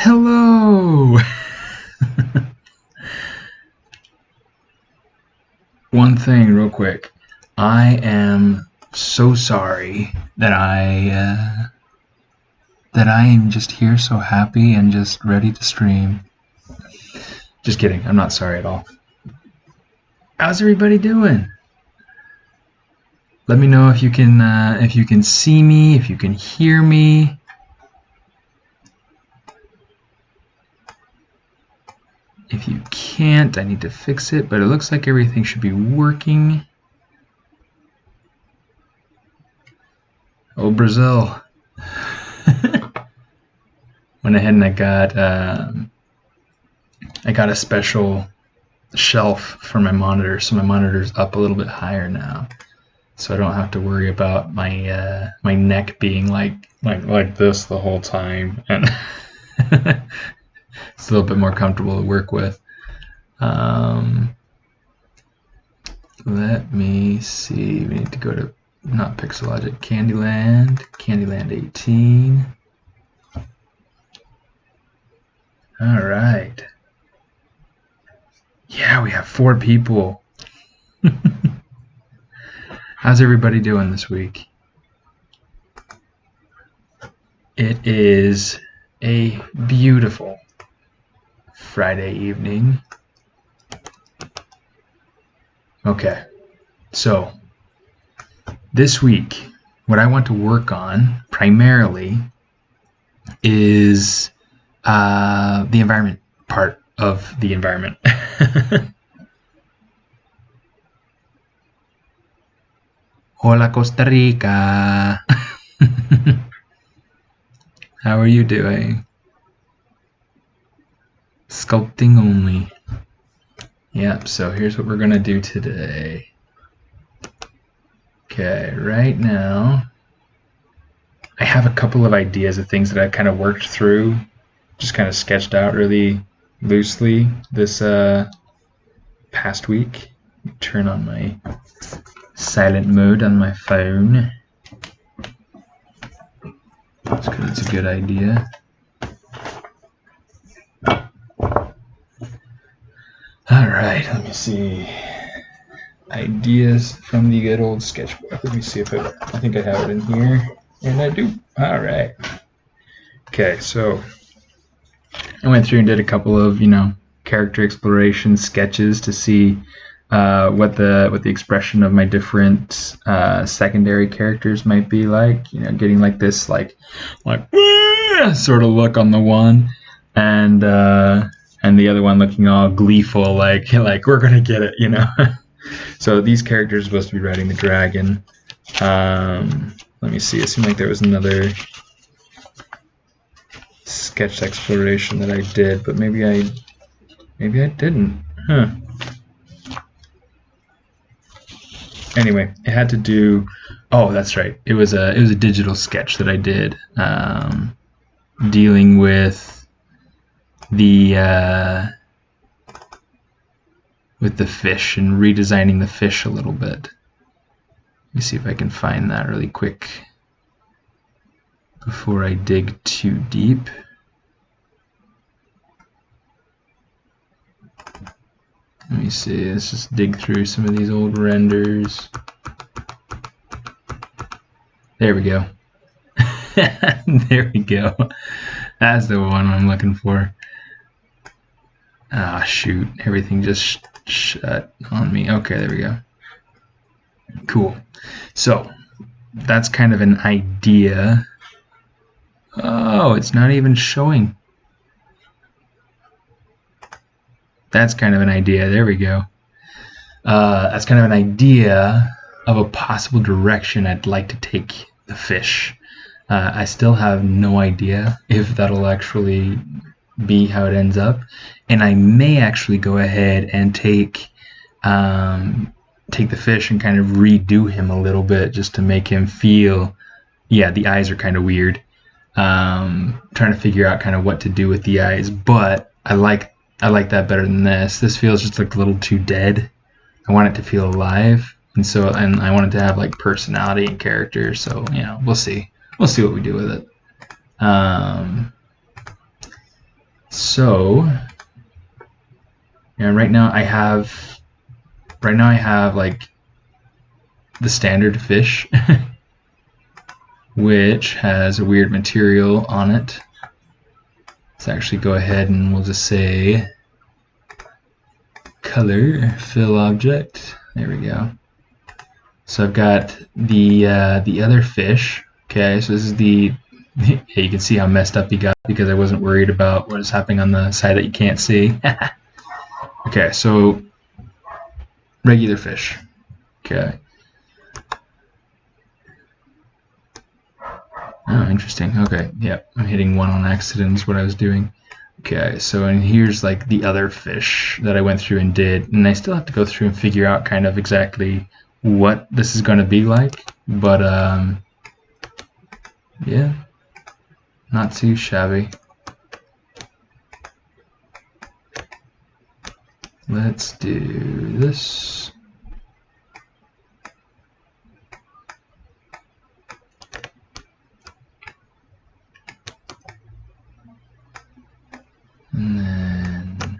Hello! One thing real quick. I am so sorry that I am just here so happy and just ready to stream. Just kidding, I'm not sorry at all. How's everybody doing? Let me know if you can see me, if you can hear me. If you can't, I need to fix it, but it looks like everything should be working. Oh, Brazil. Went ahead and I got a special shelf for my monitor, so my monitor's up a little bit higher now, so I don't have to worry about my my neck being like this the whole time, and it's a little bit more comfortable to work with. Let me see. We need to go to not Pixelogic, Candyland 18. All right. Yeah, we have 4 people. How's everybody doing this week? It is a beautiful Friday evening. Okay, so this week, what I want to work on primarily is the environment part of the environment. Hola, Costa Rica. How are you doing? Sculpting only. Yep, so here's what we're going to do today. Okay, right now, I have a couple of ideas of things that I kind of worked through, just kind of sketched out really loosely this past week. Turn on my silent mode on my phone. That's because it's a good idea. Alright, let me see. Ideas from the good old sketchbook. Let me see if I think I have it in here. And I do. Alright. Okay, so I went through and did a couple of, character exploration sketches to see what the expression of my different secondary characters might be like. Getting like this like sort of look on the one, and the other one looking all gleeful, like we're gonna get it, So these characters are supposed to be riding the dragon. Let me see. It seemed like there was another sketch exploration that I did, but maybe I didn't. Huh. Anyway, it had to do. Oh, that's right. It was a digital sketch that I did, dealing with the fish and redesigning the fish a little bit. Let me see if I can find that really quick before I dig too deep. Let me see, let's just dig through some of these old renders. There we go. There we go. That's the one I'm looking for. Ah, shoot. Everything just shut on me. Okay, there we go. Cool. So, that's kind of an idea. Oh, it's not even showing. That's kind of an idea. There we go. That's kind of an idea of a possible direction I'd like to take the fish. I still have no idea if that'll actually be how it ends up, and I may actually go ahead and take the fish and kind of redo him a little bit just to make him feel. Yeah, the eyes are kind of weird. Trying to figure out kind of what to do with the eyes, but I like that better than this. This feels just like a little too dead. I want it to feel alive, and I want it to have like personality and character. So we'll see what we do with it. So, and right now I have like the standard fish, which has a weird material on it. Let's actually go ahead and we'll just say color fill object. There we go. So I've got the other fish. Okay, so this is the yeah, you can see how messed up he got because I wasn't worried about what is happening on the side that you can't see. Okay, so regular fish. Okay. Oh, interesting. Okay, yeah, I'm hitting one on accident is what I was doing. Okay, so and here's like the other fish that I went through and did, and I still have to go through and figure out kind of exactly what this is going to be like, but yeah, not too shabby. Let's do this. And then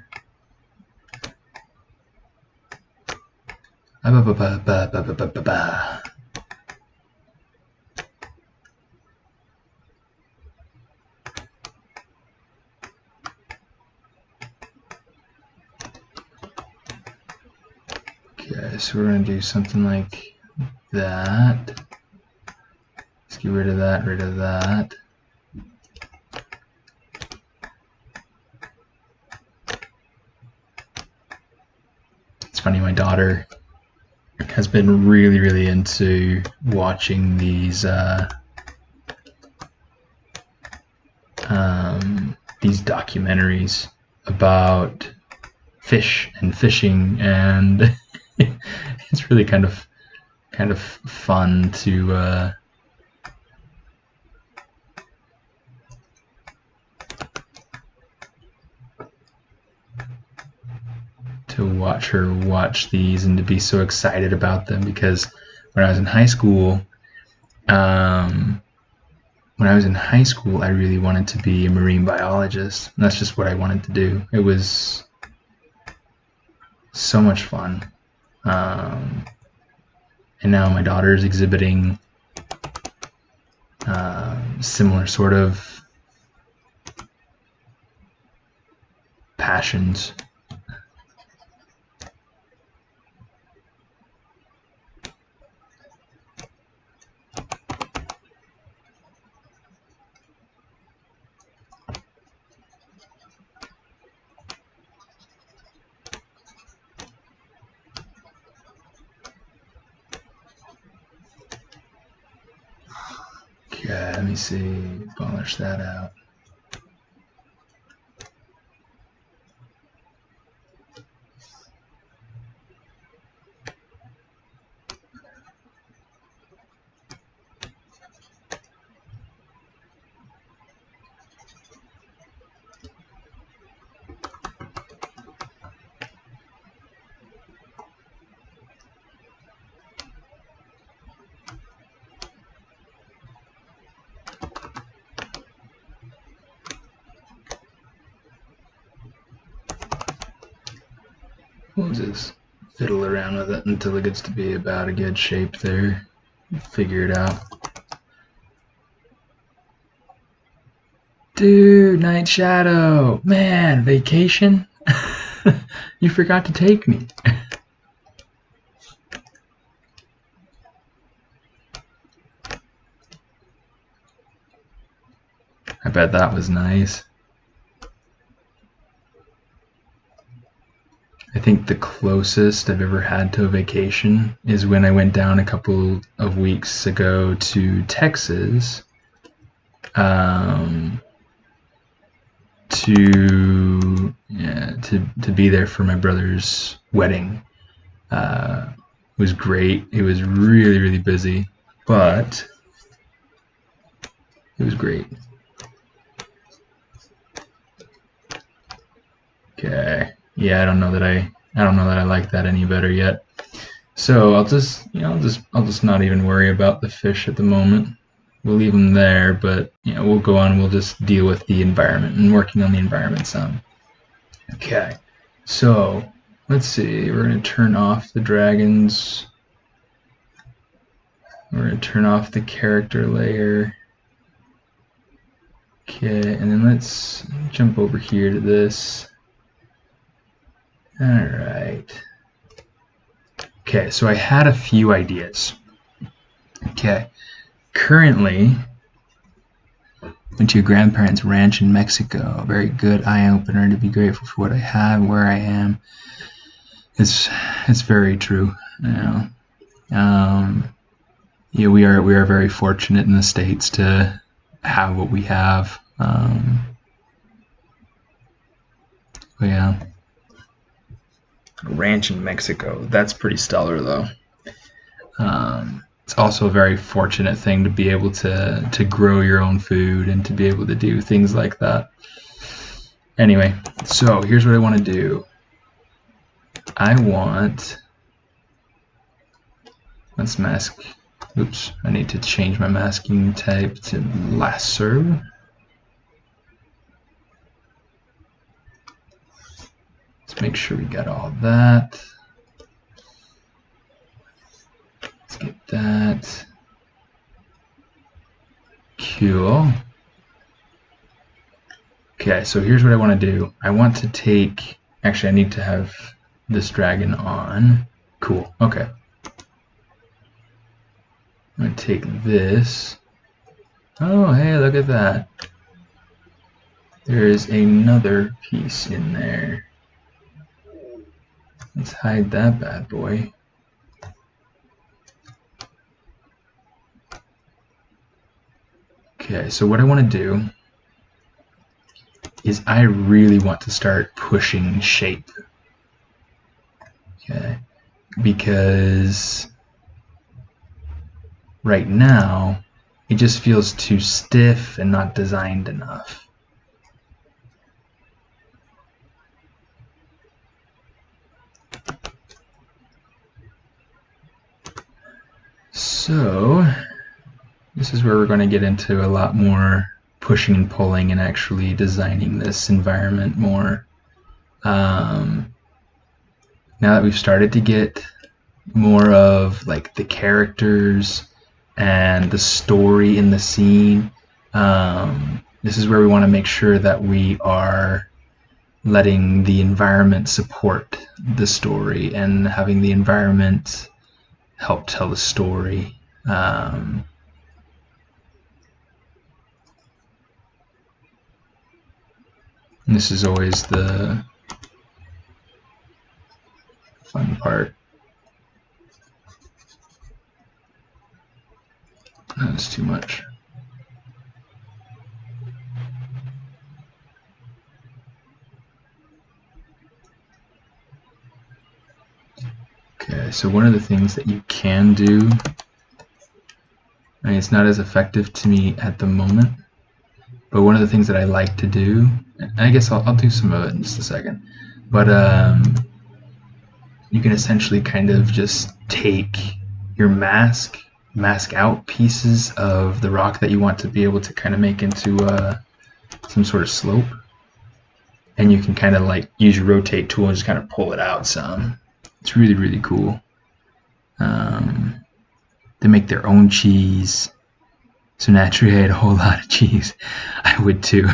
okay, so we're gonna do something like that. Let's get rid of that, rid of that. It's funny, my daughter has been really into watching these documentaries about fish and fishing, and it's really kind of fun to watch her watch these and to be so excited about them, because when I was in high school, I really wanted to be a marine biologist. And that's just what I wanted to do. It was so much fun. And now my daughter is exhibiting similar sort of passions. Okay, let me see, polish that out. We'll just fiddle around with it until it gets to be about a good shape there. Figure it out. Dude, Night Shadow! Man, vacation? You forgot to take me. I bet that was nice. I think the closest I've ever had to a vacation is when I went down a couple of weeks ago to Texas to be there for my brother's wedding. It was great. It was really busy, but it was great. Okay. Yeah, I don't know that I like that any better yet. So I'll just not even worry about the fish at the moment. we'll leave them there, but we'll go on and we'll just deal with the environment and working on the environment some. Okay, so let's see, we're going to turn off the dragons. We're going to turn off the character layer. Okay, and then let's jump over here to this. Alright. Okay, so I had a few ideas. Okay, currently, went to your grandparents' ranch in Mexico. A very good eye-opener to be grateful for what I have and where I am. It's very true. Yeah, we are very fortunate in the States to have what we have. But yeah, a ranch in Mexico. That's pretty stellar, though. It's also a very fortunate thing to be able to grow your own food and to be able to do things like that. Anyway, so here's what I want to do. Let's mask. Oops, I need to change my masking type to lasso. Let's make sure we got all that. Let's get that. Cool. Okay, so here's what I want to do. I want to take, actually I need to have this dragon on. Cool, okay. I'm going to take this. Oh, hey, look at that. There's another piece in there. Let's hide that bad boy. Okay, so what I want to do is I really want to start pushing shape. Okay, because right now it just feels too stiff and not designed enough. So this is where we're going to get into a lot more pushing and pulling and actually designing this environment more. Now that we've started to get more of like the characters and the story in the scene, this is where we want to make sure that we are letting the environment support the story and having the environment help tell the story. This is always the fun part. That's too much. Okay, so one of the things that you can do, I mean, it's not as effective to me at the moment, but one of the things that I like to do, and I guess I'll do some of it in just a second, but you can essentially kind of just take your mask out pieces of the rock that you want to be able to kind of make into some sort of slope, and you can kind of like use your rotate tool and just kind of pull it out some. It's really, really cool. They make their own cheese, so naturally I had a whole lot of cheese. I would too.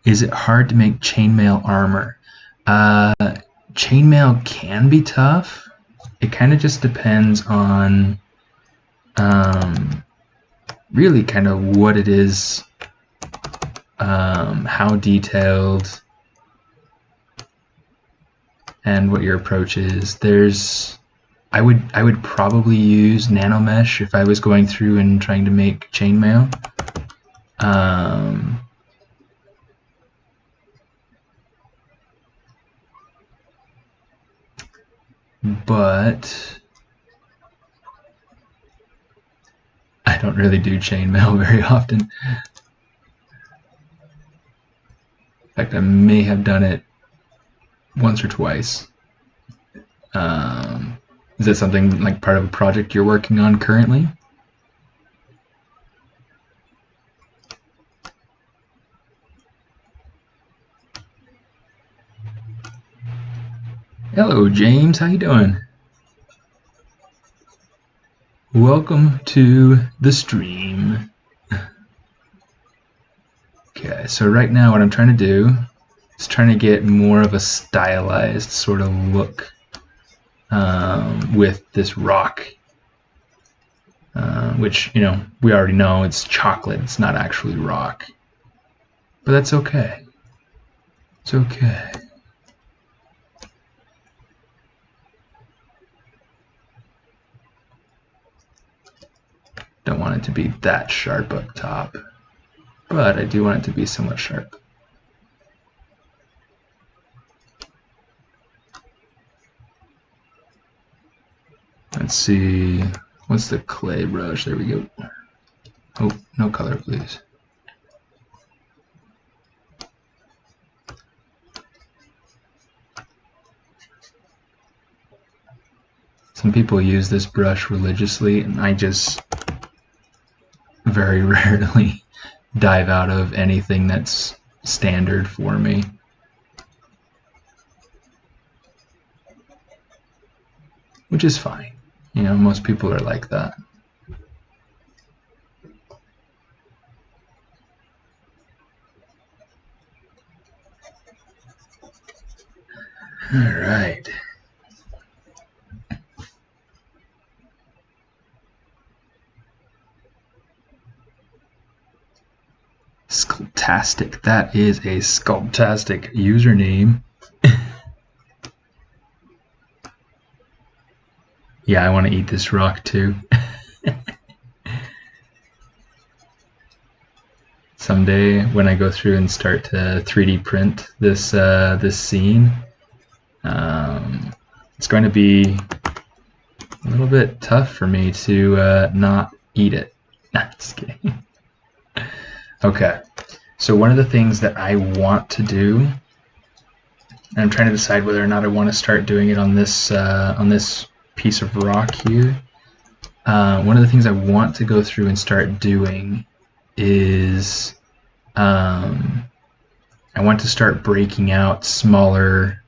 Is it hard to make chainmail armor? Chainmail can be tough. It kind of just depends on really kind of what it is, how detailed, and what your approach is. I would probably use nanomesh if I was going through and trying to make chainmail. But I don't really do chainmail very often. In fact, I may have done it once or twice. Is that something like part of a project you're working on currently? Hello, James. How you doing? Welcome to the stream. Okay, so right now what I'm trying to do is trying to get more of a stylized sort of look with this rock, which, you know, we already know it's chocolate. It's not actually rock, but that's okay. It's okay. Don't want it to be that sharp up top, but I do want it to be somewhat sharp. Let's see, what's the clay brush? There we go. Oh, no color, please. Some people use this brush religiously, and I just very rarely dive out of anything that's standard for me. Which is fine. You know, most people are like that. All right. Sculptastic. That is a Sculptastic username. Yeah, I want to eat this rock too. Someday, when I go through and start to 3D print this this scene, it's going to be a little bit tough for me to not eat it. Just kidding. Okay, so one of the things that I want to do, and I'm trying to decide whether or not I want to start doing it on this piece of rock here. One of the things I want to go through and start doing is I want to start breaking out smaller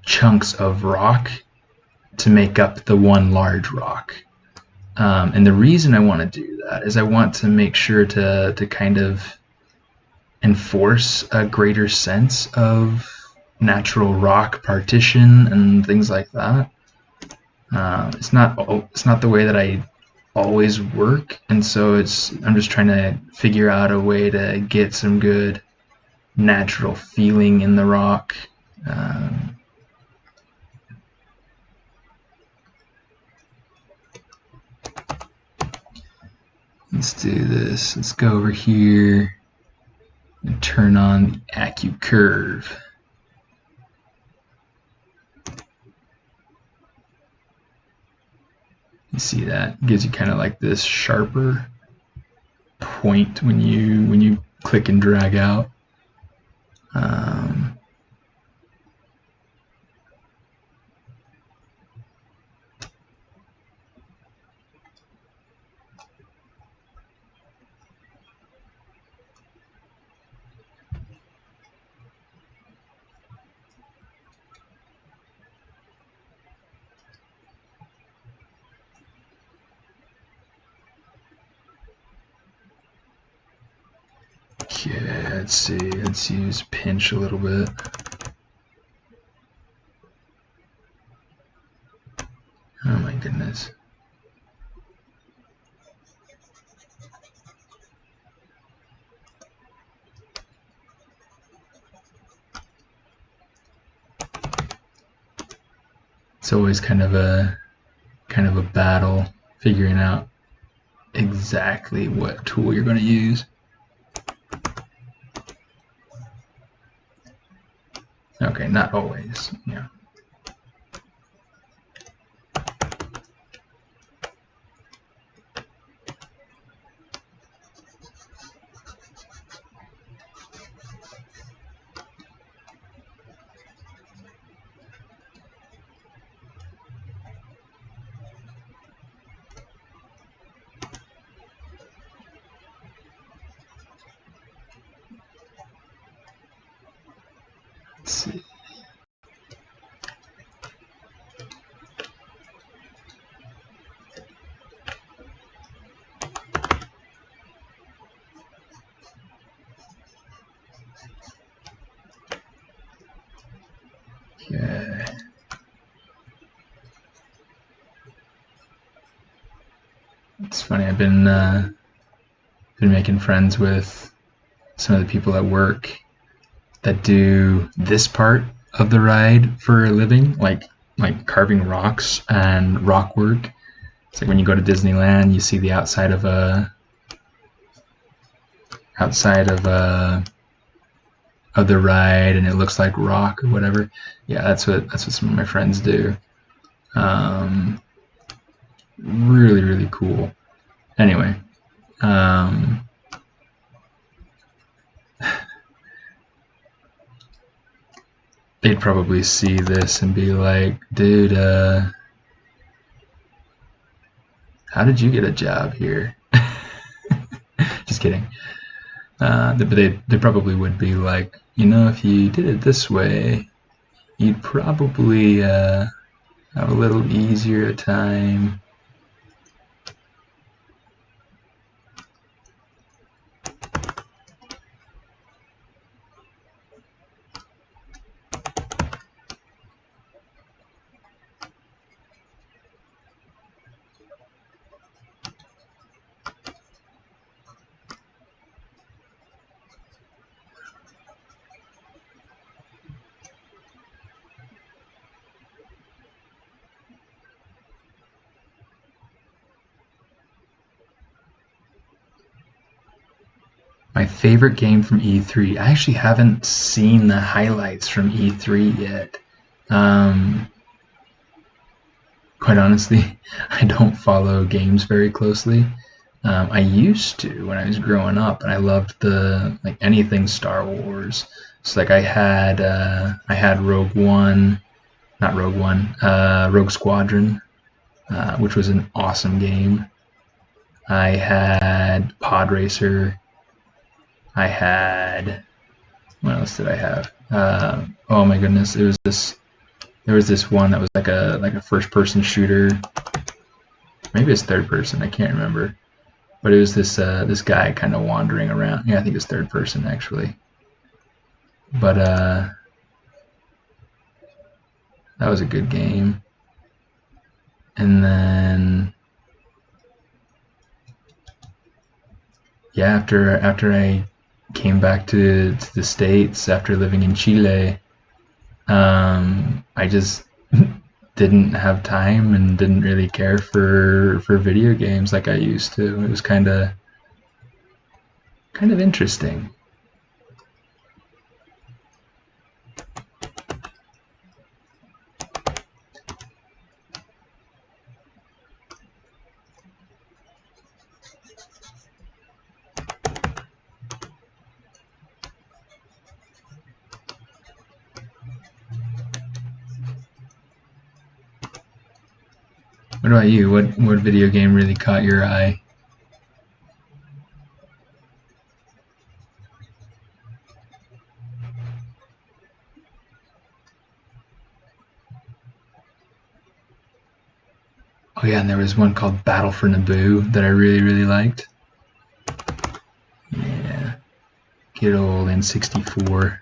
chunks of rock to make up the one large rock. And the reason I want to do that is I want to make sure to kind of enforce a greater sense of natural rock partition and things like that. It's not the way that I always work, and so I'm just trying to figure out a way to get some good natural feeling in the rock. Let's do this. Let's go over here and turn on the AccuCurve. You see that? It gives you kind of like this sharper point when you click and drag out. Okay, let's see. Let's use pinch a little bit. Oh my goodness. It's always kind of a battle figuring out exactly what tool you're going to use. Okay, not always. Yeah. It's funny. I've been making friends with some of the people at work that do this part of the ride for a living, like carving rocks and rock work. It's like when you go to Disneyland, you see the outside of the ride, and it looks like rock or whatever. Yeah, that's what some of my friends do. Really, really cool. Anyway, they'd probably see this and be like, dude, how did you get a job here? Just kidding. But they probably would be like, you know, if you did it this way, you'd probably have a little easier time. My favorite game from E3. I actually haven't seen the highlights from E3 yet. Quite honestly, I don't follow games very closely. I used to when I was growing up, and I loved anything Star Wars. So like I had Rogue One, not Rogue One, Rogue Squadron, which was an awesome game. I had Pod Racer. I had, what else did I have? Oh my goodness, there was this one that was like a first person shooter. Maybe it's third person, I can't remember. But it was this guy kind of wandering around. Yeah, I think it's third person actually. But that was a good game. And then yeah, after I came back to the States after living in Chile, I just didn't have time and didn't really care for video games like I used to. It was kind of interesting. What about you? What video game really caught your eye? Oh yeah, and there was one called Battle for Naboo that I really, really liked. Yeah. Good old N64.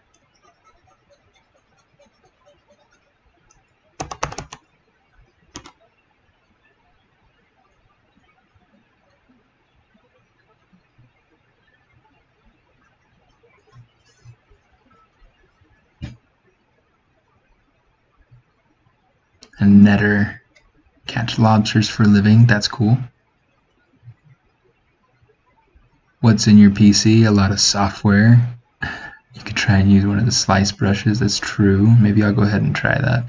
A netter. Catch lobsters for a living. That's cool. What's in your PC? A lot of software. You could try and use one of the slice brushes. That's true. Maybe I'll go ahead and try that.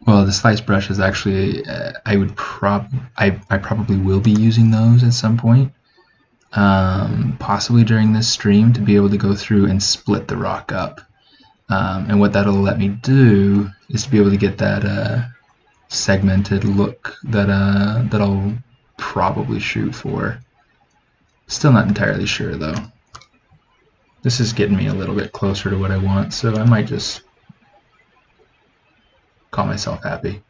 Well, the slice brush is actually, I probably will be using those at some point. Possibly during this stream, to be able to go through and split the rock up. And what that'll let me do is to be able to get that segmented look that I'll probably shoot for. Still not entirely sure though. This is getting me a little bit closer to what I want, so I might just call myself happy.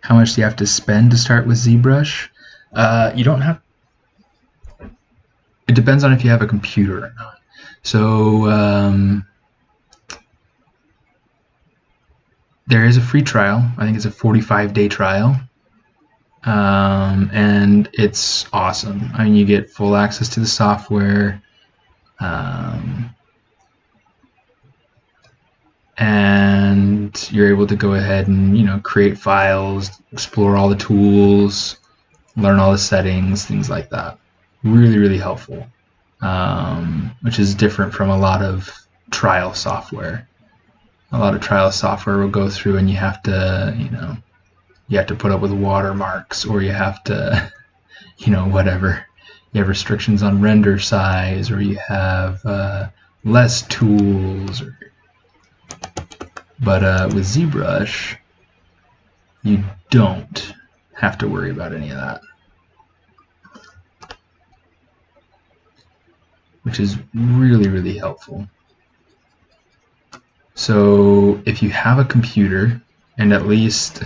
How much do you have to spend to start with ZBrush? You don't have. It depends on if you have a computer or not. So there is a free trial. I think it's a 45-day trial. And it's awesome. I mean, you get full access to the software, and you're able to go ahead and create files, explore all the tools, learn all the settings, things like that. Really, really helpful, which is different from a lot of trial software. A lot of trial software will go through and you have to, you have to put up with watermarks, or you have to, whatever. You have restrictions on render size, or you have less tools. But with ZBrush, you don't have to worry about any of that, which is really, really helpful. So if you have a computer and at least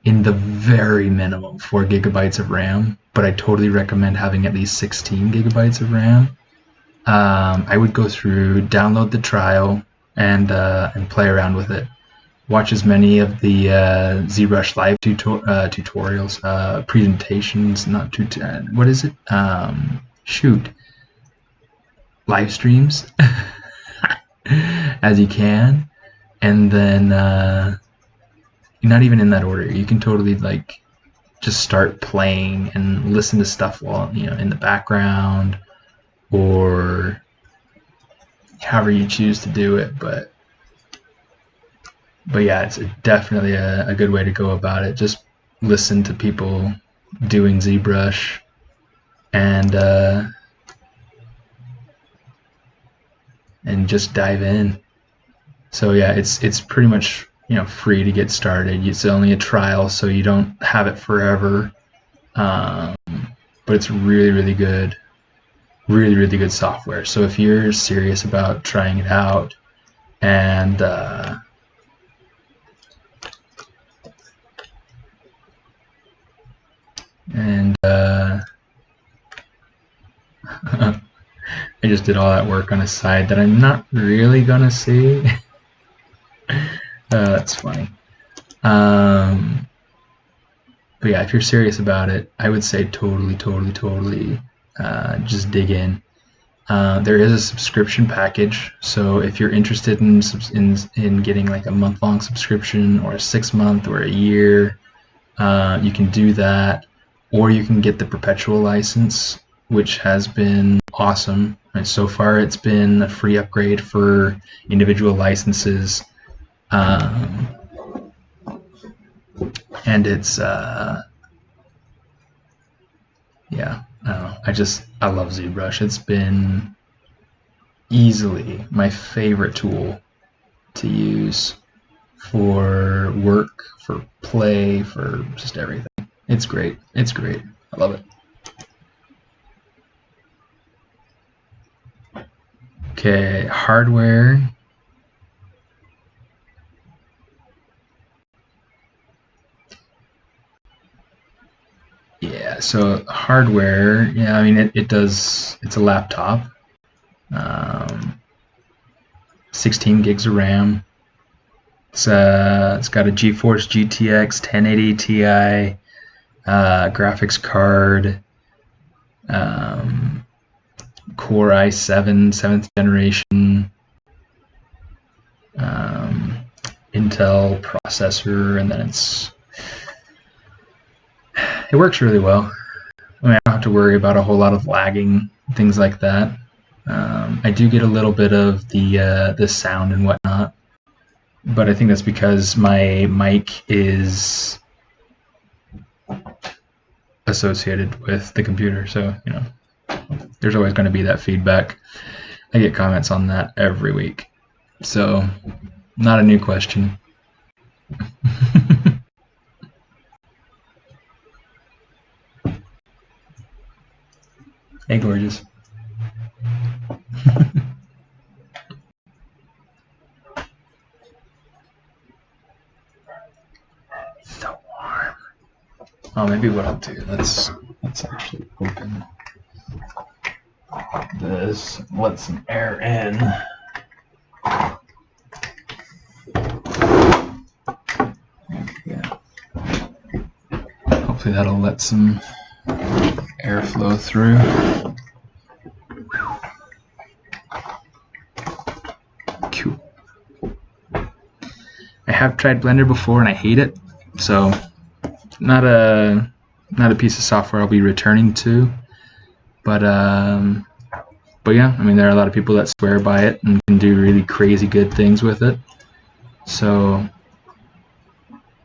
in the very minimum 4 gigabytes of RAM, but I totally recommend having at least 16 gigabytes of RAM, I would go through, download the trial, and play around with it. Watch as many of the ZBrush live tutorials, presentations, not what is it? Live streams as you can, and then not even in that order. You can totally just start playing and listen to stuff while in the background, or however you choose to do it. But yeah, it's definitely a good way to go about it. Just listen to people doing ZBrush and just dive in. So yeah, it's pretty much free to get started. It's only a trial, so you don't have it forever, but it's really, really good. Really, really good software. So if you're serious about trying it out and I just did all that work on a side that I'm not really gonna see. That's funny. But yeah, if you're serious about it, I would say totally just dig in. There is a subscription package, so if you're interested in getting like a month-long subscription or a 6-month or a year, you can do that, or you can get the perpetual license, which has been awesome. And so far, it's been a free upgrade for individual licenses, and it's yeah. I don't know. I love ZBrush. It's been easily my favorite tool to use for work, for play, for just everything. It's great. It's great. I love it. Okay, hardware. Yeah, so hardware, yeah, I mean, it does, it's a laptop, 16 gigs of RAM. It's got a GeForce GTX 1080 Ti graphics card, Core i7 7th generation, Intel processor, and then it works really well. I mean, I don't have to worry about a whole lot of lagging, things like that. I do get a little bit of the sound and whatnot, but I think that's because my mic is associated with the computer, so there's always going to be that feedback. I get comments on that every week, so not a new question. Hey, gorgeous. So warm. Oh, maybe what I'll do, let's actually open this, let some air in. Hopefully that'll let some air flow through. Cool. I have tried Blender before and I hate it, so not a piece of software I'll be returning to. But yeah, I mean, there are a lot of people that swear by it and can do really crazy good things with it. So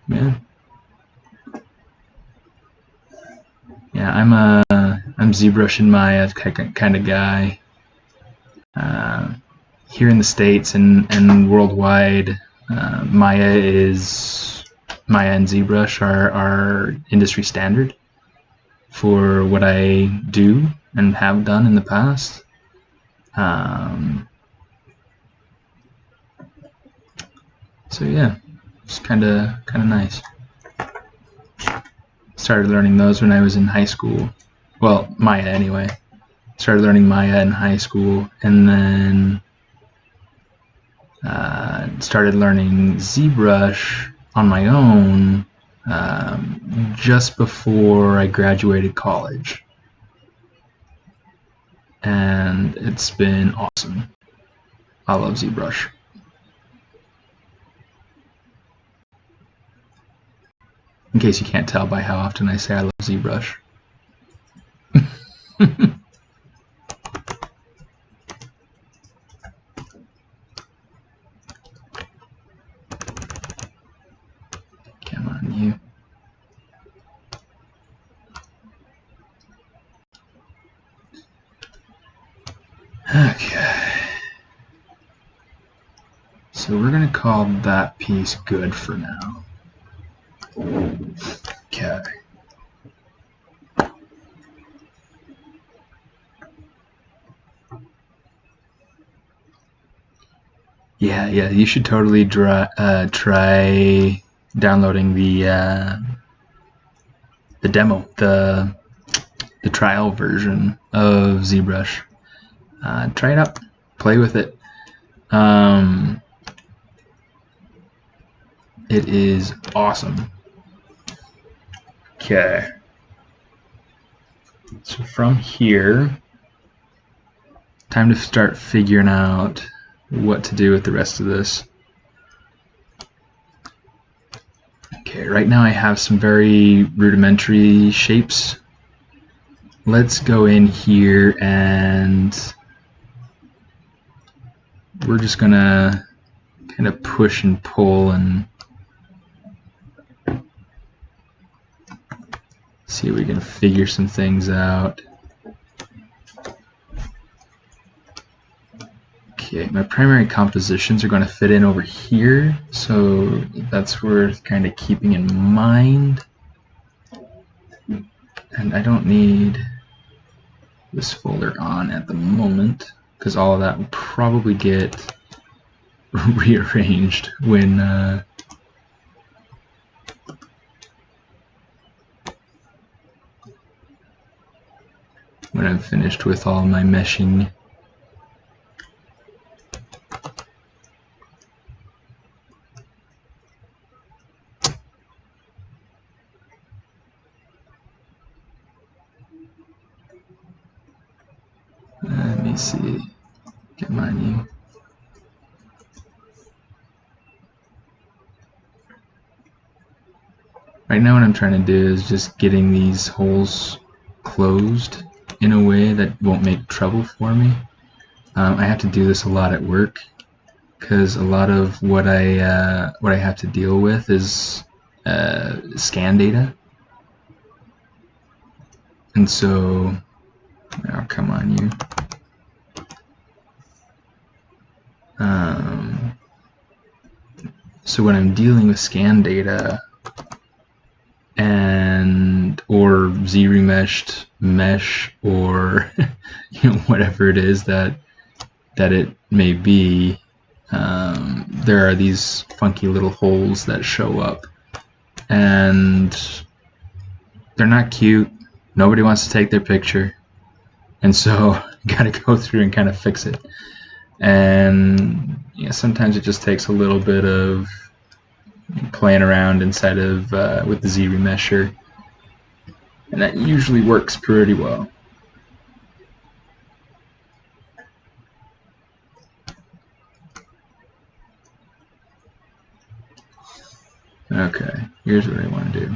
yeah. Yeah, I'm ZBrush and Maya kind of guy. Here in the States and worldwide, Maya and ZBrush are industry standard for what I do and have done in the past. So yeah, it's kind of nice. Started learning those when I was in high school. Well, Maya anyway. Started learning Maya in high school, and then started learning ZBrush on my own just before I graduated college. And it's been awesome. I love ZBrush. In case you can't tell by how often I say I love ZBrush. Come on, you. Okay. So we're going to call that piece good for now. Okay. Yeah, you should totally try downloading the demo, the trial version of ZBrush. Try it out, play with it. It is awesome. Okay. So from here, time to start figuring out what to do with the rest of this. Okay, right now I have some very rudimentary shapes. Let's go in here and we're just gonna kind of push and pull and see if we can figure some things out. Okay, my primary compositions are going to fit in over here, so that's worth kind of keeping in mind. And I don't need this folder on at the moment, because all of that will probably get rearranged when I'm finished with all my meshing. Let me see. Get my new. Right now what I'm trying to do is just getting these holes closed in a way that won't make trouble for me. I have to do this a lot at work because a lot of what I have to deal with is scan data, and so oh, come on you. So when I'm dealing with scan data and or z-remeshed mesh or whatever it is that it may be, there are these funky little holes that show up, and they're not cute. Nobody wants to take their picture. And so you gotta go through and kind of fix it. And yeah, sometimes it just takes a little bit of playing around inside of with the ZRemesher, and that usually works pretty well. Okay, here's what I want to do.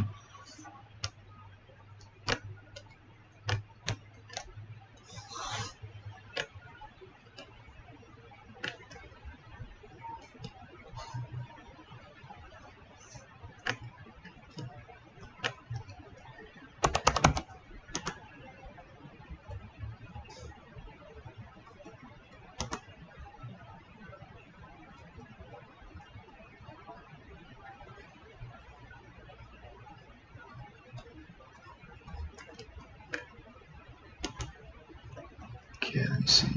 Okay, let me see.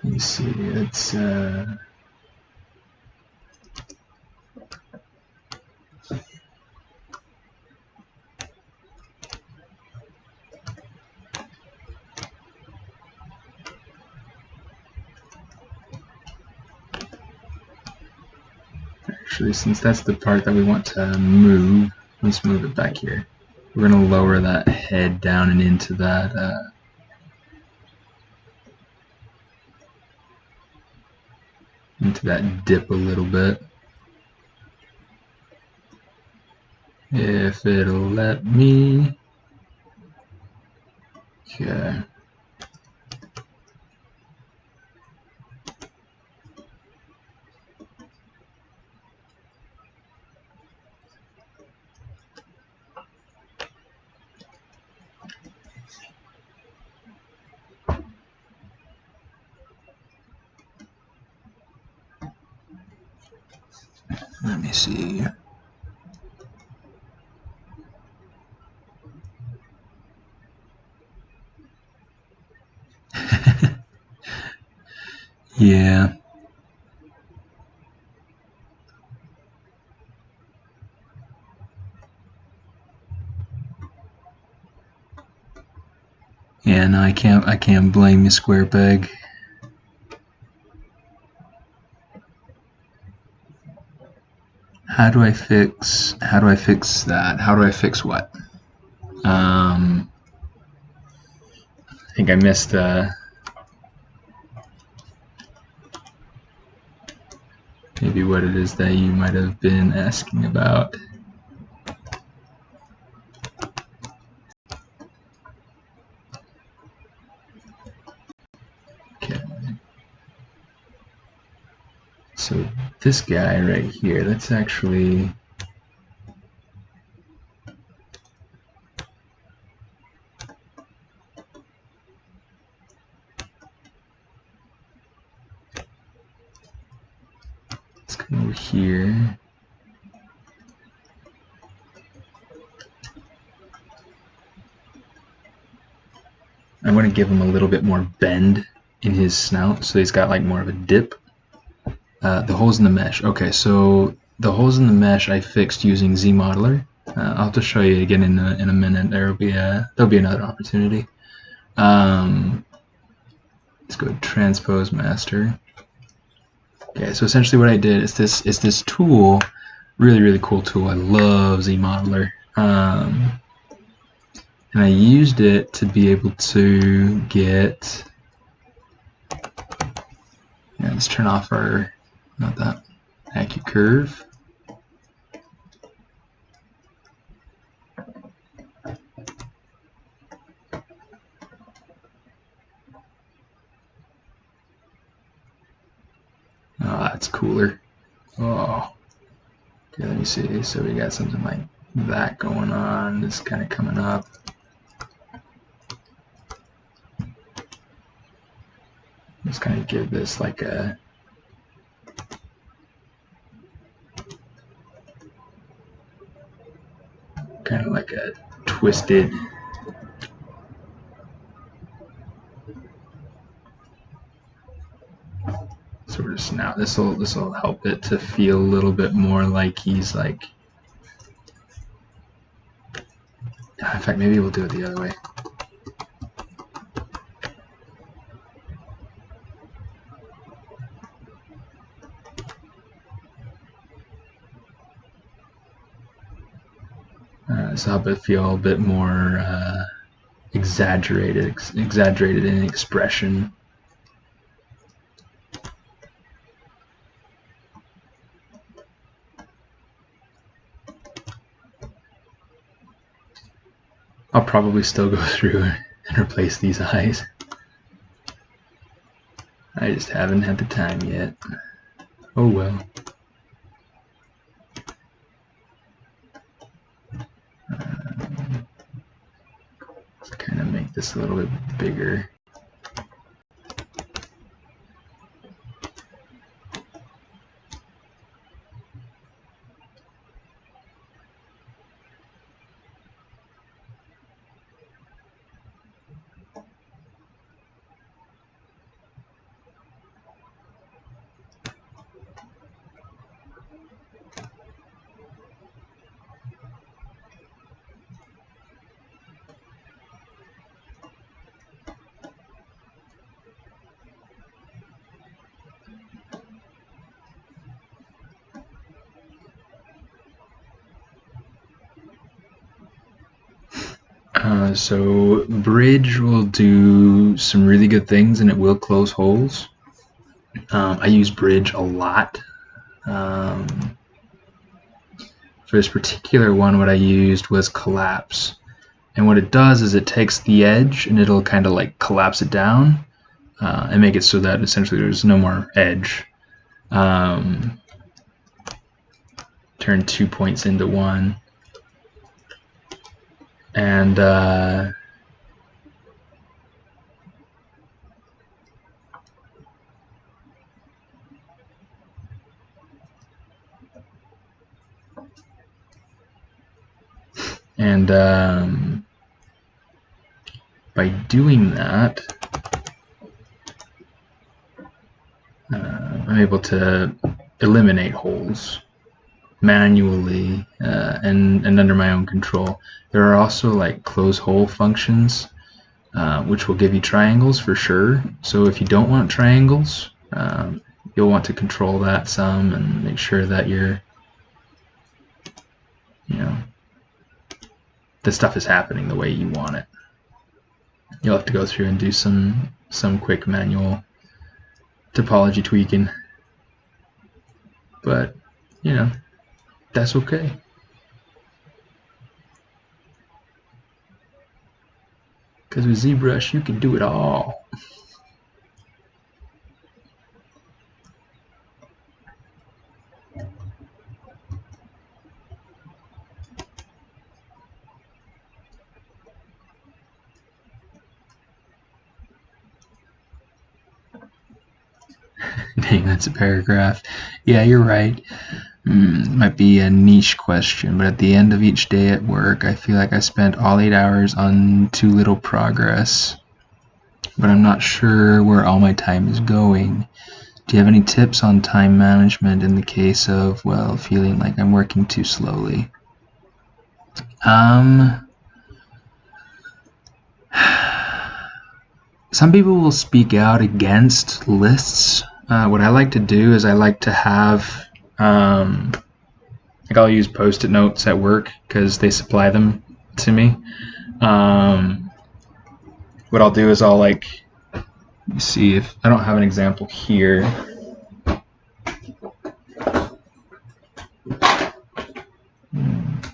Let me see. It's actually, since that's the part that we want to move, let's move it back here. We're going to lower that head down and into that dip a little bit. If it'll let me. Okay. Let me see. Yeah. Yeah, no, I can't blame you, Square Peg. How do I fix that? How do I fix what? I think I missed maybe what it is that you might have been asking about. Okay. So this guy right here, let's actually let's come over here. I want to give him a little bit more bend in his snout, so he's got like more of a dip. The holes in the mesh. Okay, so the holes in the mesh I fixed using ZModeler. I'll have to show you again in a minute. There'll be another opportunity. Let's go to transpose master. Okay, so essentially what I did is this tool, really cool tool. I love ZModeler. And I used it to be able to get. Yeah, let's turn off our AccuCurve. cooler. Oh, okay, let me see. So we got something like that going on. This kind of coming up. Let's kind of give this like a kind of like a twisted sort of snout. This will help it to feel a little bit more like he's like. In fact, maybe we'll do it the other way. So help it feel a bit more exaggerated in expression. I'll probably still go through and replace these eyes. I just haven't had the time yet. Oh well. Let's kind of make this a little bit bigger. So Bridge will do some really good things, and it will close holes. I use Bridge a lot. For this particular one, what I used was Collapse. And what it does is it takes the edge and it'll kind of like collapse it down and make it so that essentially there's no more edge. Turn 2 points into one. And by doing that, I'm able to eliminate holes manually and under my own control. There are also like close hole functions which will give you triangles for sure. So if you don't want triangles, you'll want to control that some and make sure that you're, the stuff is happening the way you want it. You'll have to go through and do some quick manual topology tweaking, but that's okay. Because with ZBrush you can do it all. Dang, that's a paragraph. Yeah, you're right. Might be a niche question, but at the end of each day at work, I feel like I spent all 8 hours on too little progress. But I'm not sure where all my time is going. Do you have any tips on time management in the case of, well, feeling like I'm working too slowly? Some people will speak out against lists. What I like to do is I like to have, like I'll use post-it notes at work because they supply them to me. What I'll do is I'll let me see if I don't have an example here.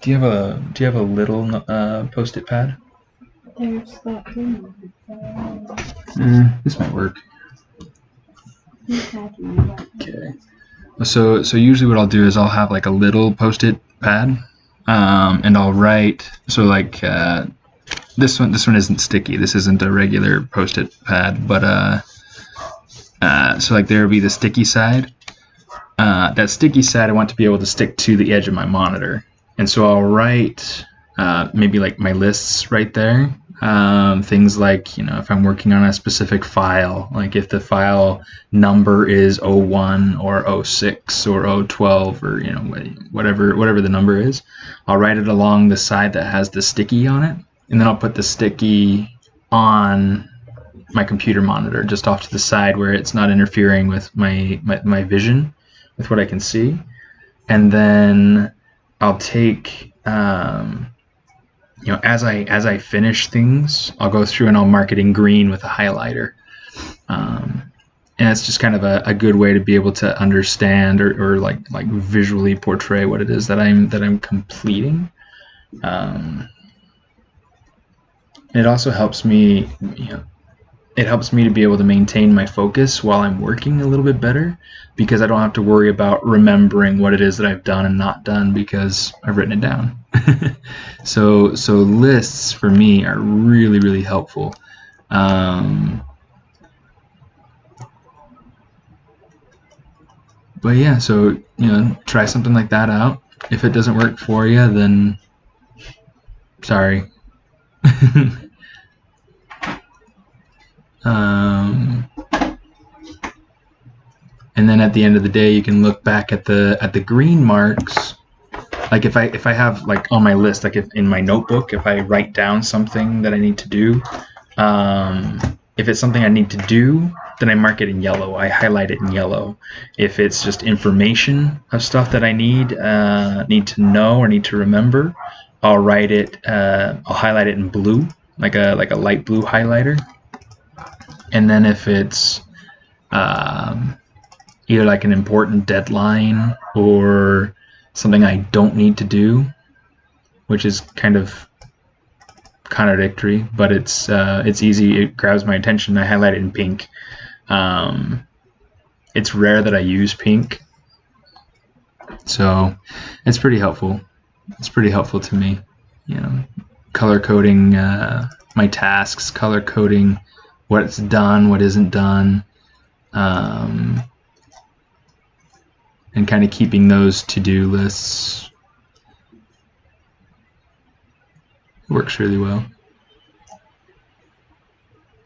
Do you have a little post-it pad? There's that thing. This might work. Okay. Okay. So usually what I'll do is I'll have like a little post-it pad, and I'll write. So like this one isn't sticky. This isn't a regular post-it pad, but so like there will be the sticky side. That sticky side I want to be able to stick to the edge of my monitor, and so I'll write maybe like my lists right there. Things like, if I'm working on a specific file, like if the file number is 01 or 06 or 012 or whatever the number is, I'll write it along the side that has the sticky on it, and then I'll put the sticky on my computer monitor just off to the side where it's not interfering with my vision, with what I can see. And then I'll take as I finish things, I'll go through and I'll mark it in green with a highlighter, and it's just kind of a good way to be able to understand or like visually portray what it is that I'm completing. It also helps me, it helps me to be able to maintain my focus while I'm working a little bit better, because I don't have to worry about remembering what it is that I've done and not done because I've written it down. So lists for me are really, really helpful. But yeah, so try something like that out. If it doesn't work for you, then sorry. And then at the end of the day, you can look back at the green marks. Like if I have like on my list, like if in my notebook, if I write down something that I need to do, if it's something I need to do, then I mark it in yellow. I highlight it in yellow. If it's just information of stuff that I need to know or need to remember, I'll write it. I'll highlight it in blue, like a light blue highlighter. And then if it's either like an important deadline or something I don't need to do, which is kind of contradictory, but it's easy. It grabs my attention. I highlight it in pink. It's rare that I use pink, so it's pretty helpful. It's pretty helpful to me, color coding my tasks, color coding what's done, what isn't done, and kind of keeping those to-do lists. It works really well.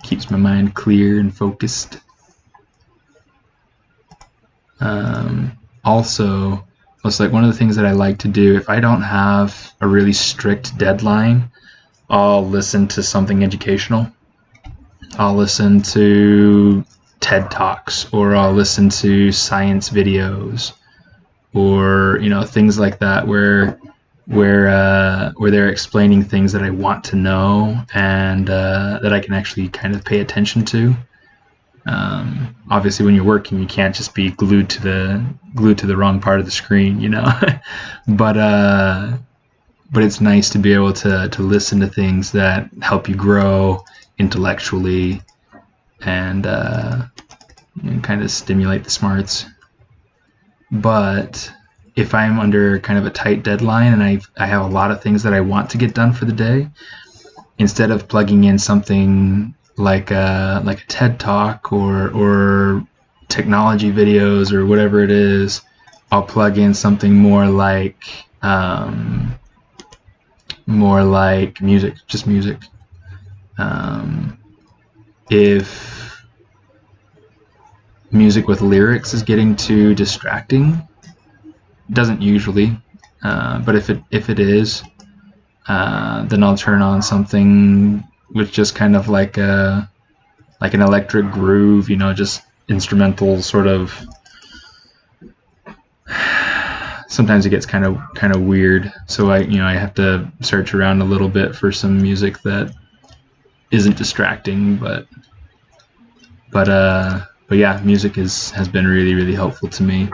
Keeps my mind clear and focused. Also, it's like one of the things that I like to do, if I don't have a really strict deadline, I'll listen to something educational. I'll listen to TED Talks, or I'll listen to science videos, or things like that where they're explaining things that I want to know and that I can actually kind of pay attention to. Obviously, when you're working, you can't just be glued to the wrong part of the screen, but it's nice to be able to listen to things that help you grow intellectually and kind of stimulate the smarts. But if I'm under kind of a tight deadline and I have a lot of things that I want to get done for the day, instead of plugging in something like a TED Talk or technology videos or whatever it is, I'll plug in something more like music, just music. If music with lyrics is getting too distracting, doesn't usually, but if it is, then I'll turn on something with just kind of like an electric groove, just instrumental sort of. Sometimes it gets kind of weird, so I have to search around a little bit for some music that isn't distracting, but yeah, music has been really, really helpful to me.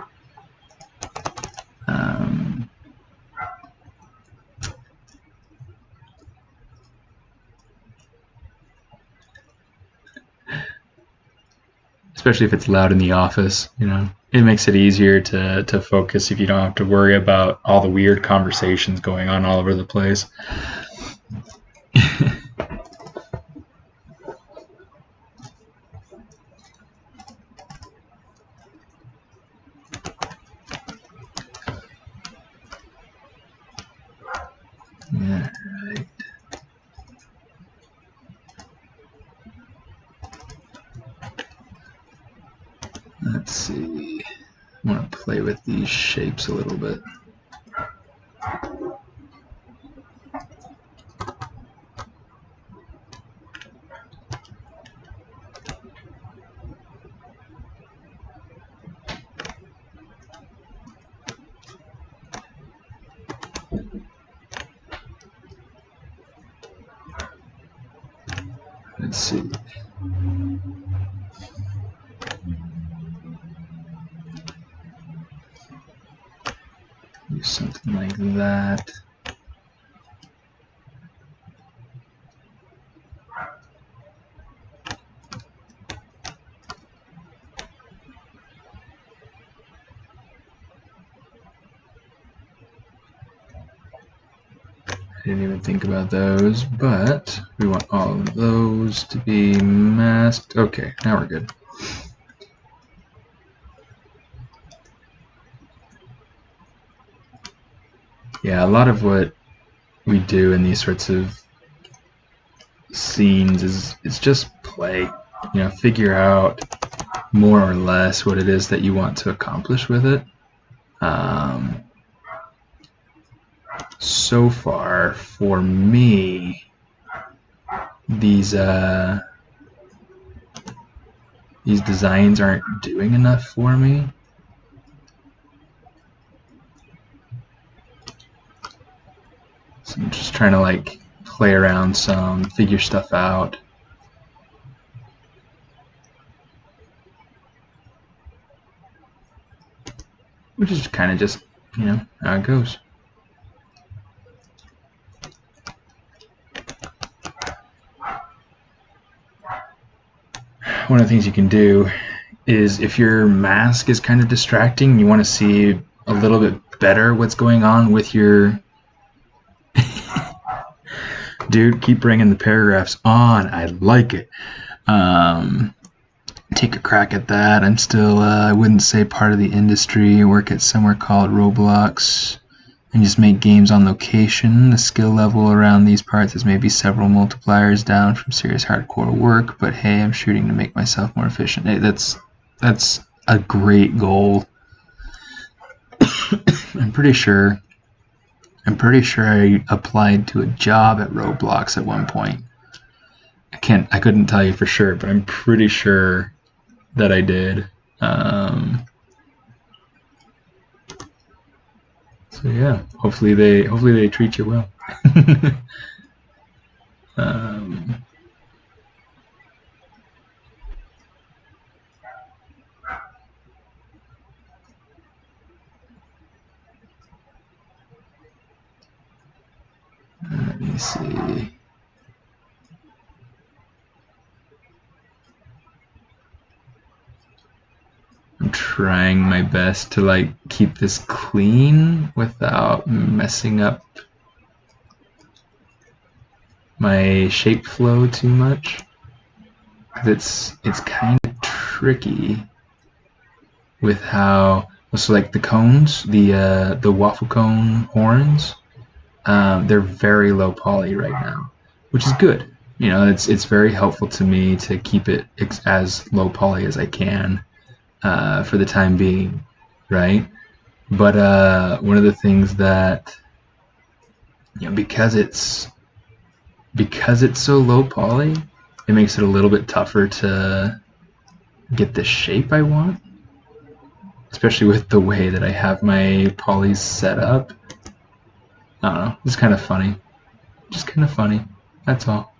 especially if it's loud in the office. You know, it makes it easier to focus if you don't have to worry about all the weird conversations going on all over the place. Yeah, right. Let's see. I want to play with these shapes a little bit. Let's see. Do something like that. I didn't even think about those, but we want all of those to be masked. Okay, now we're good. Yeah, a lot of what we do in these sorts of scenes is just play. You know, figure out more or less what it is that you want to accomplish with it. So far, for me, these designs aren't doing enough for me. So I'm just trying to like play around some, figure stuff out. Which is kind of just, you know, how it goes. One of the things you can do is if your mask is kind of distracting, you want to see a little bit better what's going on with your... Dude, keep bringing the paragraphs on. I like it. Take a crack at that. I'm still, I wouldn't say part of the industry. I work at somewhere called Roblox and just make games on location. The skill level around these parts is maybe several multipliers down from serious hardcore work, but hey, I'm shooting to make myself more efficient. Hey, that's a great goal. I'm pretty sure I applied to a job at Roblox at one point. I couldn't tell you for sure, but I'm pretty sure that I did. So yeah, hopefully they treat you well. Let me see. I'm trying my best to like keep this clean without messing up my shape flow too much. It's kind of tricky with how, so like the cones, the waffle cone horns, they're very low poly right now, which is good. You know, it's very helpful to me to keep it as low poly as I can for the time being, right? But one of the things that, you know, because it's so low poly, it makes it a little bit tougher to get the shape I want, especially with the way that I have my polys set up. I don't know, it's kind of funny. Just kind of funny, that's all.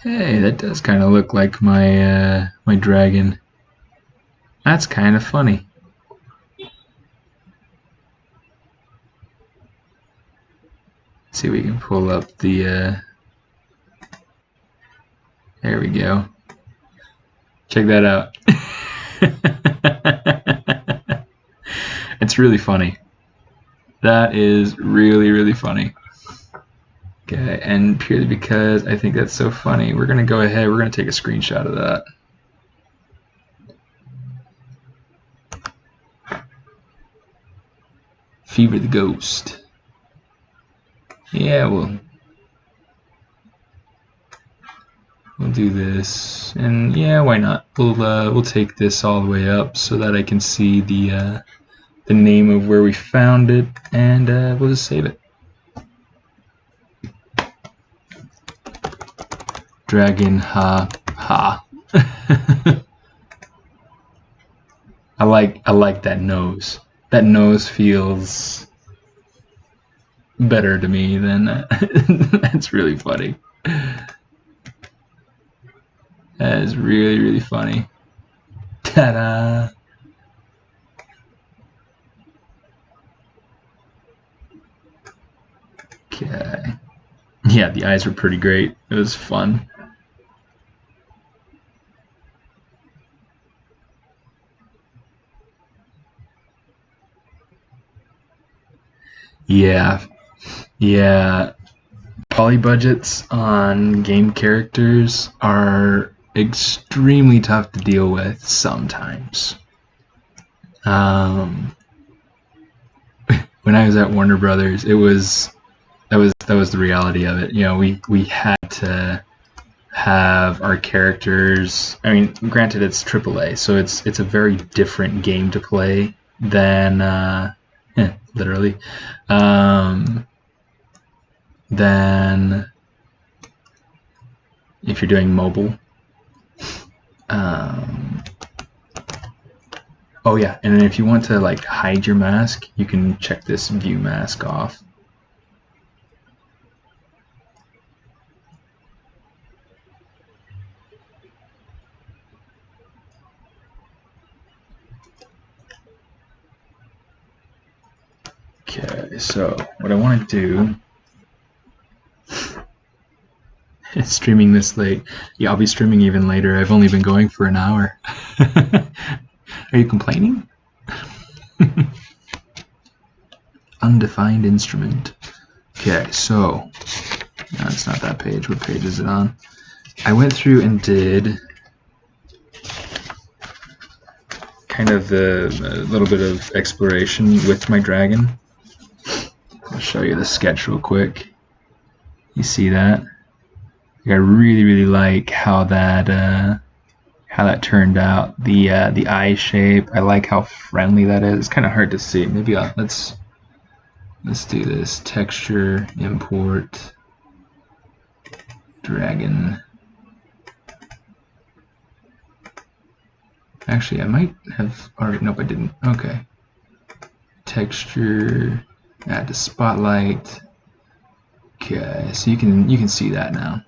Hey, that does kind of look like my my dragon. That's kind of funny. Let's see if we can pull up the. There we go. Check that out. It's really funny. That is really, really funny. Okay, and purely because I think that's so funny, we're gonna go ahead, we're gonna take a screenshot of that. Fever the Ghost. Yeah, we'll do this, and yeah, why not? We'll take this all the way up so that I can see the name of where we found it, and we'll just save it. Dragon, ha, ha. I like that nose. That nose feels better to me than that's really funny. That is really, really funny. Ta-da! Okay. Yeah, the eyes were pretty great. It was fun. Yeah. Yeah. Poly budgets on game characters are extremely tough to deal with sometimes. When I was at Warner Brothers, that was the reality of it. You know, we had to have our characters. I mean, granted, it's AAA, so it's a very different game to play than literally than if you're doing mobile. Oh yeah, and then if you want to like hide your mask, you can check this view mask off. Okay, so what I want to do is streaming this late. Yeah, I'll be streaming even later. I've only been going for an hour. Are you complaining? Undefined instrument. Okay, so no, it's not that page. What page is it on? I went through and did kind of a little bit of exploration with my dragon. I'll show you the sketch real quick. You see that? I really, really like how that turned out. The eye shape. I like how friendly that is. It's kind of hard to see. Maybe let's do this. Texture, import, dragon. Actually, I might have already. Nope, I didn't. Okay. Texture. Add to spotlight. Okay, so you can see that now.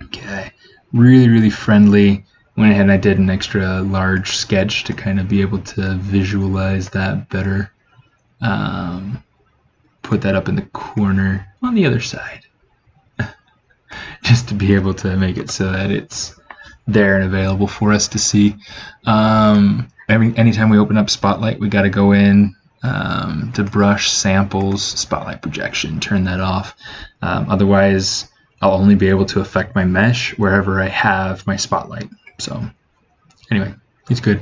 Okay, really, really friendly. Went ahead and I did an extra large sketch to kind of be able to visualize that better. Put that up in the corner on the other side, just to be able to make it so that it's there and available for us to see. Anytime we open up Spotlight, we got to go in to brush, samples, spotlight projection, turn that off. Otherwise, I'll only be able to affect my mesh wherever I have my spotlight. So, anyway, it's good.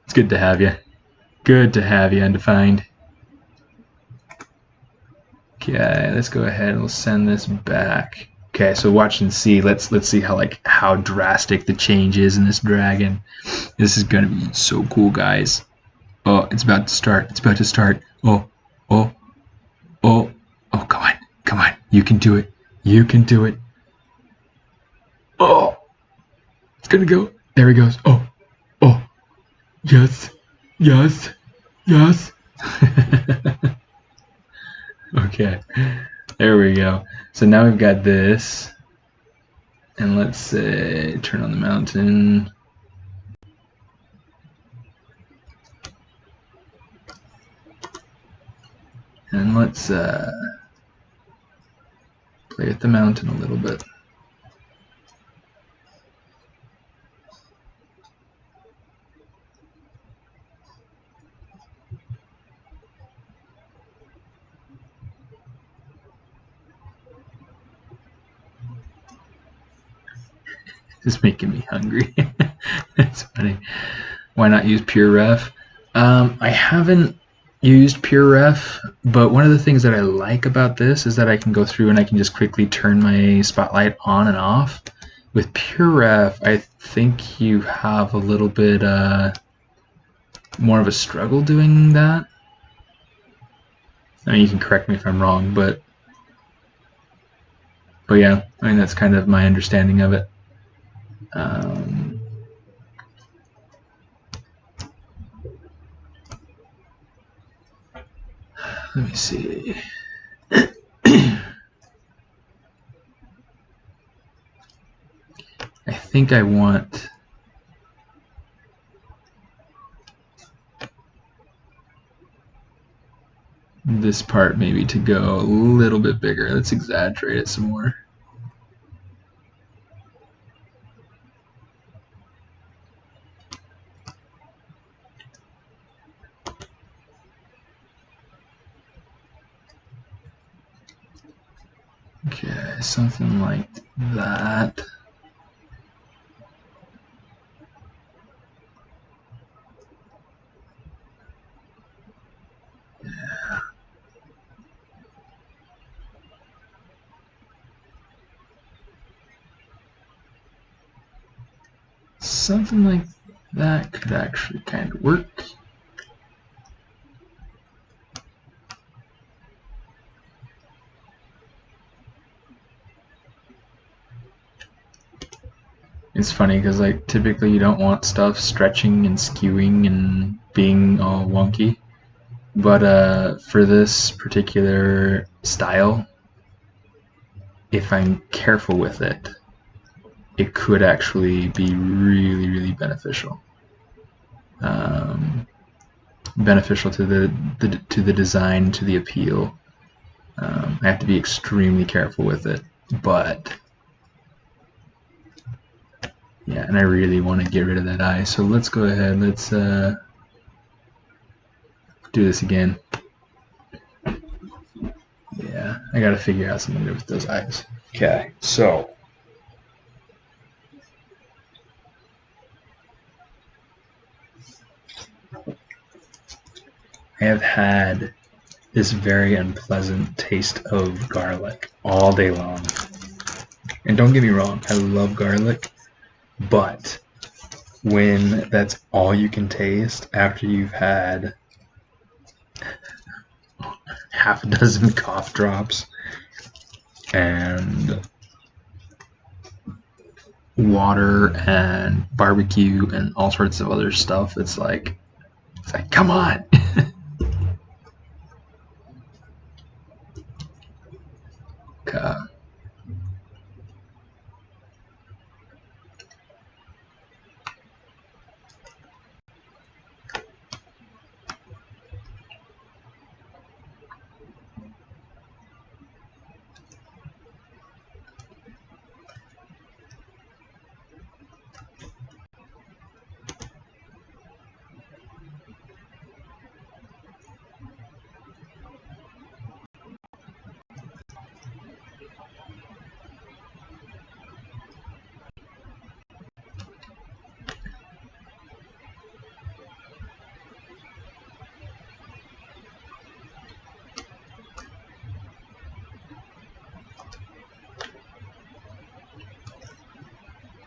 It's good to have you. Good to have you, Undefined. Okay, let's go ahead and we'll send this back. Okay, so watch and see. Let's see how drastic the change is in this dragon. This is gonna be so cool, guys. Oh, it's about to start. It's about to start. Oh, oh, oh, oh! Come on, come on! You can do it. You can do it. Oh, it's gonna go. There he goes. Oh, oh, yes, yes, yes. Okay. Okay, there we go. So now we've got this, and let's say turn on the mountain. And let's play with the mountain a little bit. It's making me hungry. That's funny. Why not use Pure Ref? I haven't used Pure Ref, but one of the things that I like about this is that I can go through and I can just quickly turn my spotlight on and off. With Pure Ref, I think you have a little bit more of a struggle doing that. I mean, you can correct me if I'm wrong, but yeah, I mean, that's kind of my understanding of it. Let me see. I think I want this part maybe to go a little bit bigger. Let's exaggerate it some more. Okay, something like that. Yeah. Something like that could actually kind of work. It's funny because like typically you don't want stuff stretching and skewing and being all wonky, but for this particular style, if I'm careful with it, it could actually be really beneficial. Beneficial to the design, to the appeal. I have to be extremely careful with it, but yeah, and I really want to get rid of that eye. So let's go ahead. Let's do this again. Yeah, I got to figure out something to do with those eyes. Okay, so I have had this very unpleasant taste of garlic all day long. And don't get me wrong, I love garlic, but when that's all you can taste after you've had half a dozen cough drops and water and barbecue and all sorts of other stuff, it's like come on. Okay.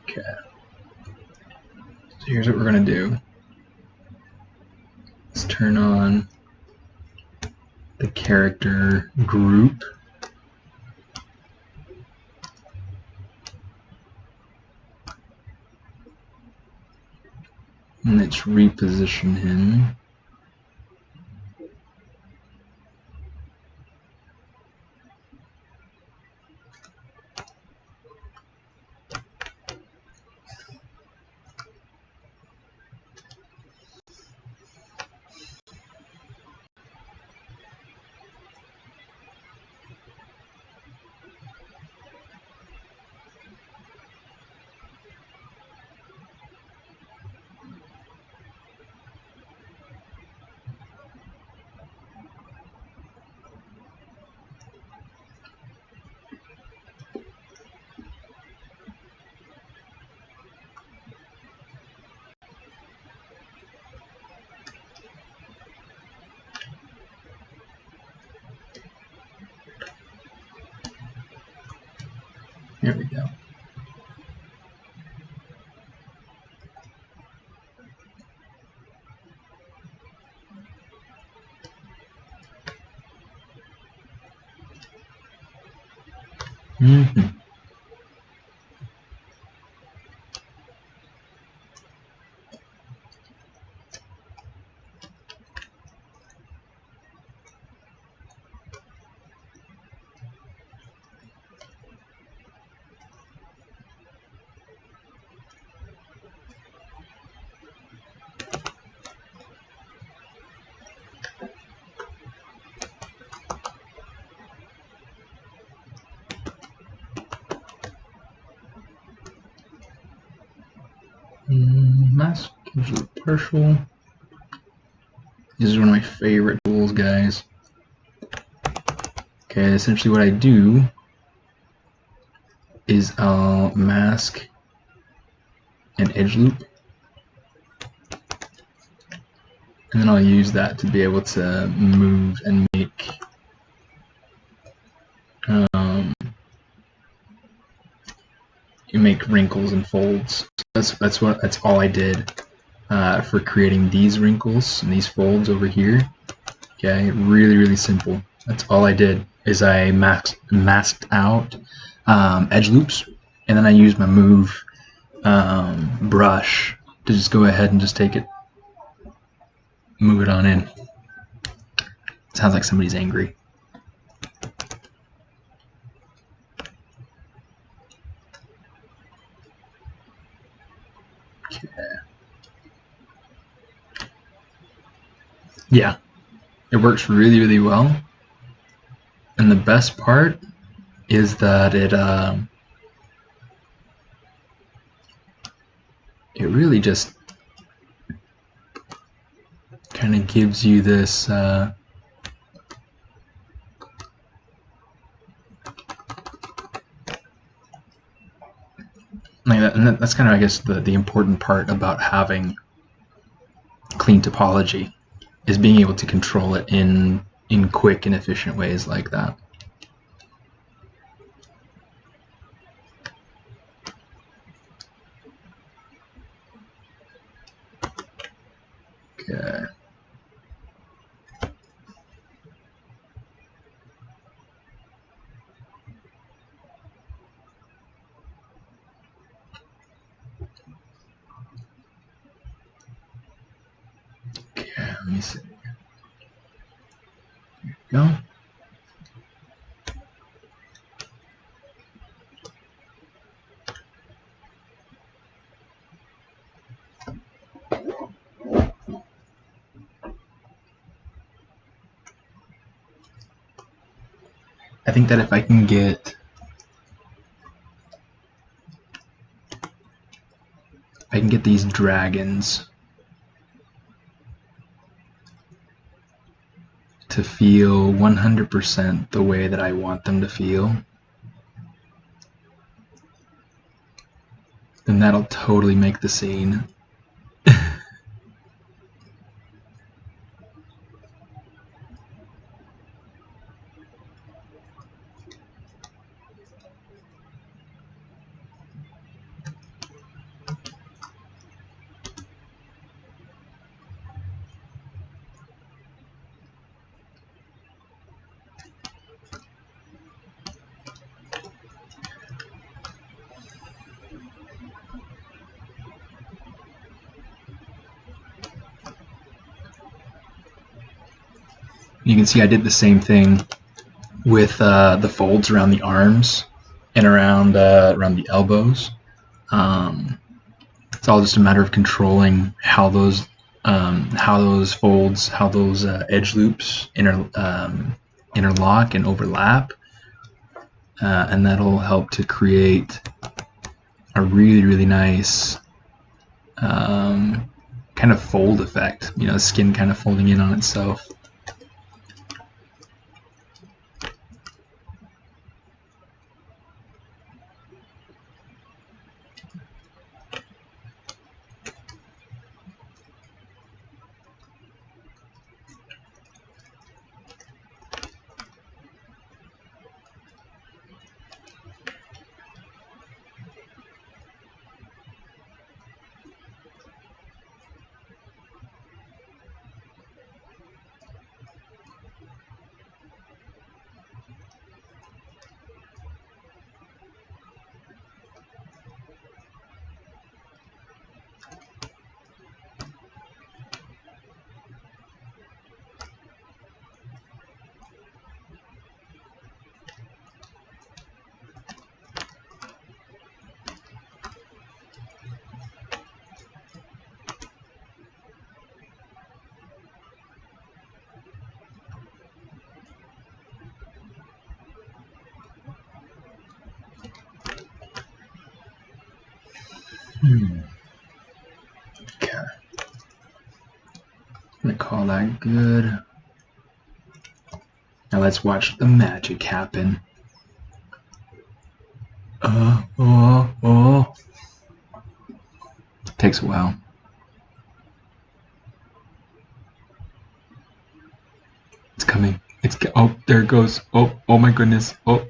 Okay. So here's what we're going to do. Let's turn on the character group. And let's reposition him. Here we go. Mm-hmm. Mask usually partial. This is one of my favorite tools, guys. Okay, essentially what I do is I'll mask an edge loop, and then I'll use that to be able to move and make wrinkles and folds. That's all I did for creating these wrinkles and these folds over here. Okay, really simple. That's all I did is I masked out edge loops, and then I used my move brush to just go ahead and just take it, move it on in. Sounds like somebody's angry. Okay. Yeah, it works really well, and the best part is that it really just kind of gives you this like that, and that's kind of, I guess, the important part about having clean topology is being able to control it in quick and efficient ways like that. Okay. Let me see. There we go. I think that if I can get these dragons to feel 100% the way that I want them to feel, then that'll totally make the scene. You can see I did the same thing with the folds around the arms and around the elbows. It's all just a matter of controlling how those folds, how those edge loops interlock and overlap, and that'll help to create a really nice kind of fold effect. You know, skin kind of folding in on itself. Okay. I'm gonna call that good. Now let's watch the magic happen. Oh. Takes a while. It's coming. Oh, there it goes. Oh my goodness. Oh.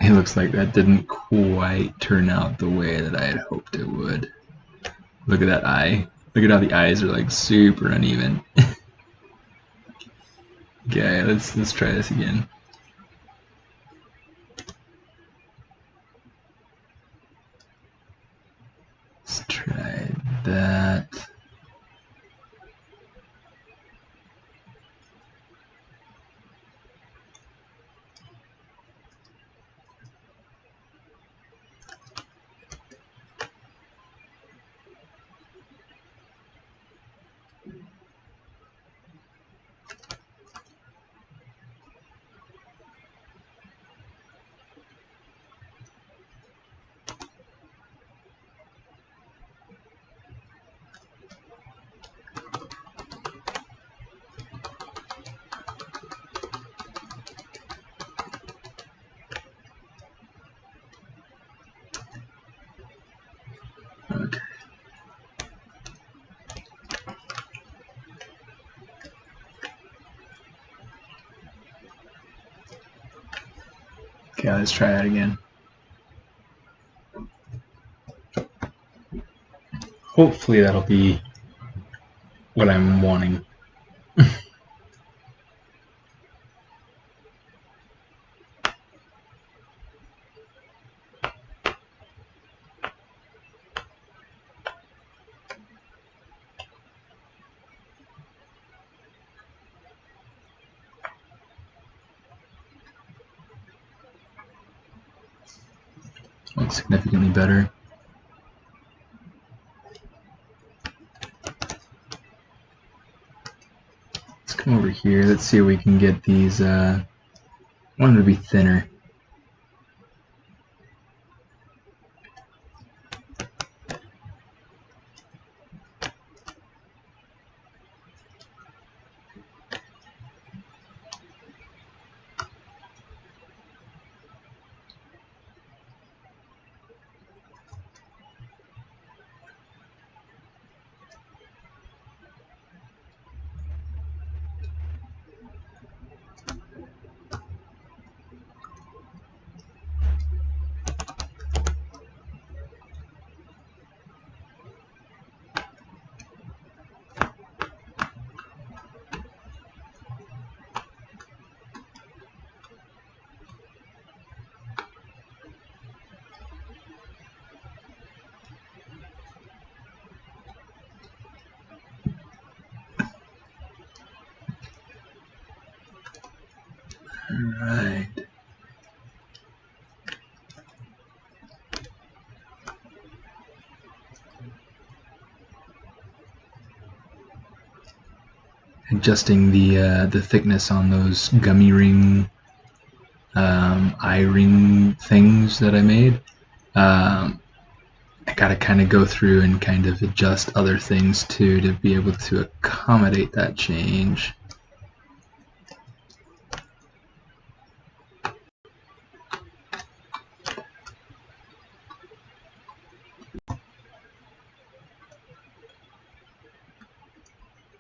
It looks like that didn't quite turn out the way that I had hoped it would. Look at that eye. Look at how the eyes are like super uneven. Okay, let's try this again. Let's try that. Okay. Okay, let's try that again. Hopefully that'll be what I'm wanting. Looks significantly better. Let's come over here. Let's see if we can get these. I want them to be thinner. Alright. Adjusting the thickness on those gummy ring eye ring things that I made. I gotta kind of go through and kind of adjust other things too to be able to accommodate that change.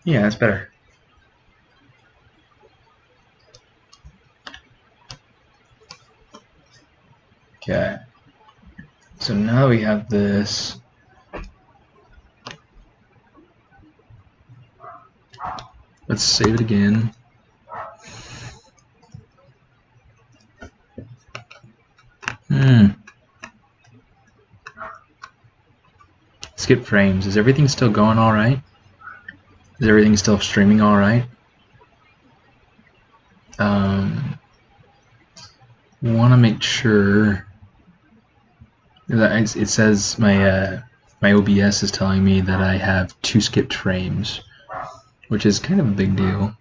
Yeah, that's better. Okay. So now we have this. Let's save it again. Skip frames. Is everything still going all right? Is everything still streaming all right? Want to make sure that it says my my OBS is telling me that I have 2 skipped frames, which is kind of a big deal.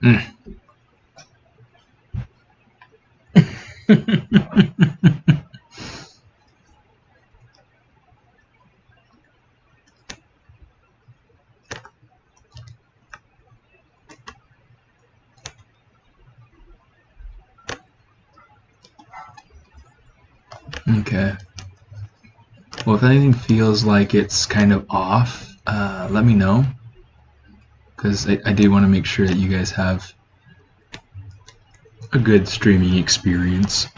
Okay. Well, if anything feels like it's kind of off, let me know, because I do want to make sure that you guys have a good streaming experience.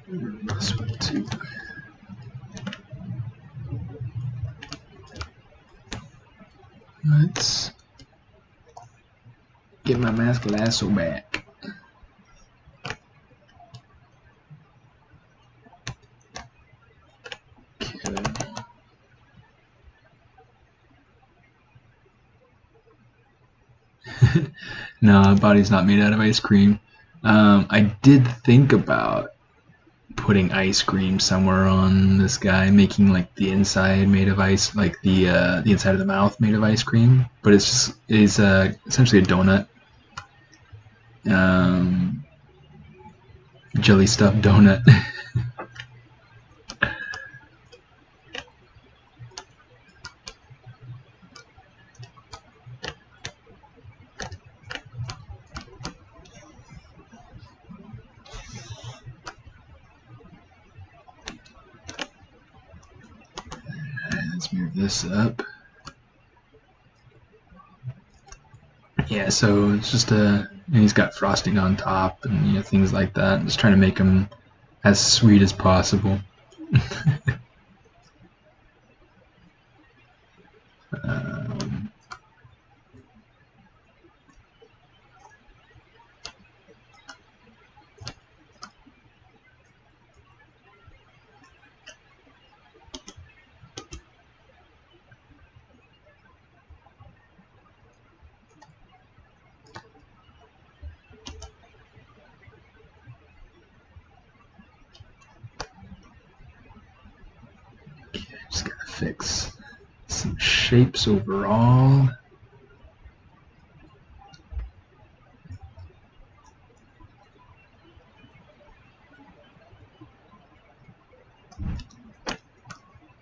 This one too. Let's get my mask lasso back. Okay. No, body's not made out of ice cream. I did think about putting ice cream somewhere on this guy, making like the inside made of ice, like the inside of the mouth made of ice cream, but it's just essentially a donut, jelly stuffed donut. Let's move this up. Yeah, so it's just he's got frosting on top and things like that. I'm just trying to make him as sweet as possible. Just gotta fix some shapes overall.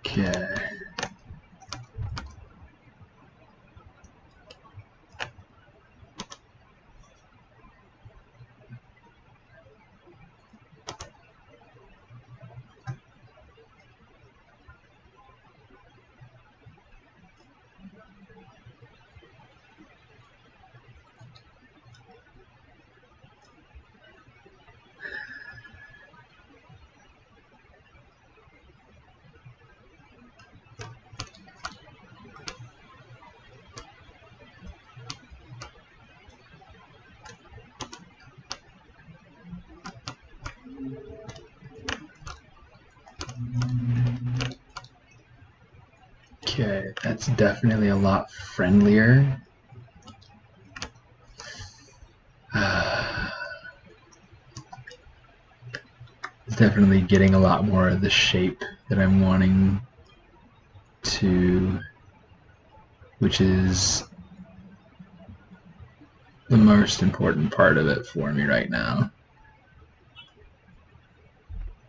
Okay. Okay, that's definitely a lot friendlier. It's definitely getting a lot more of the shape that I'm wanting to, which is the most important part of it for me right now.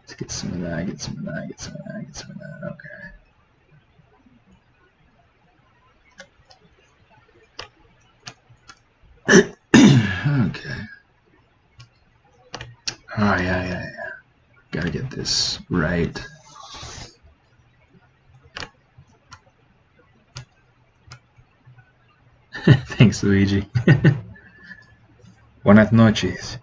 Let's get some of that, get some of that, get some of that, get some of that. Okay. Okay. Oh, yeah. Gotta get this right. Thanks, Luigi. Buenas noches.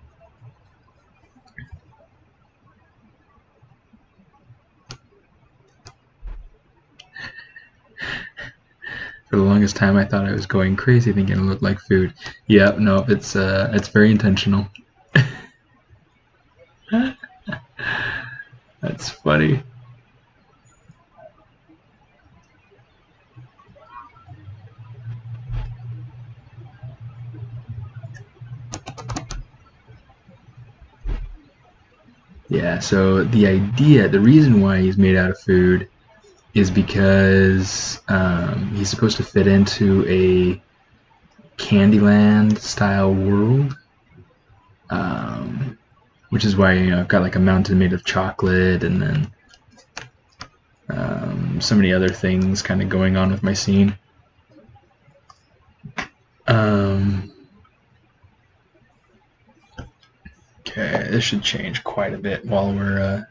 For the longest time, I thought I was going crazy thinking it looked like food. Yeah, no, it's very intentional. That's funny. Yeah, so the reason why he's made out of food is because he's supposed to fit into a Candyland style world, which is why I've got like a mountain made of chocolate, and then so many other things kind of going on with my scene. Okay, this should change quite a bit while we're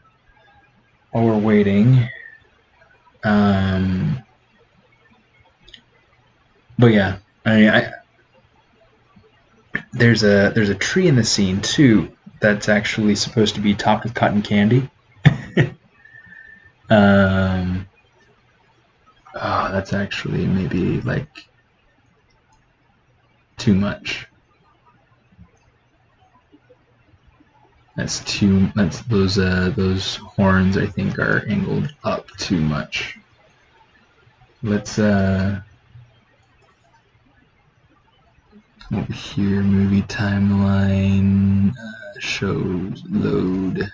waiting. But yeah, there's a tree in the scene too that's actually supposed to be topped with cotton candy. Oh, that's actually maybe like too much. That's those horns I think are angled up too much. Let's over here, movie timeline, shows, load.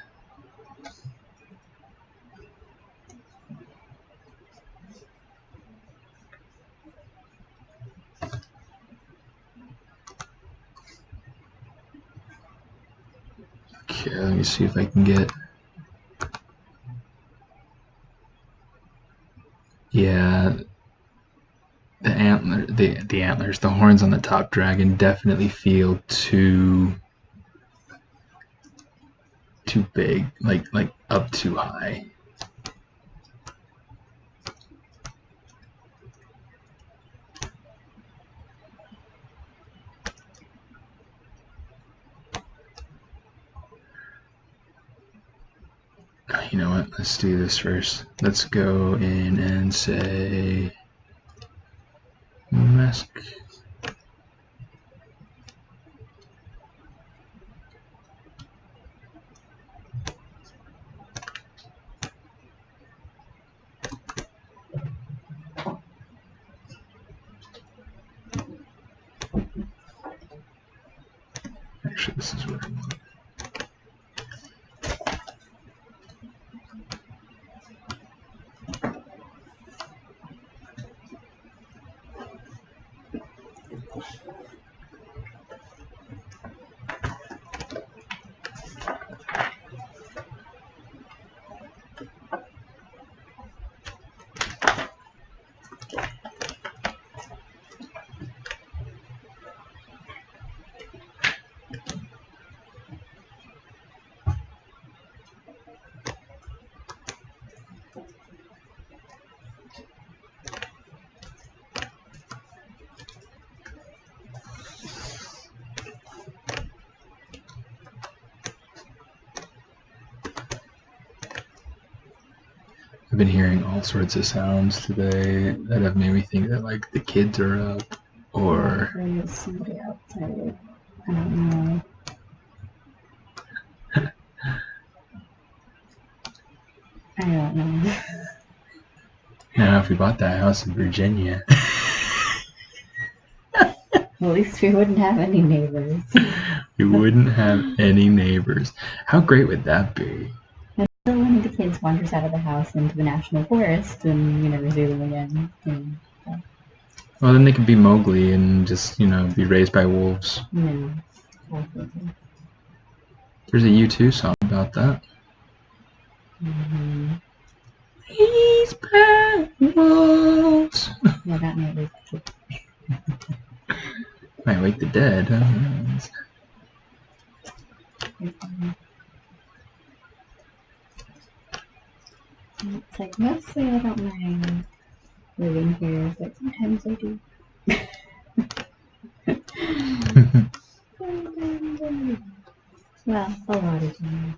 Okay, let me see if I can get. Yeah, the antlers, the horns on the top dragon definitely feel too big, like up too high. You know what? Let's do this first. Let's go in and say mask. Actually, this is what I want. I've been hearing all sorts of sounds today that have made me think that like the kids are up, or Somebody outside. I don't know. I don't know. now if we bought that house in Virginia, Well, at least we wouldn't have any neighbors. we wouldn't have any neighbors. How great would that be? So one of the kids wanders out of the house into the national forest, and you never see them again. And, Well, then they could be Mowgli and just, be raised by wolves. yeah. There's a U2 song about that. Mm-hmm. Raised by wolves. Yeah, that might be cute. Might wake the dead. It's like mostly I don't mind living here, but sometimes I do. Well, a lot of times.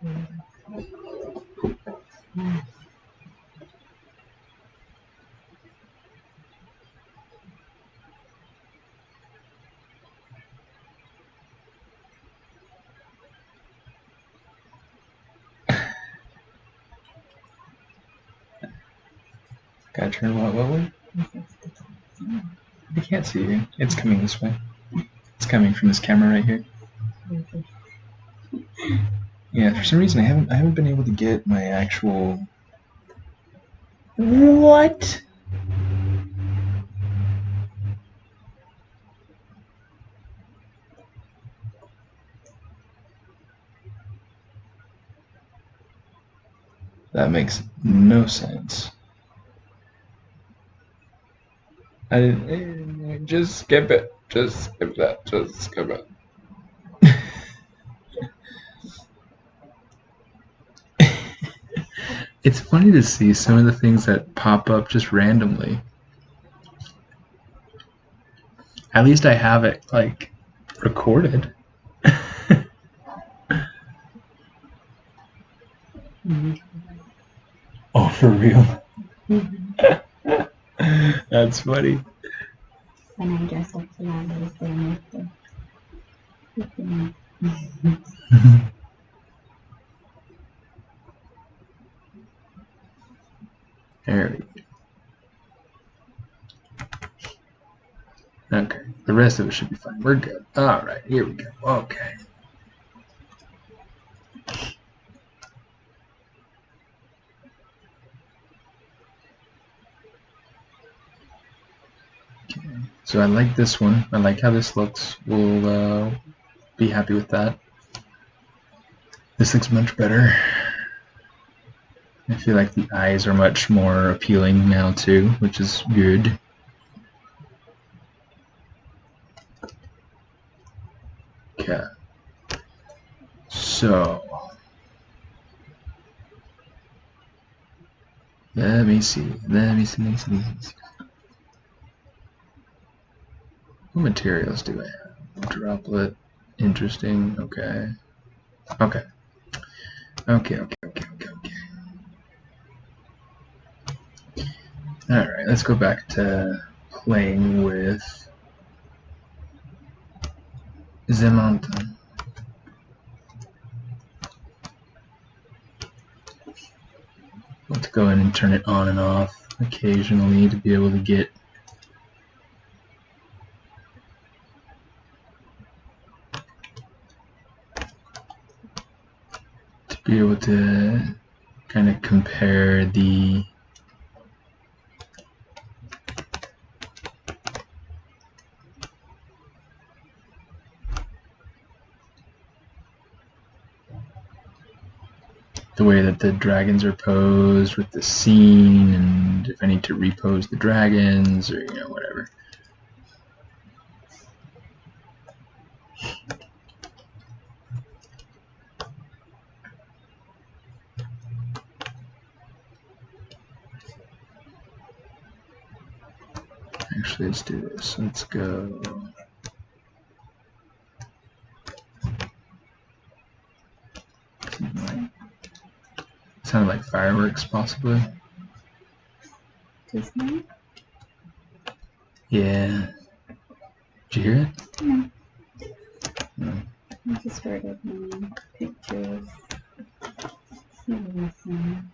Gotta turn what way? I can't see you. It's coming this way. It's coming from this camera right here. Yeah, for some reason I haven't been able to get my actual. What? That makes no sense. I didn't. Just skip it. Just skip that. Just skip it. It's funny to see some of the things that pop up just randomly. At least I have it like recorded. Oh, for real? That's funny. When I dress up for that, I was there with the There we go. Okay, the rest of it should be fine. We're good. All right, here we go. Okay. So I like this one. I like how this looks. We'll be happy with that. This looks much better. I feel like the eyes are much more appealing now too, which is good. Okay. So let me see. What materials do I have? Droplet. Interesting. Okay. Okay. Alright, let's go back to playing with ZModeler. Let's go in and turn it on and off occasionally to be able to get kind of compare the way that the dragons are posed with the scene, and if I need to repose the dragons or whatever. Actually, let's do this. Let's go. Sounded like fireworks, possibly. Disney? Yeah. Did you hear it? No. No. I just started my pictures. Listen.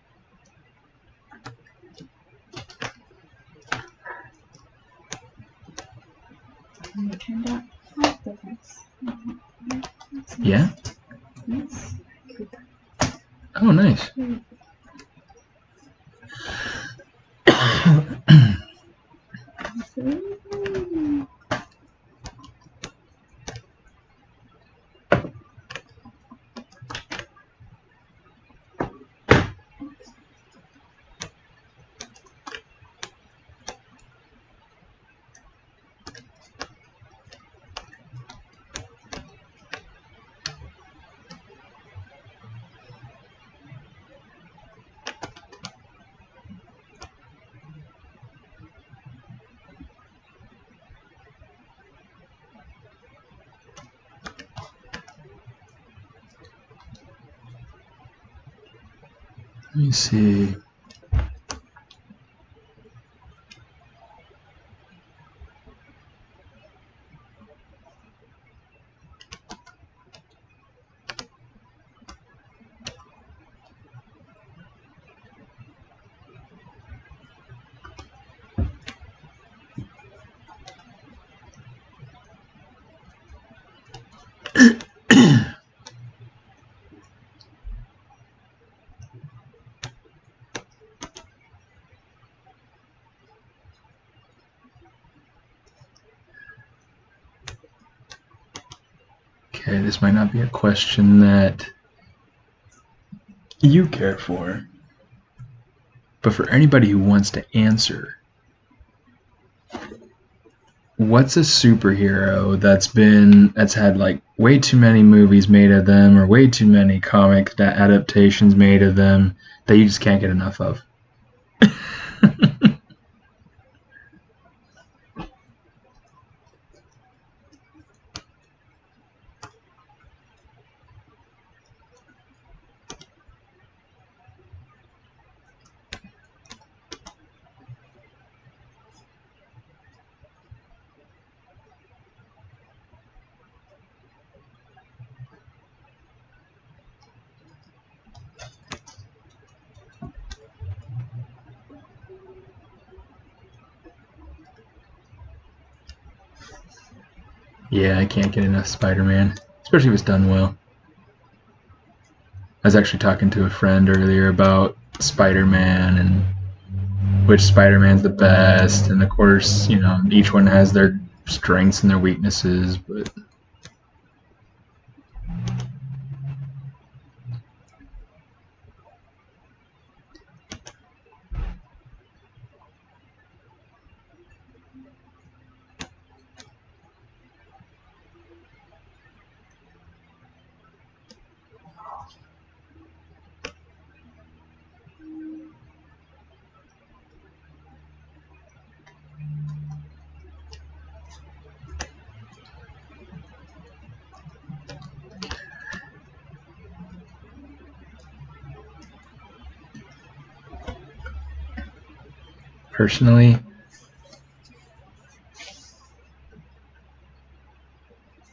And it turned out quite different. Yeah? Yes. Oh, nice. Let me see. Okay, this might not be a question that you care for, but for anybody who wants to answer, what's a superhero that's had like way too many movies made of them or way too many comic adaptations made of them that you just can't get enough of? Yeah, I can't get enough Spider-Man, especially if it's done well. I was actually talking to a friend earlier about Spider-Man and which Spider-Man's the best, and of course, you know, each one has their strengths and their weaknesses, but personally,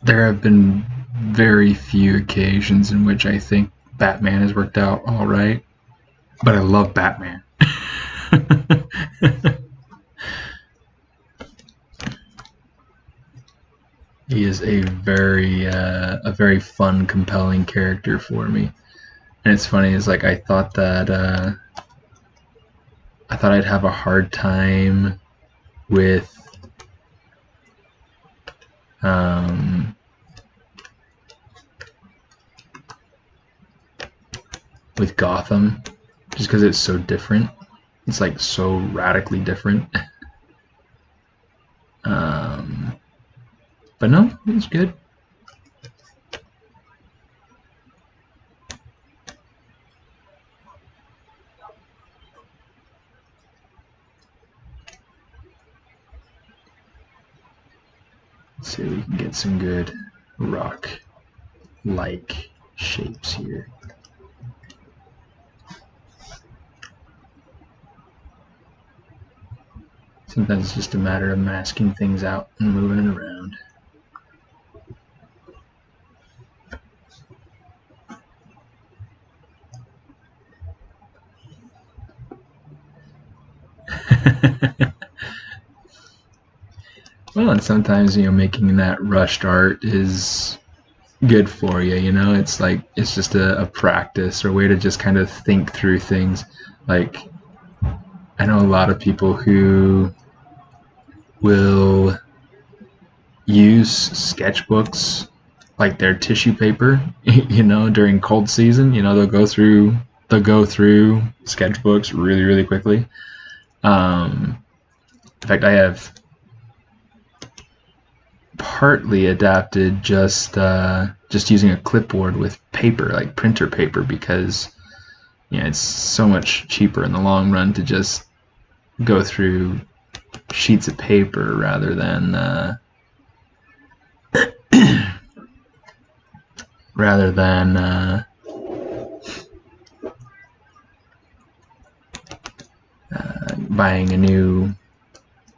there have been very few occasions in which I think Batman has worked out all right, but I love Batman. He is a very fun, compelling character for me. And it's funny, is like I thought I'd have a hard time with Gotham, just because it's so different. It's like so radically different. But no, it's good. Let's see if we can get some good rock-like shapes here. Sometimes it's just a matter of masking things out and moving it around. Well, and sometimes, you know, making that rushed art is good for you, you know? It's like, it's just a practice or a way to just kind of think through things. Like, I know a lot of people who will use sketchbooks like their tissue paper, you know, during cold season. You know, they'll go through sketchbooks really, really quickly. In fact, I have partly adapted just using a clipboard with paper, like printer paper, because yeah, it's so much cheaper in the long run to just go through sheets of paper rather than buying a new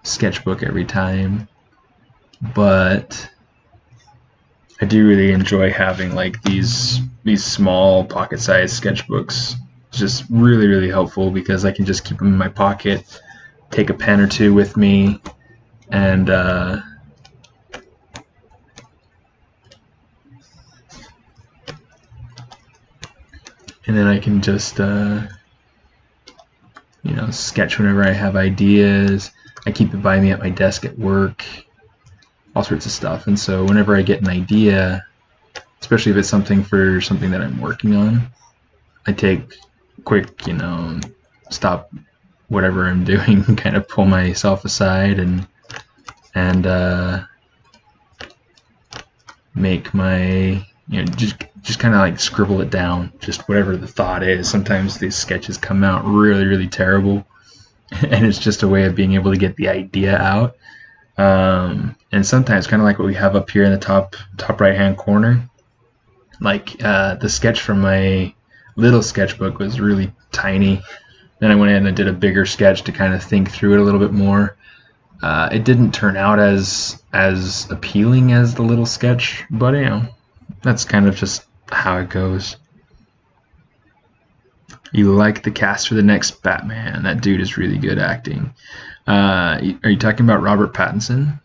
sketchbook every time, but I do really enjoy having like these small pocket-sized sketchbooks. It's just really helpful because I can just keep them in my pocket, take a pen or two with me, and then I can just you know, sketch whenever I have ideas. I keep it by me at my desk at work, all sorts of stuff. And so whenever I get an idea, especially if it's something that I'm working on, I take quick, you know, stop whatever I'm doing, kind of pull myself aside and make my, you know, just kind of like scribble it down, just whatever the thought is. Sometimes these sketches come out really terrible, and it's just a way of being able to get the idea out. And sometimes, kind of like what we have up here in the top right hand corner, like the sketch from my little sketchbook was really tiny. Then I went in and did a bigger sketch to kind of think through it a little bit more. It didn't turn out as appealing as the little sketch, but you know, that's kind of just how it goes. You like the cast for the next Batman? That dude is really good acting. Are you talking about Robert Pattinson?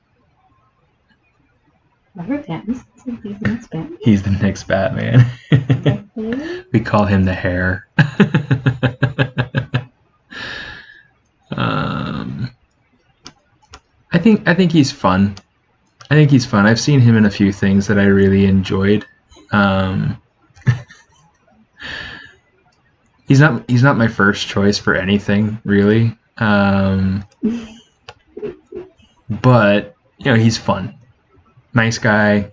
Robert Pattinson? He's the next Batman? He's the next Batman. We call him the Hair. I think he's fun. I've seen him in a few things that I really enjoyed. He's not my first choice for anything, really. But you know, he's fun. Nice guy.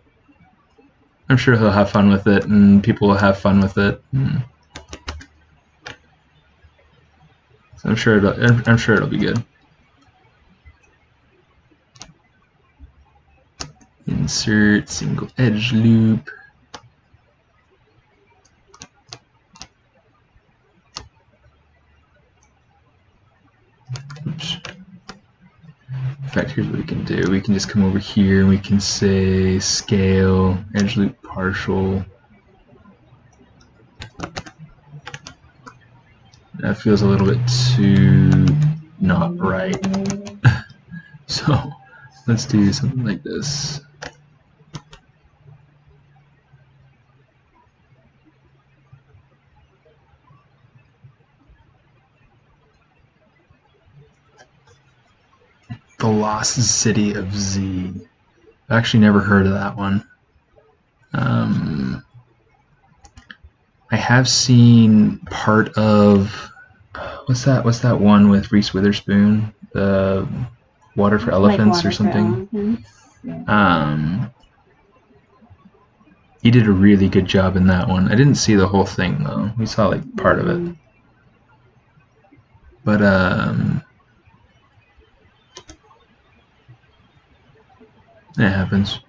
I'm sure he'll have fun with it, and people will have fun with it. So I'm sure it'll be good. Insert single edge loop. Oops. In fact, here's what we can do. We can just come over here and we can say scale, edge loop partial. That feels a little bit too not right. So let's do something like this. The Lost City of Z. I've actually never heard of that one. I have seen part of what's that one with Reese Witherspoon? The Water for Elephants, like Water or something. Yeah. He did a really good job in that one. I didn't see the whole thing though. We saw like part of it. But it happens.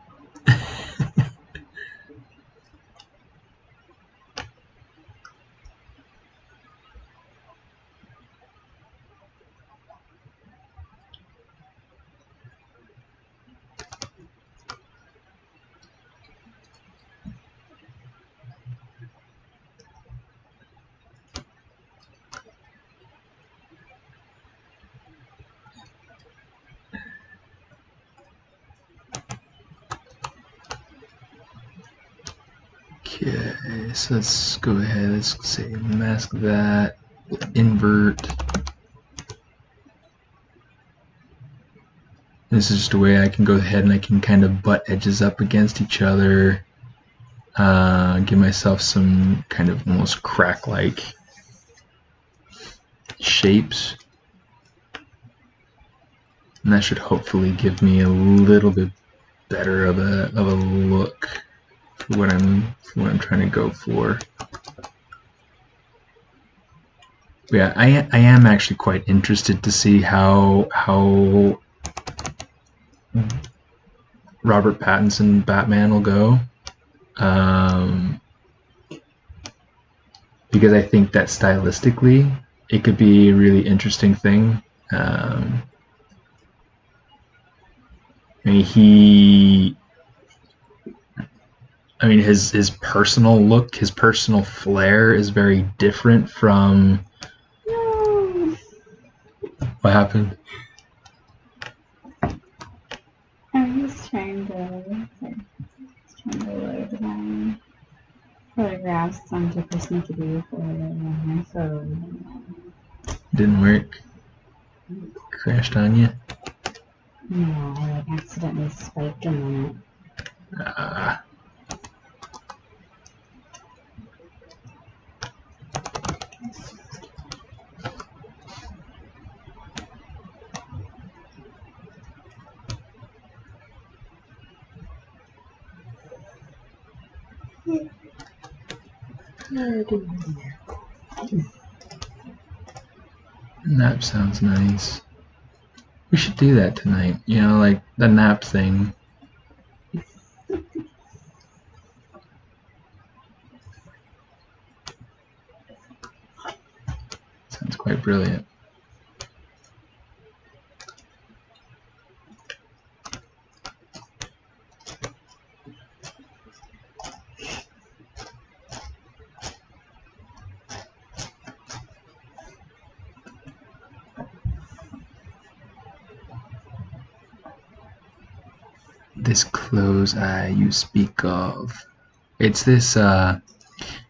Okay, so let's go ahead, let's say mask that, invert. This is just a way I can go ahead and I can kind of butt edges up against each other, give myself some kind of almost crack-like shapes. And that should hopefully give me a little bit better of a look for what I'm trying to go for. Yeah, I am actually quite interested to see how Robert Pattinson Batman will go, because I think that stylistically it could be a really interesting thing. I mean, his personal look, his personal flair is very different from. No. What happened? I'm just trying to load my photographs onto Persnickety for my phone. Didn't work. Crashed on you. No, I like accidentally swiped a minute. Nap sounds nice. We should do that tonight. You know, like the nap thing. Sounds quite brilliant. This close eye you speak of. It's this, I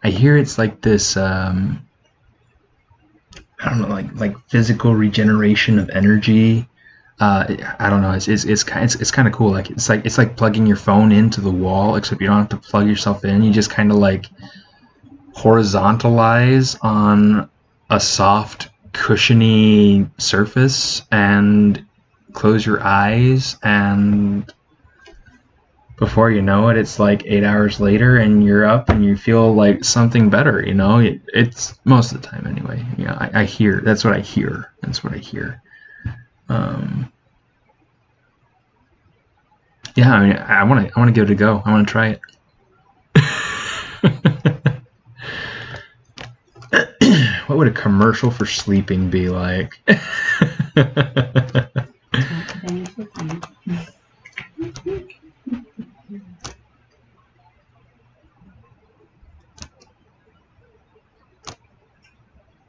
hear it's like this, I don't know, like physical regeneration of energy. I don't know. It's kind of cool. Like it's like plugging your phone into the wall, except you don't have to plug yourself in. You just kind of like horizontalize on a soft, cushiony surface and close your eyes, and before you know it, it's like 8 hours later and you're up and you feel like something better, you know? It's most of the time anyway. Yeah, I hear. That's what I hear. Yeah, I mean, I want to give it a go. I want to try it. What would a commercial for sleeping be like?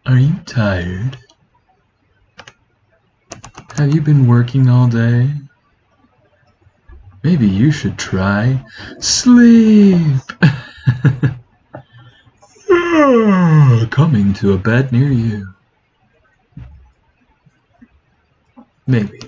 Are you tired? Have you been working all day? Maybe you should try sleep. Coming to a bed near you. Maybe.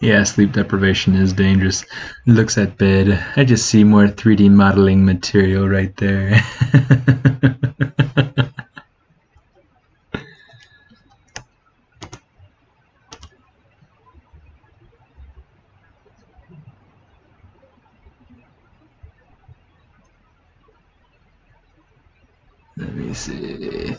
Yeah, sleep deprivation is dangerous. Looks at bed. I just see more 3D modeling material right there. Let me see.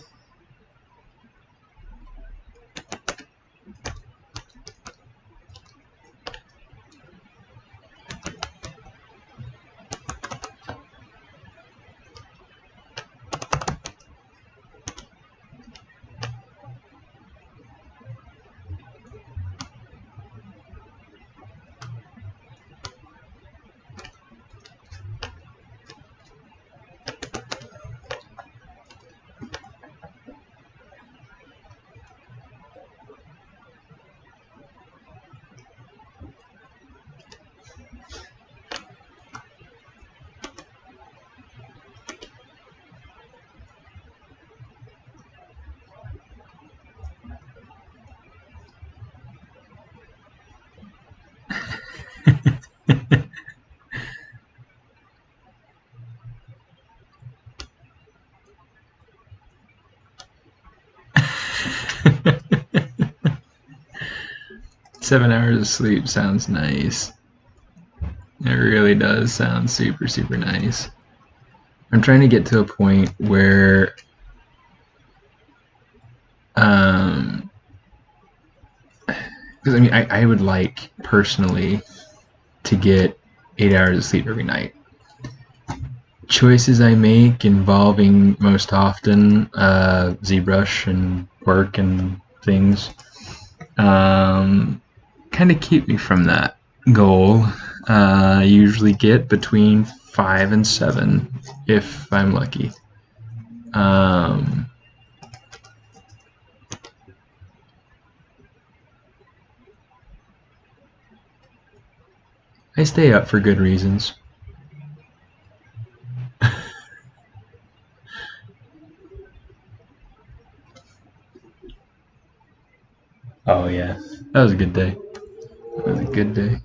7 hours of sleep sounds nice. It really does sound super, super nice. I'm trying to get to a point where because I mean, I would like personally to get 8 hours of sleep every night. Choices I make involving most often ZBrush and work and things kind of keep me from that goal. I usually get between 5 and 7 if I'm lucky. I stay up for good reasons. Oh yeah, that was a good day. That was a good day.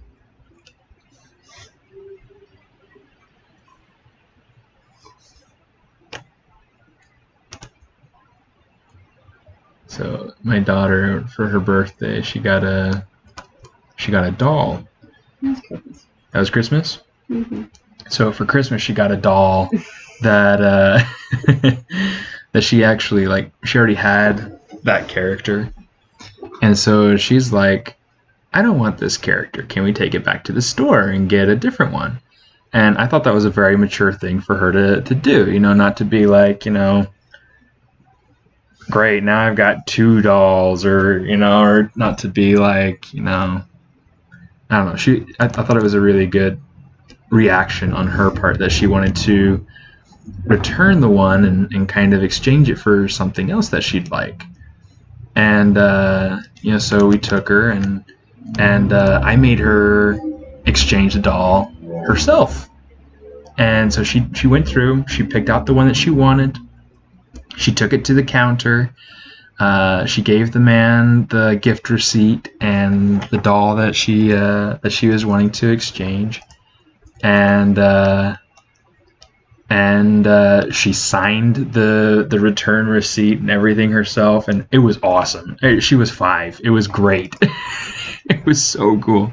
So my daughter, for her birthday, she got a doll. That's Christmas. That was Christmas? Mm-hmm. So for Christmas, she got a doll that that she actually, like, she already had that character. And so she's like, I don't want this character. Can we take it back to the store and get a different one? And I thought that was a very mature thing for her to do, you know, not to be like, you know, great, now I've got 2 dolls, or, you know, or not to be like, you know, I don't know. I thought it was a really good reaction on her part that she wanted to return the one and kind of exchange it for something else that she'd like. And you know, so we took her and I made her exchange the doll herself. And so she went through, she picked out the one that she wanted, she took it to the counter, she gave the man the gift receipt and the doll that she was wanting to exchange, and she signed the return receipt and everything herself, and it was awesome. She was 5. It was great. It was so cool.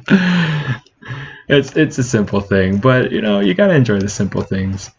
It's a simple thing, but you know, you gotta enjoy the simple things.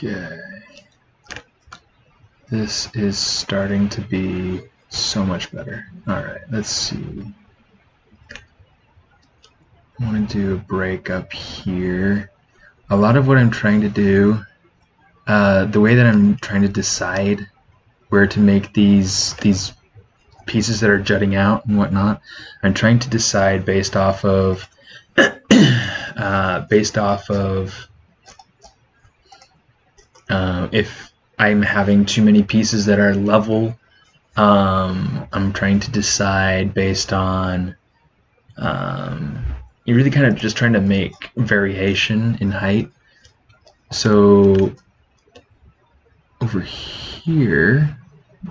Okay. This is starting to be so much better. Alright, let's see. I want to do a break up here. A lot of what I'm trying to do, the way that I'm trying to decide where to make these pieces that are jutting out and whatnot, I'm trying to decide based off of if I'm having too many pieces that are level. I'm trying to decide based on you're really kind of just trying to make variation in height. So over here,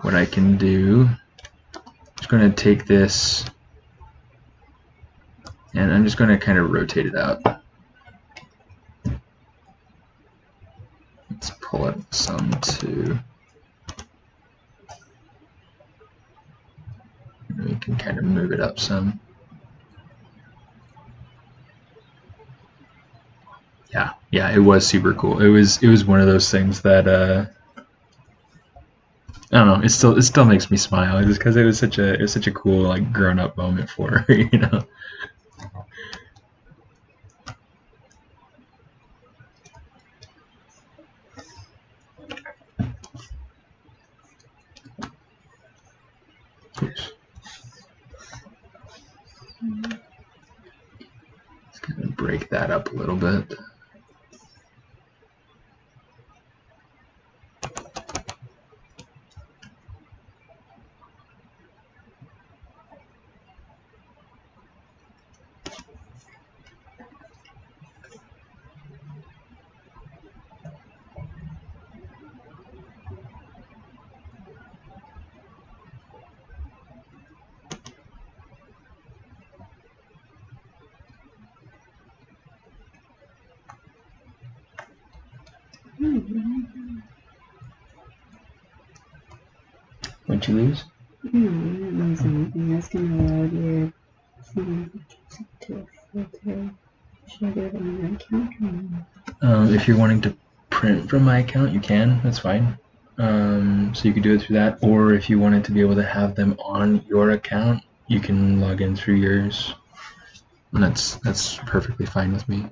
what I can do, I'm just going to take this and I'm just going to kind of rotate it out. Let's pull it some too. We can kind of move it up some. Yeah, it was super cool. It was one of those things that I don't know. It still makes me smile just because it was such a cool, like, grown up moment for her, you know. Just kind of break that up a little bit. What'd you lose? No, I'm not losing anything. That's going to load your thing to a filter. Should I do it on your account or not? If you're wanting to print from my account, you can. That's fine. So you could do it through that, or if you wanted to be able to have them on your account, you can log in through yours. And that's perfectly fine with me.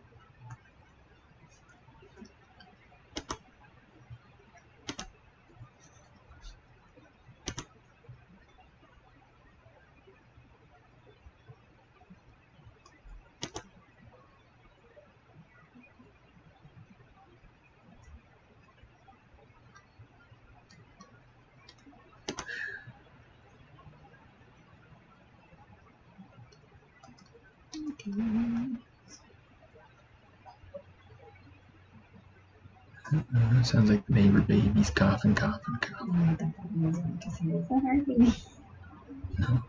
Sounds like the neighbor baby's coughing. Oh, I thought that was because he was a heartbeat. No.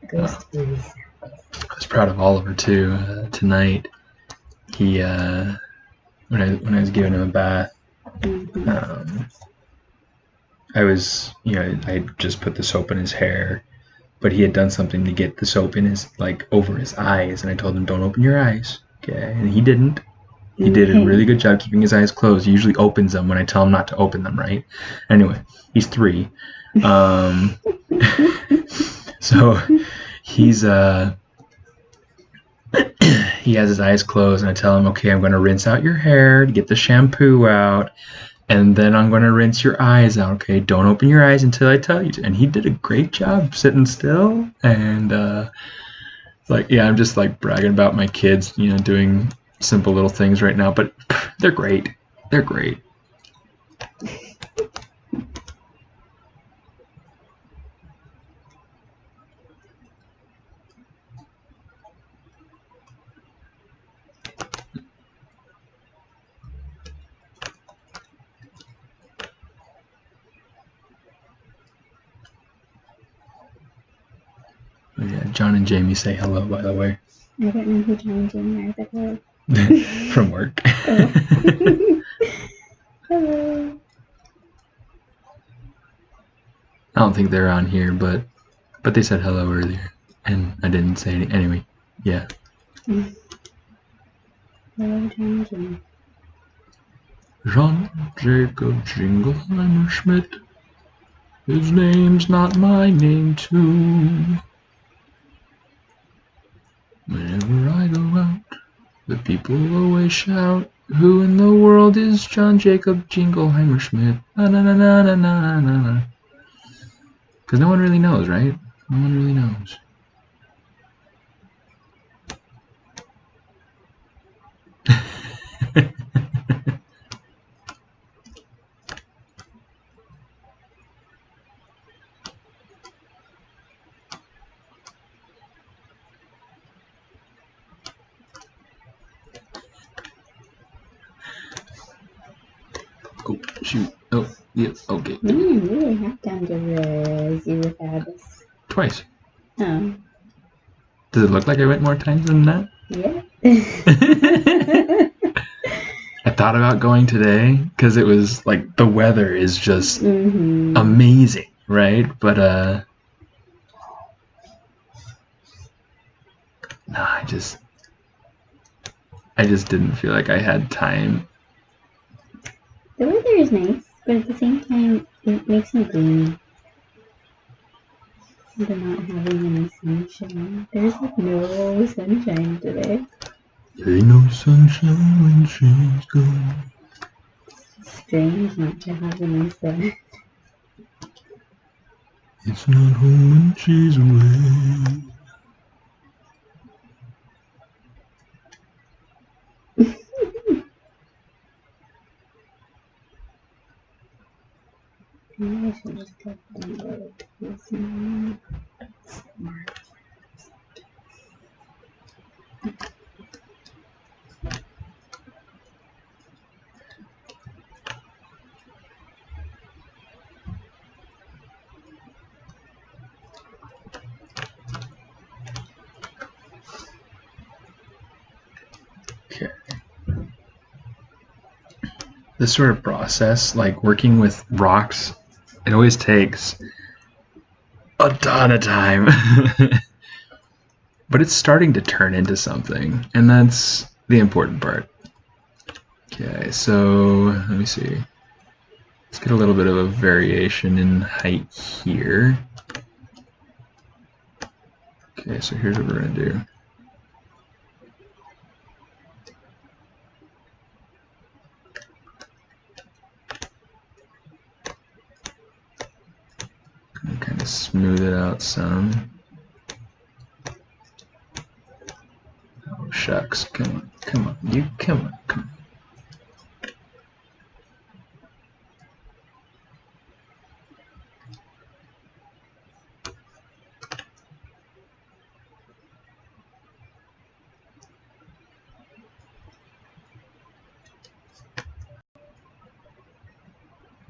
Ghost babies. I was proud of Oliver too. Tonight, he when I was giving him a bath, I was I just put the soap in his hair, but he had done something to get the soap in his over his eyes, and I told him don't open your eyes, okay, and he didn't. He did a really good job keeping his eyes closed. He usually opens them when I tell him not to open them, right? Anyway, he's 3. So he's he has his eyes closed, and I tell him, okay, I'm going to rinse out your hair to get the shampoo out, and then I'm going to rinse your eyes out, okay? Don't open your eyes until I tell you to. And he did a great job sitting still, and yeah, I'm just bragging about my kids, doing simple little things right now, but they're great. They're great. Yeah, John and Jamie say hello, by the way. I don't know who John and Jamie are, but hello. From work. Oh. Hello. I don't think they're on here, but they said hello earlier, and I didn't say anything. Anyway, yeah. Hello, John and Jamie. John Jacob Jingleheimer Schmidt. His name's not my name, too. Whenever I go out, the people always shout, who in the world is John Jacob Jingleheimer Schmidt? Na na na na na na na na. Because no one really knows, right? No one really knows. Oh, shoot. Oh, yeah, okay. You really have done to Rosie without us. Twice. Oh. Does it look like I went more times than that? Yeah. I thought about going today because it was the weather is just amazing, right? But no, I just didn't feel like I had time. The weather is nice, but at the same time, it makes me gloomy. The not having any sunshine. There's no sunshine today. Ain't no sunshine when she's gone. It's strange not to have any sun. It's not home when she's away. Maybe I should just go download this one. Smart. Okay. This sort of process, like working with rocks, it always takes a ton of time. But it's starting to turn into something, and that's the important part. Okay, so let me see. Let's get a little bit of a variation in height here. Okay, so here's what we're going to do. Kind of smooth it out some. Oh shucks, come on, you come on.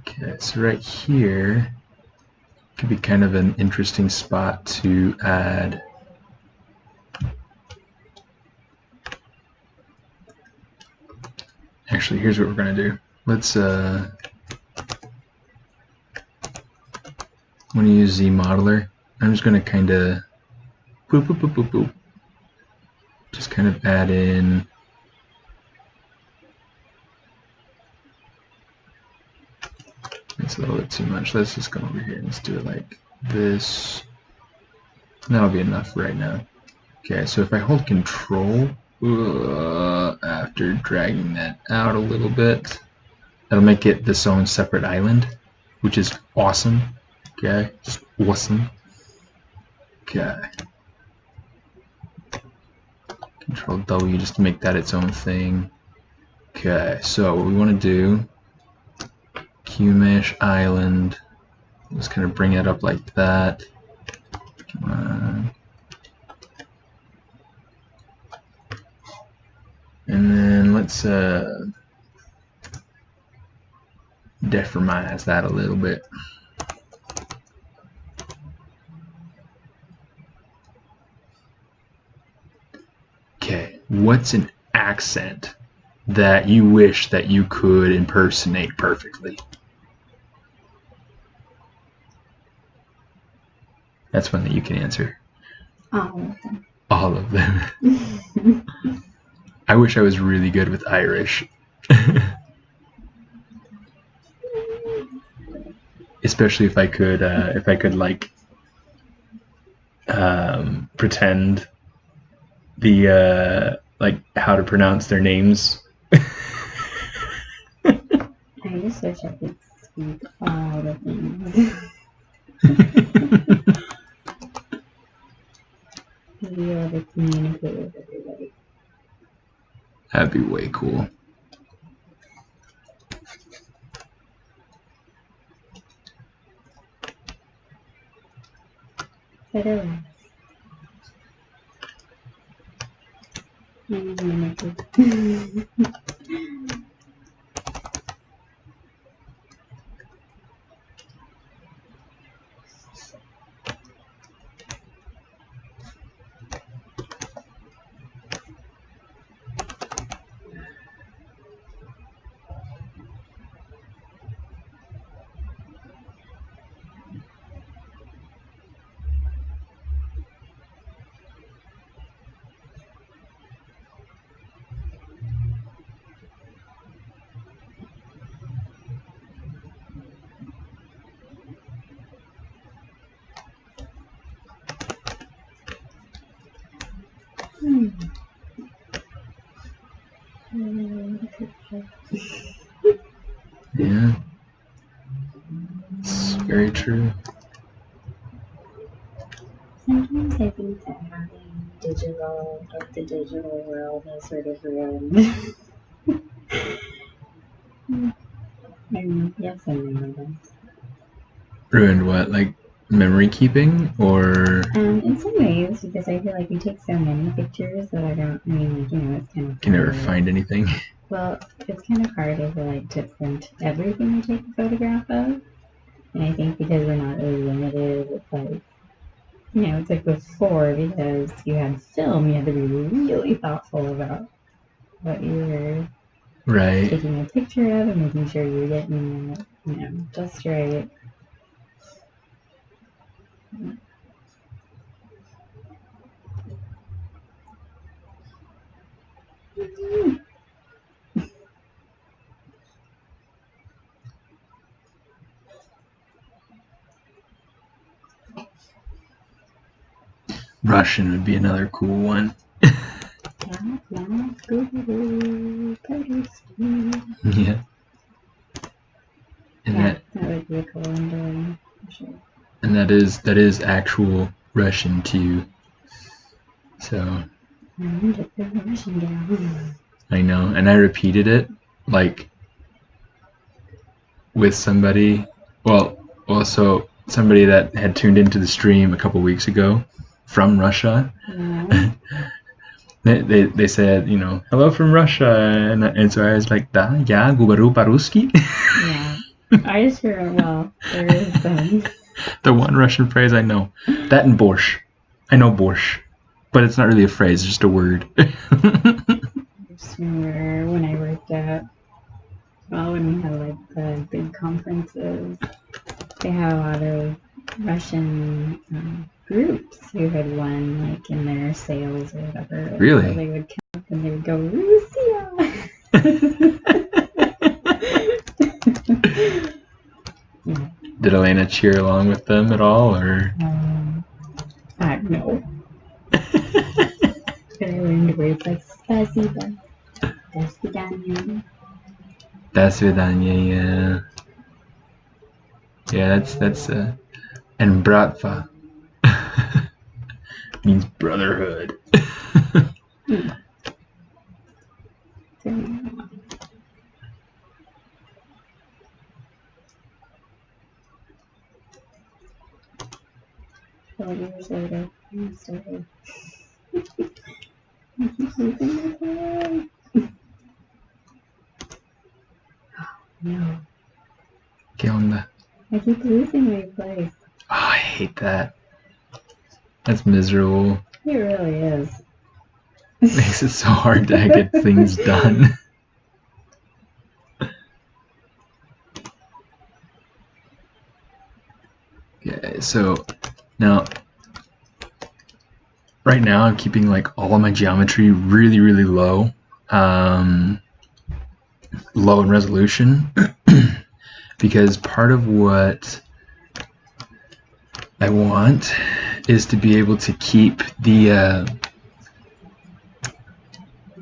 Okay, so right here could be kind of an interesting spot to add actually, here's what we're going to do. Let's I'm going to use ZModeler. I'm just going to kind of boop, boop, boop, boop, boop. Just kind of add in it's a little bit too much. Let's just come over here and let's do it like this. That'll be enough right now. Okay, so if I hold Control after dragging that out a little bit, that'll make it this own separate island, which is awesome. Okay, just awesome. Okay. Control W just to make that its own thing. Okay, so what we want to do, QMesh island, just kind of bring it up like that. Come on. And then let's deformize that a little bit. Okay, what's an accent that you wish that you could impersonate perfectly? That's one that you can answer. All of them. All of them. I wish I was really good with Irish. Especially if I could like pretend the like how to pronounce their names. I just wish I could speak all the things. Be able to communicate with everybody. That'd be way cool. But alas, I'm limited. Yeah, it's very true. Sometimes I think that having digital, like the digital world, has sort of ruined. Yes and no. Ruined what? Like memory keeping, or In some ways, because I feel like we take so many pictures that I don't. I mean, like, it's kind of can never hard. find anything? Well, it's kind of hard, I feel like, to print everything we take a photograph of. And I think because we're not really limited, it's like, it's like before, because you had film, you had to be really thoughtful about what you were Right. taking a picture of and making sure you're getting it, just right. Russian would be another cool one. Yeah. And Yeah, that would be a cool one to learn, for sure. And that is actual Russian too. So I learned it through Russian gal. I know, and I repeated it like with somebody. Well, also somebody that had tuned into the stream a couple weeks ago from Russia. Yeah. They said, hello from Russia, and so I was like, da, ya, gubaru paruski. Yeah. I sure, well, there is some. The one Russian phrase I know. That and borscht. I know borscht, but it's not really a phrase, it's just a word. I just remember when I worked at, when we had like the big conferences, they had a lot of Russian groups who had won like in their sales or whatever. Really? So they would come up and they would go, Russia! Yeah. Did Elena cheer along with them at all, or? No. But I learned words like spasiba, до свидания. До свидания, yeah. Yeah, that's and bratva means brotherhood. Hmm. 12 years later, I'm still here. I keep losing my place. No. ¿Qué onda? I keep losing my place. Oh, I hate that. That's miserable. It really is. Makes it so hard to get things done. Okay, so now, right now I'm keeping like all of my geometry really, really low. Low in resolution. Because part of what I want is to be able to keep the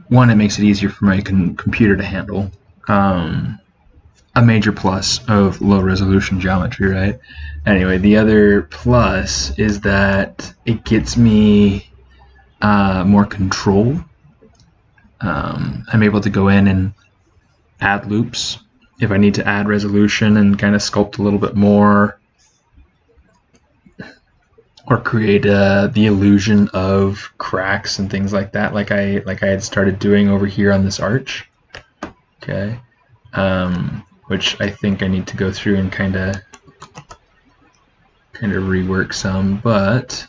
one, it makes it easier for my computer to handle. A major plus of low resolution geometry, right? Anyway, the other plus is that it gets me more control. I'm able to go in and add loops if I need to add resolution and kind of sculpt a little bit more, or create the illusion of cracks and things like that, like I had started doing over here on this arch. Okay, which I think I need to go through and kind of rework some, but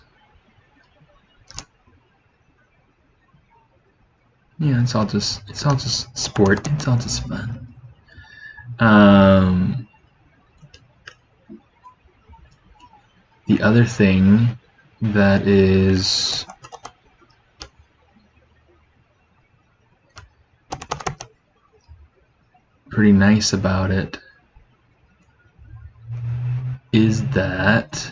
yeah, it's all just sport. It's all just fun. The other thing that is pretty nice about it is that,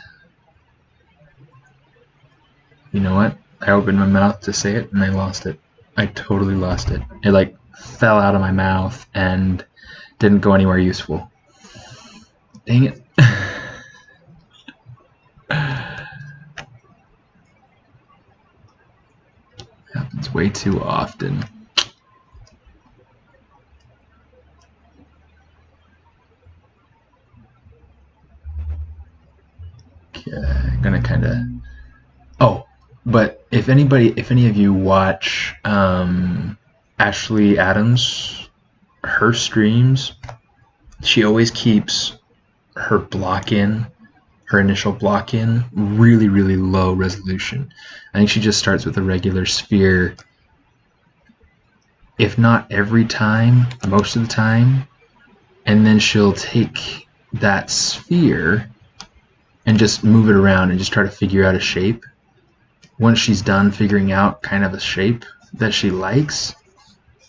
you know what? I opened my mouth to say it and I lost it. I totally lost it. It like fell out of my mouth and didn't go anywhere useful. Dang it. happens way too often. Okay, I'm gonna kind of. Oh, but if any of you watch Ashley Adams, her streams, she always keeps her initial block in really, really low resolution. I think she just starts with a regular sphere, if not every time, most of the time, and then she'll take that sphere and just move it around and just try to figure out a shape. Once she's done figuring out kind of a shape that she likes,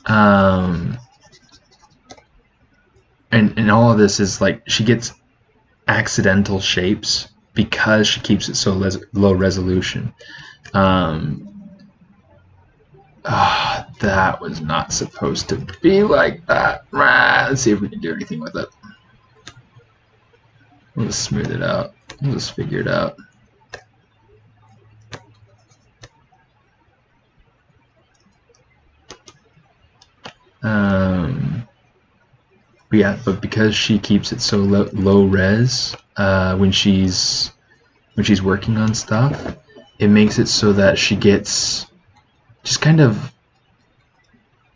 and all of this is like she gets accidental shapes because she keeps it so low resolution. That was not supposed to be like that. Let's see if we can do anything with it. We'll just smooth it out. We'll just figure it out. Yeah, but because she keeps it so low res when she's working on stuff, it makes it so that she gets just kind of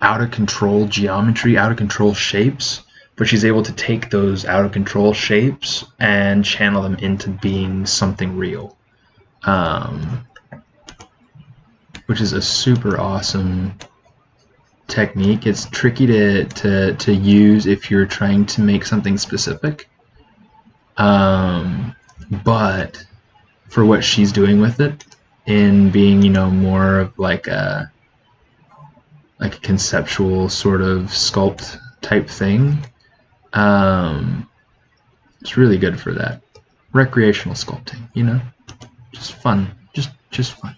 out of control geometry, out of control shapes, but she's able to take those out of control shapes and channel them into being something real, which is a super awesome technique. It's tricky to use if you're trying to make something specific, but for what she's doing with it, in being, you know, more of like a conceptual sort of sculpt type thing, it's really good for that recreational sculpting, you know, just fun, just fun.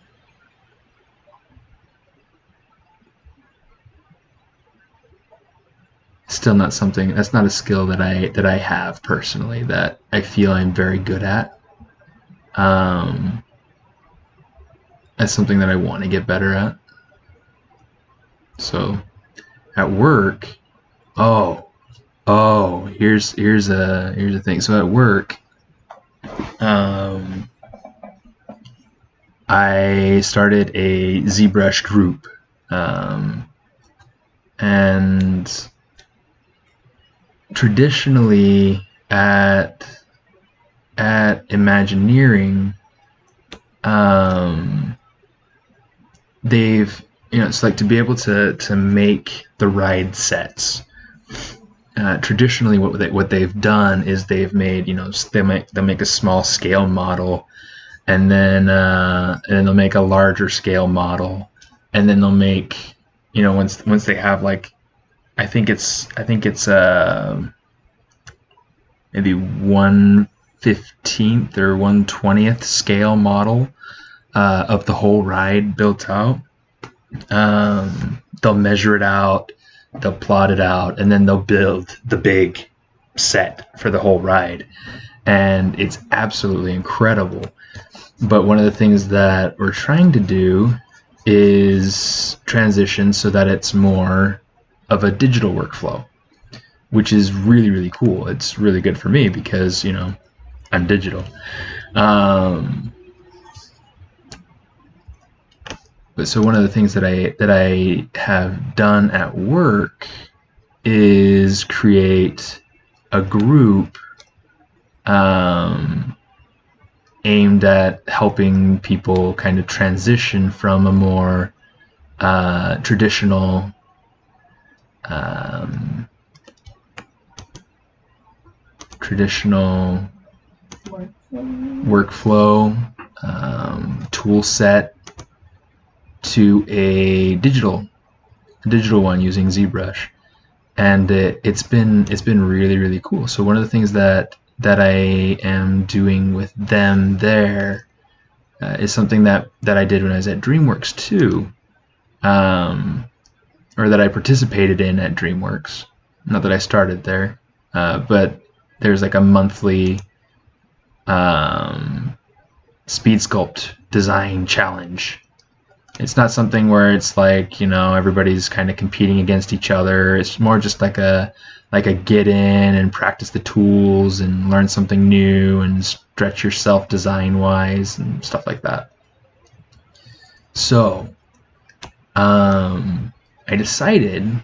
Still not something, that's not a skill that I have personally that I feel I'm very good at. That's something that I want to get better at. So at work, here's a thing. So at work, I started a ZBrush group, and traditionally at Imagineering, they've, you know, it's like to be able to make the ride sets. Traditionally, what they've done is they've made, you know, they'll make a small scale model, and then they'll make a larger scale model, and then they'll make, you know, once they have like, I think it's maybe 1/15th or 1/20th scale model of the whole ride built out. They'll measure it out, they'll plot it out, and then they'll build the big set for the whole ride. And it's absolutely incredible. But one of the things that we're trying to do is transition so that it's more of a digital workflow, which is really, really cool. It's really good for me because, you know, I'm digital. But so one of the things that I have done at work is create a group aimed at helping people kind of transition from a more traditional workflow tool set to a digital one using ZBrush, and it's been really, really cool. So one of the things that I am doing with them there is something that I did when I was at DreamWorks too, or that I participated in at DreamWorks. Not that I started there, but there's like a monthly speed sculpt design challenge It's not something where it's like, you know, everybody's kind of competing against each other. It's more just like a get in and practice the tools and learn something new and stretch yourself design wise and stuff like that. So I decided,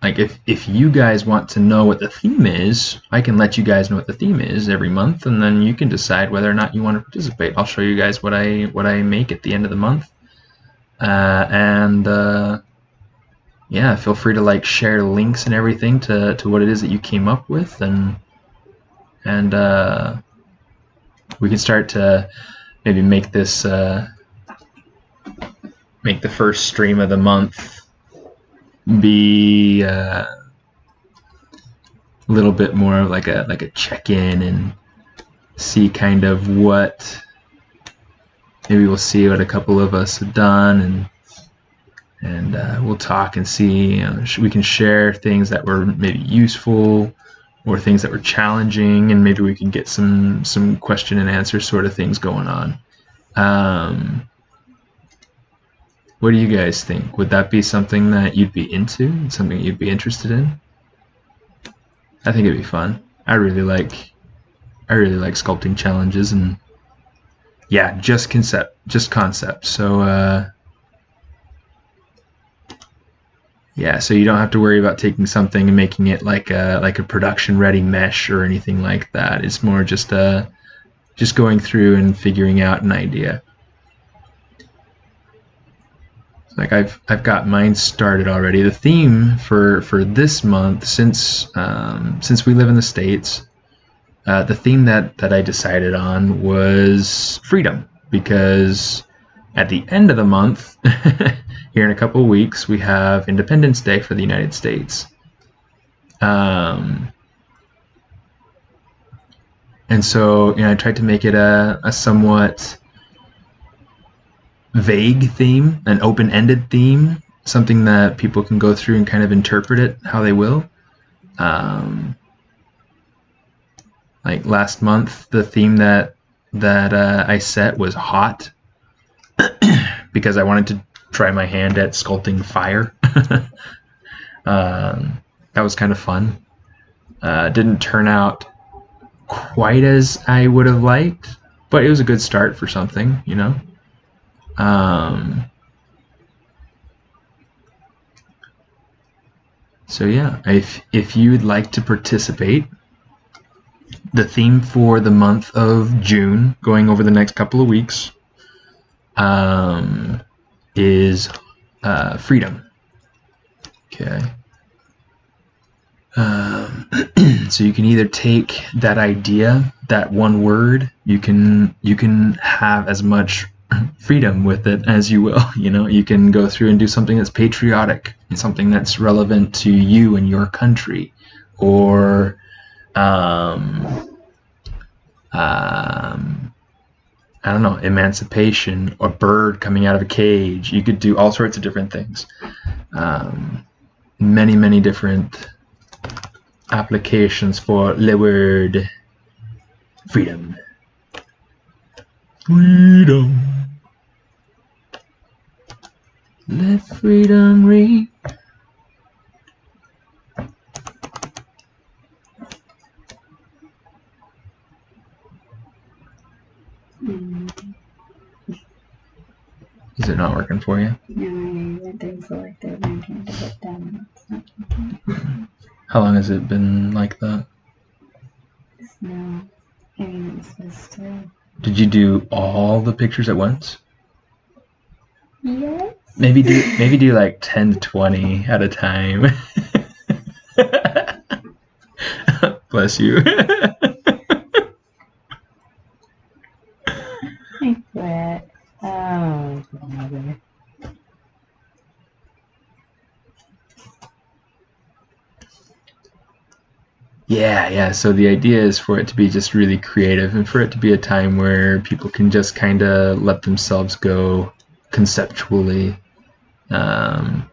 like, if you guys want to know what the theme is, I can let you guys know what the theme is every month, and then you can decide whether or not you want to participate. I'll show you guys what I make at the end of the month, yeah, feel free to like share links and everything to what it is that you came up with, and we can start to maybe make this make the first stream of the month be a little bit more of like a check-in and see kind of what, maybe we'll see what a couple of us have done, and we'll talk and see, we can share things that were maybe useful or things that were challenging, and maybe we can get some question and answer sort of things going on. What do you guys think? Would that be something that you'd be into? Something you'd be interested in? I think it'd be fun. I really like sculpting challenges, and yeah, just concept. So yeah, so you don't have to worry about taking something and making it like a production ready mesh or anything like that. It's more just going through and figuring out an idea. Like I've got mine started already. The theme for this month, since we live in the States, the theme that I decided on was freedom, because at the end of the month, here in a couple of weeks, we have Independence Day for the United States. And so, you know, I tried to make it a somewhat vague theme, an open-ended theme, something that people can go through and kind of interpret it how they will. Like last month, the theme that I set was hot, because I wanted to try my hand at sculpting fire. That was kind of fun. Didn't turn out quite as I would have liked, but it was a good start for something, you know. So yeah, if you would like to participate, the theme for the month of June, going over the next couple of weeks, is freedom. Okay. So you can either take that idea, that one word, you can have as much freedom with it as you will. You know, you can go through and do something that's patriotic and something that's relevant to you and your country, or I don't know, emancipation, or bird coming out of a cage. You could do all sorts of different things. Many different applications for the word freedom. Freedom. Let freedom ring. Is it not working for you? No, I went there and selected and I'm trying to put down. It's not working. How long has it been like that? No, I mean, it's supposed to. Did you do all the pictures at once? Yes. Maybe do like 10 to 20 at a time. Bless you. I quit. Oh, brother. Yeah. So the idea is for it to be just really creative, and for it to be a time where people can just kind of let themselves go conceptually. I'm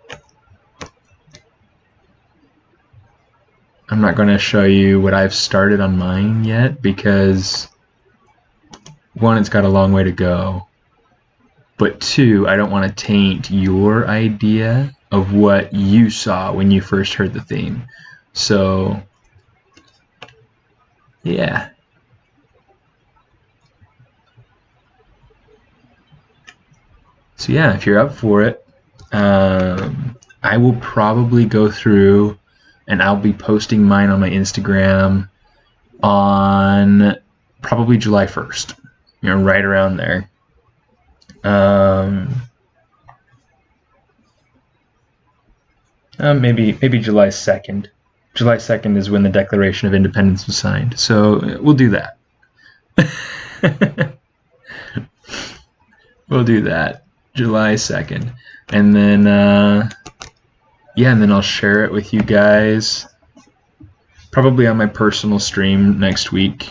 not going to show you what I've started on mine yet, because one, it's got a long way to go, but 2, I don't want to taint your idea of what you saw when you first heard the theme. So, yeah. So yeah, if you're up for it, I will probably go through and I'll be posting mine on my Instagram on probably July 1st, right around there. Maybe July 2nd. July 2nd is when the Declaration of Independence was signed, so we'll do that. We'll do that, July 2nd. And then, yeah, and then I'll share it with you guys probably on my personal stream next week.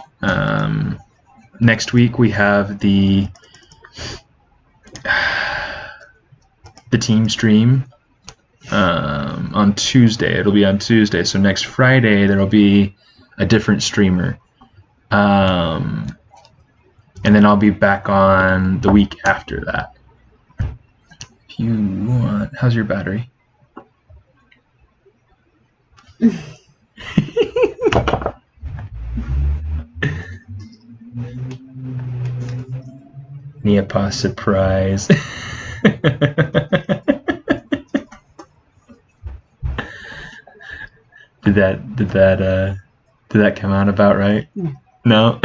Next week we have the team stream on Tuesday. It'll be on Tuesday. So next Friday there'll be a different streamer. And then I'll be back on the week after that. If you want, how's your battery? Neopa surprise. Did that come out about right? No.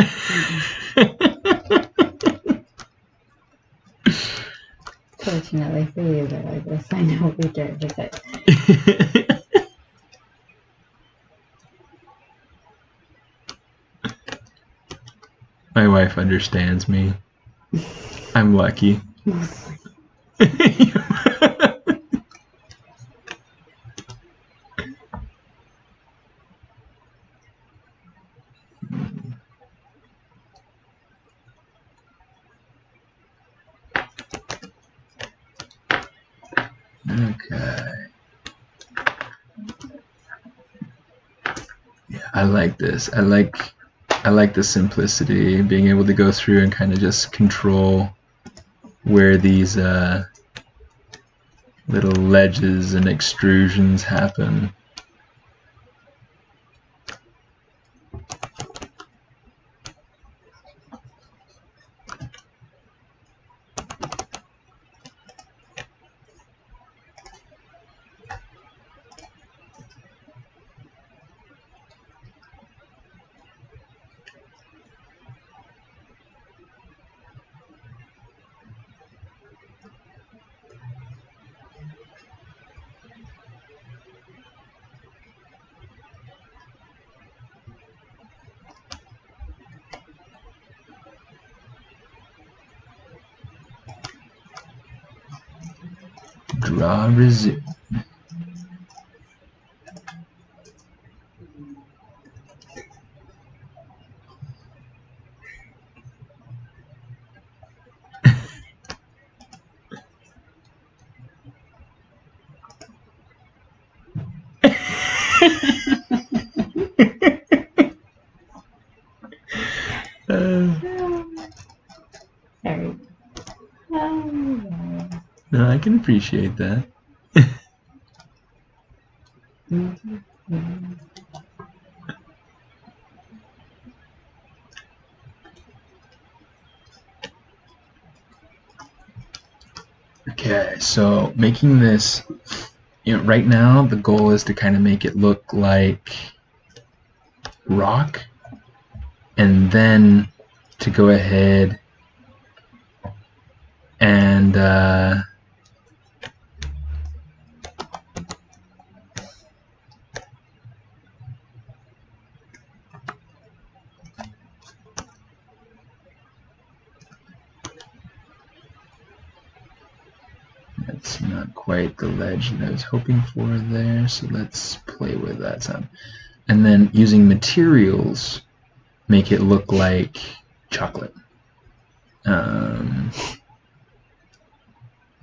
Fortunately for you, though, I guess I know we get it. My wife understands me. I'm lucky. Okay. Yeah, I like this. I like the simplicity, being able to go through and kind of just control where these little ledges and extrusions happen. Draw, resume. Sorry. No, I can appreciate that. Okay, so making this, right now the goal is to kind of make it look like rock, and then to go ahead and that's not quite the ledge that I was hoping for there, so let's play with that some. And then using materials, make it look like chocolate.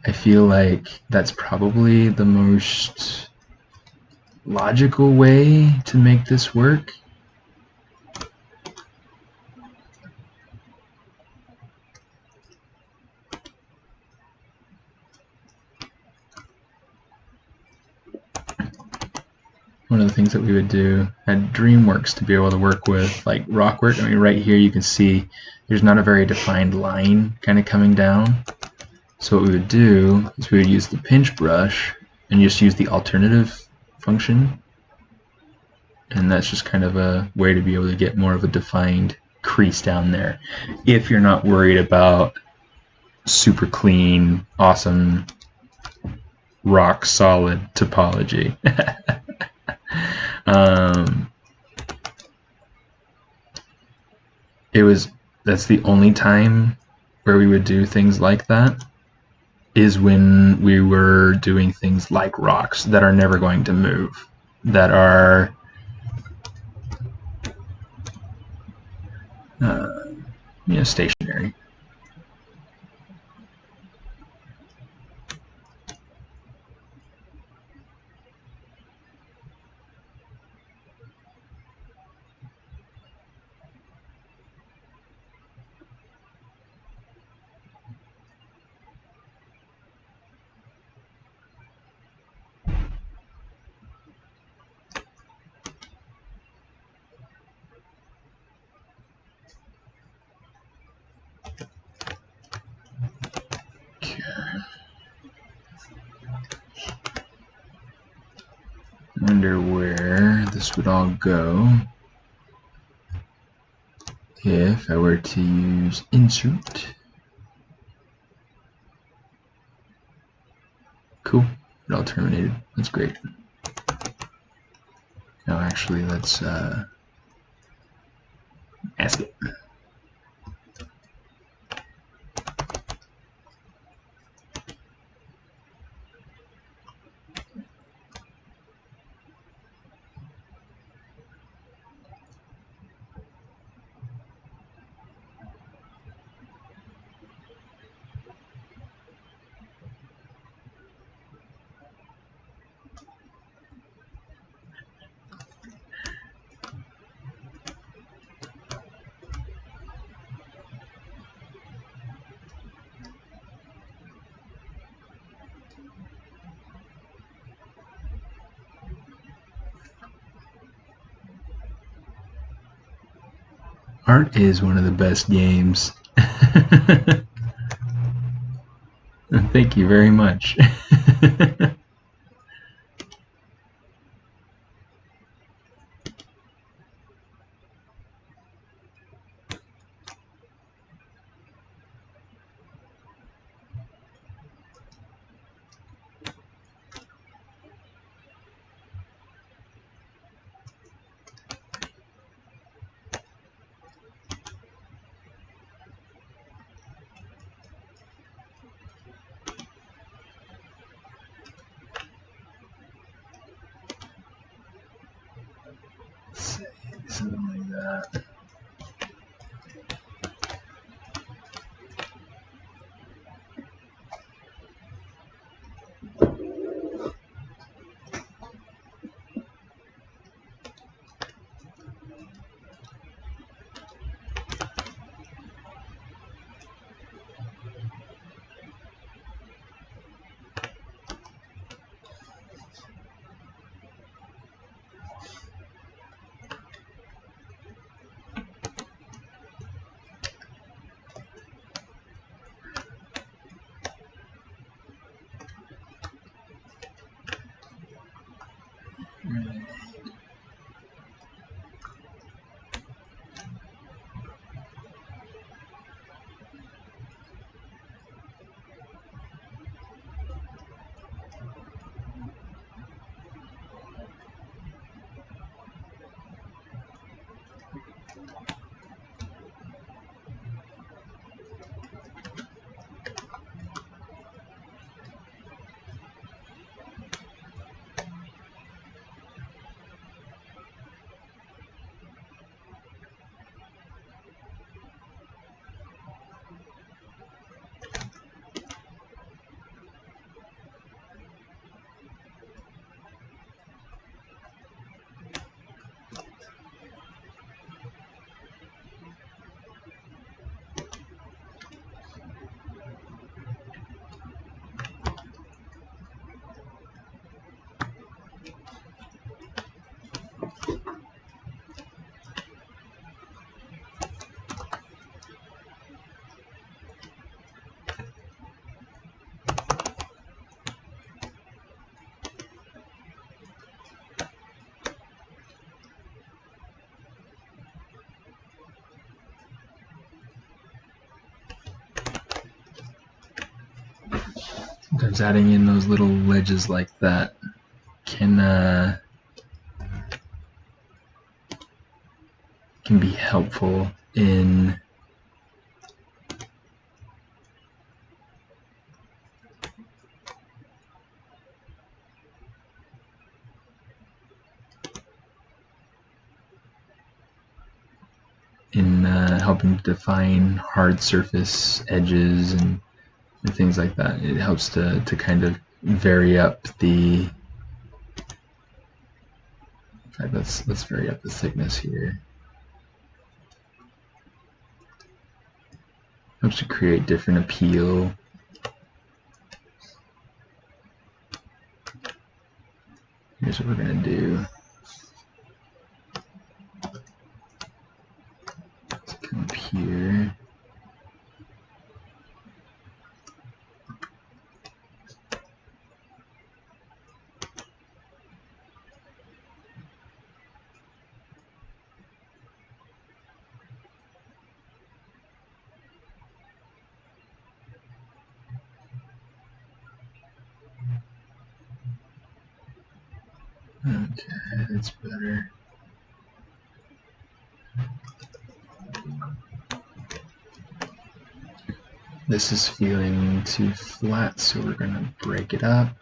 I feel like that's probably the most logical way to make this work. one of the things that we would do at DreamWorks to be able to work with like rock work. I mean, right here you can see there's not a very defined line kind of coming down. So what we would do is we would use the pinch brush and just use the alternative function. And that's just kind of a way to be able to get more of a defined crease down there. If you're not worried about super clean, awesome, rock solid topology. That's the only time where we would do things like that, is when we were doing things like rocks that are never going to move, that are stationary. Wonder where this would all go if I were to use insert. Cool, it all terminated. That's great. Now actually let's ask it. Art is one of the best games. Thank you very much. Something like that. Sometimes adding in those little ledges like that can be helpful in helping to define hard surface edges and things like that. It helps to kind of vary up the. In fact, let's vary up the thickness here. Helps to create different appeal. Here's what we're gonna do. Let's come up here. Okay, that's better. This is feeling too flat, so we're going to break it up.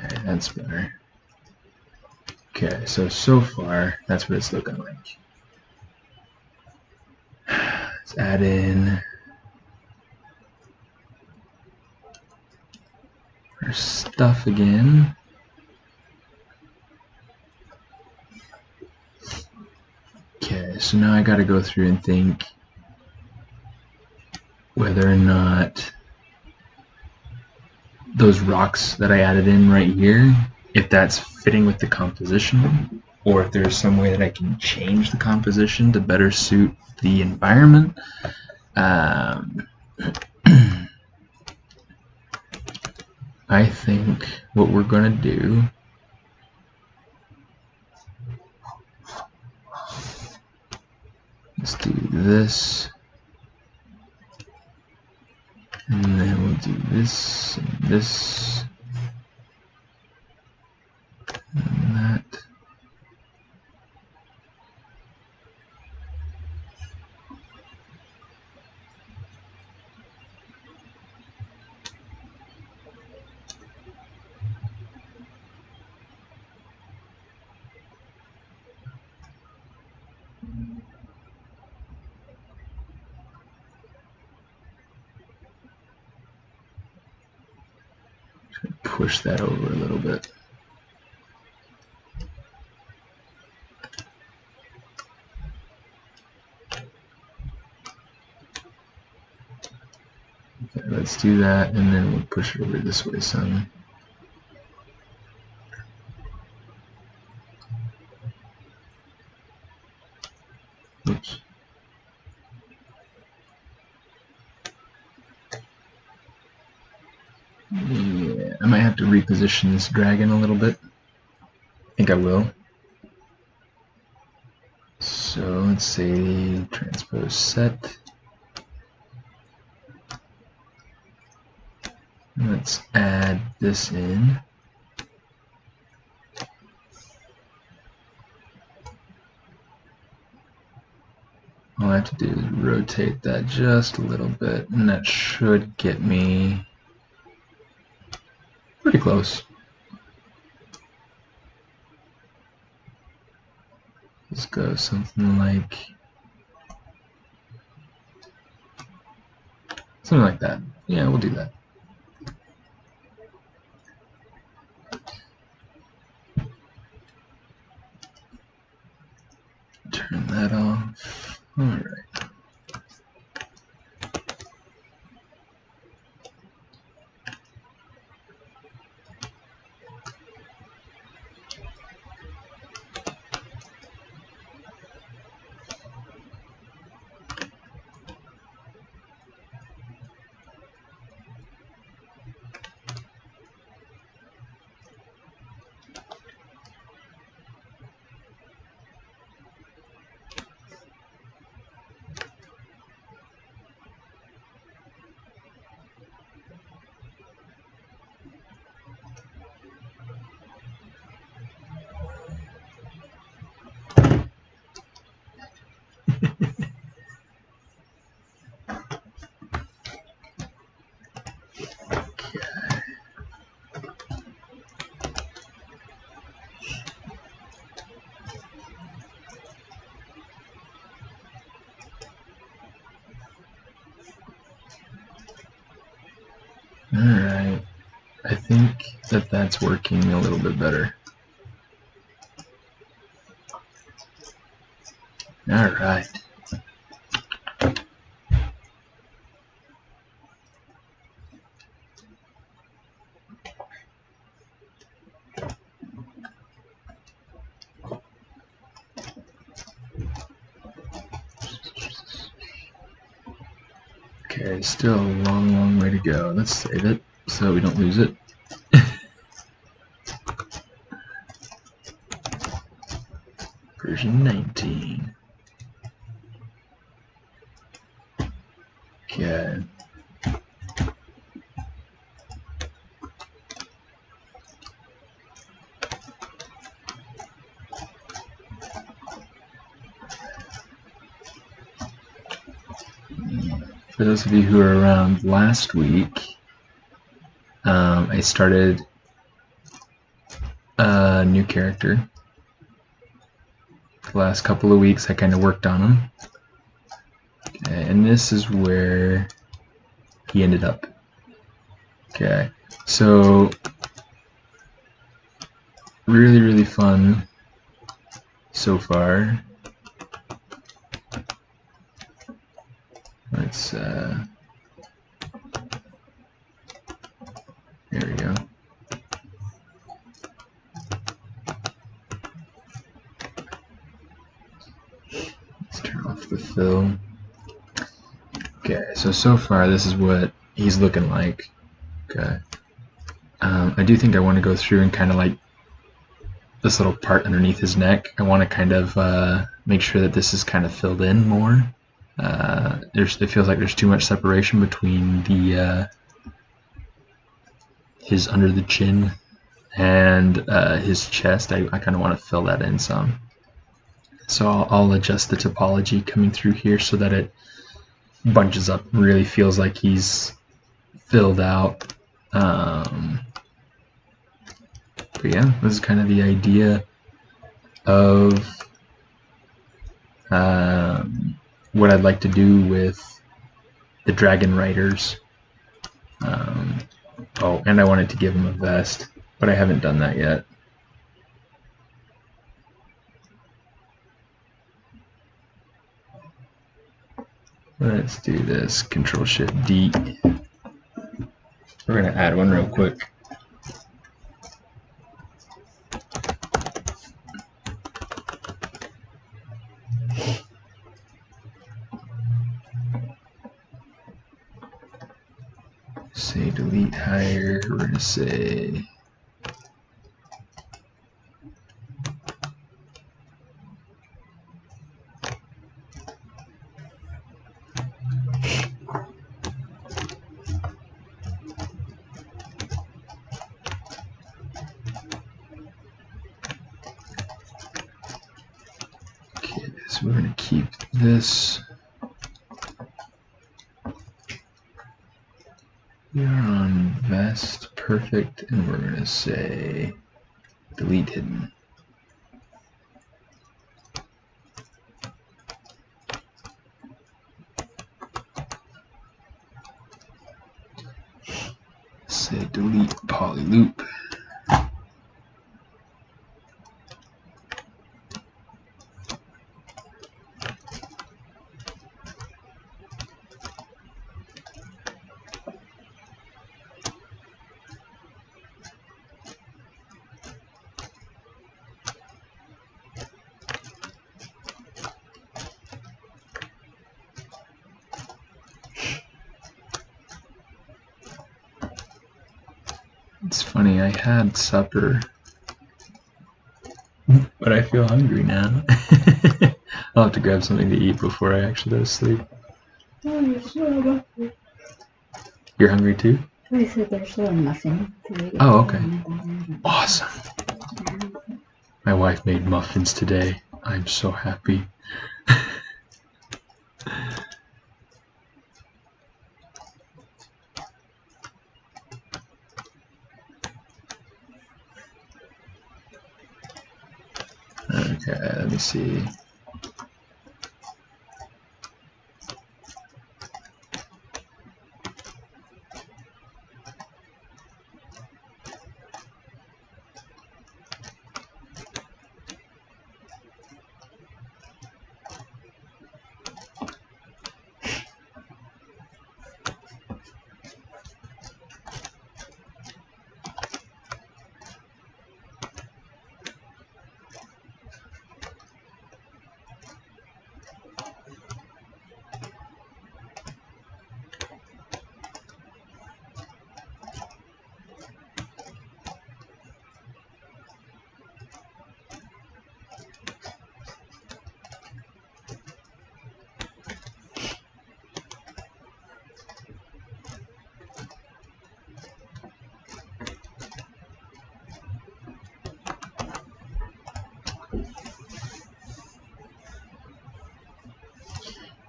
Okay, that's better. Okay, so far, that's what it's looking like. Let's add in our stuff again. Okay, so now I got to go through and think whether or not those rocks that I added in right here, if that's fitting with the composition, or if there's some way that I can change the composition to better suit the environment. I think what we're going to do is do this, and then we'll do this, and this, and that. Push that over a little bit. Okay, let's do that, and then we'll push it over this way some. Oops. Yeah, I might have to reposition this dragon a little bit. I think I will. So let's say transpose set. Let's add this in. All I have to do is rotate that just a little bit, and that should get me pretty close. Let's go something like that. Yeah, we'll do that. Turn that off. All right. Alright, I think that that's working a little bit better. Alright. Okay, still a long, long way to go. Let's save it so we don't lose it. Version 19. Okay. For those of you who were around last week, I started a new character. The last couple of weeks I kind of worked on him. Okay, and this is where he ended up. Okay, so really, really fun so far. Let's, there we go. Let's turn off the fill. Okay, so far this is what he's looking like. Okay. I do think I want to go through and kind of like this little part underneath his neck. I want to kind of make sure that this is kind of filled in more. It feels like there's too much separation between the his under the chin and his chest. I kind of want to fill that in some. So I'll adjust the topology coming through here so that it bunches up and really feels like he's filled out. But yeah, this is kind of the idea of what I'd like to do with the dragon riders. Oh, and I wanted to give him a vest, but I haven't done that yet. Let's do this, Control-Shift-D. We're going to add one real quick. Say delete higher, we're going to say okay, so we're going to keep this. We are on vest, perfect, and we're going to say delete hidden. Say delete poly loop. It's funny, I had supper, but I feel hungry now. I'll have to grab something to eat before I actually go to sleep. You're hungry too? I said there's little muffins. Oh, okay. Awesome. My wife made muffins today. I'm so happy. Okay, let me see.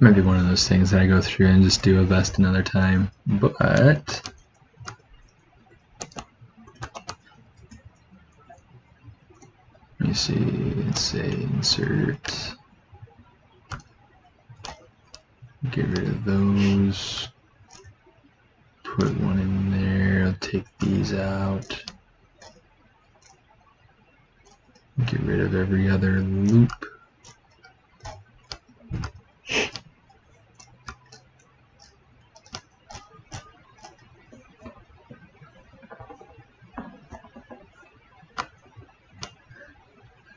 Might be one of those things that I go through and just do a vest another time, but let me see, let's say insert, get rid of those, put one in there, I'll take these out, get rid of every other loop.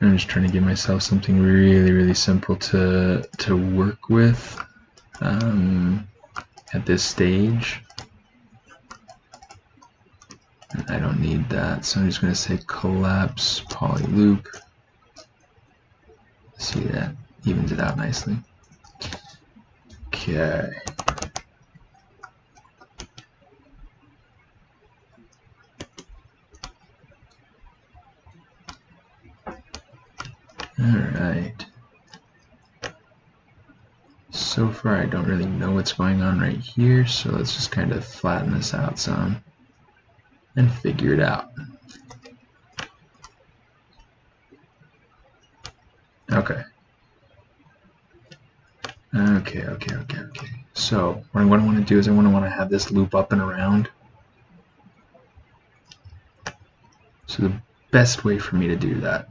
I'm just trying to give myself something really simple to work with at this stage. I don't need that, so I'm just going to say collapse poly loop. See, that evens it out nicely. Okay. Alright. So far I don't really know what's going on right here, so let's just kind of flatten this out some and figure it out. Okay. Okay. So what I want to do is I want to have this loop up and around. So the best way for me to do that,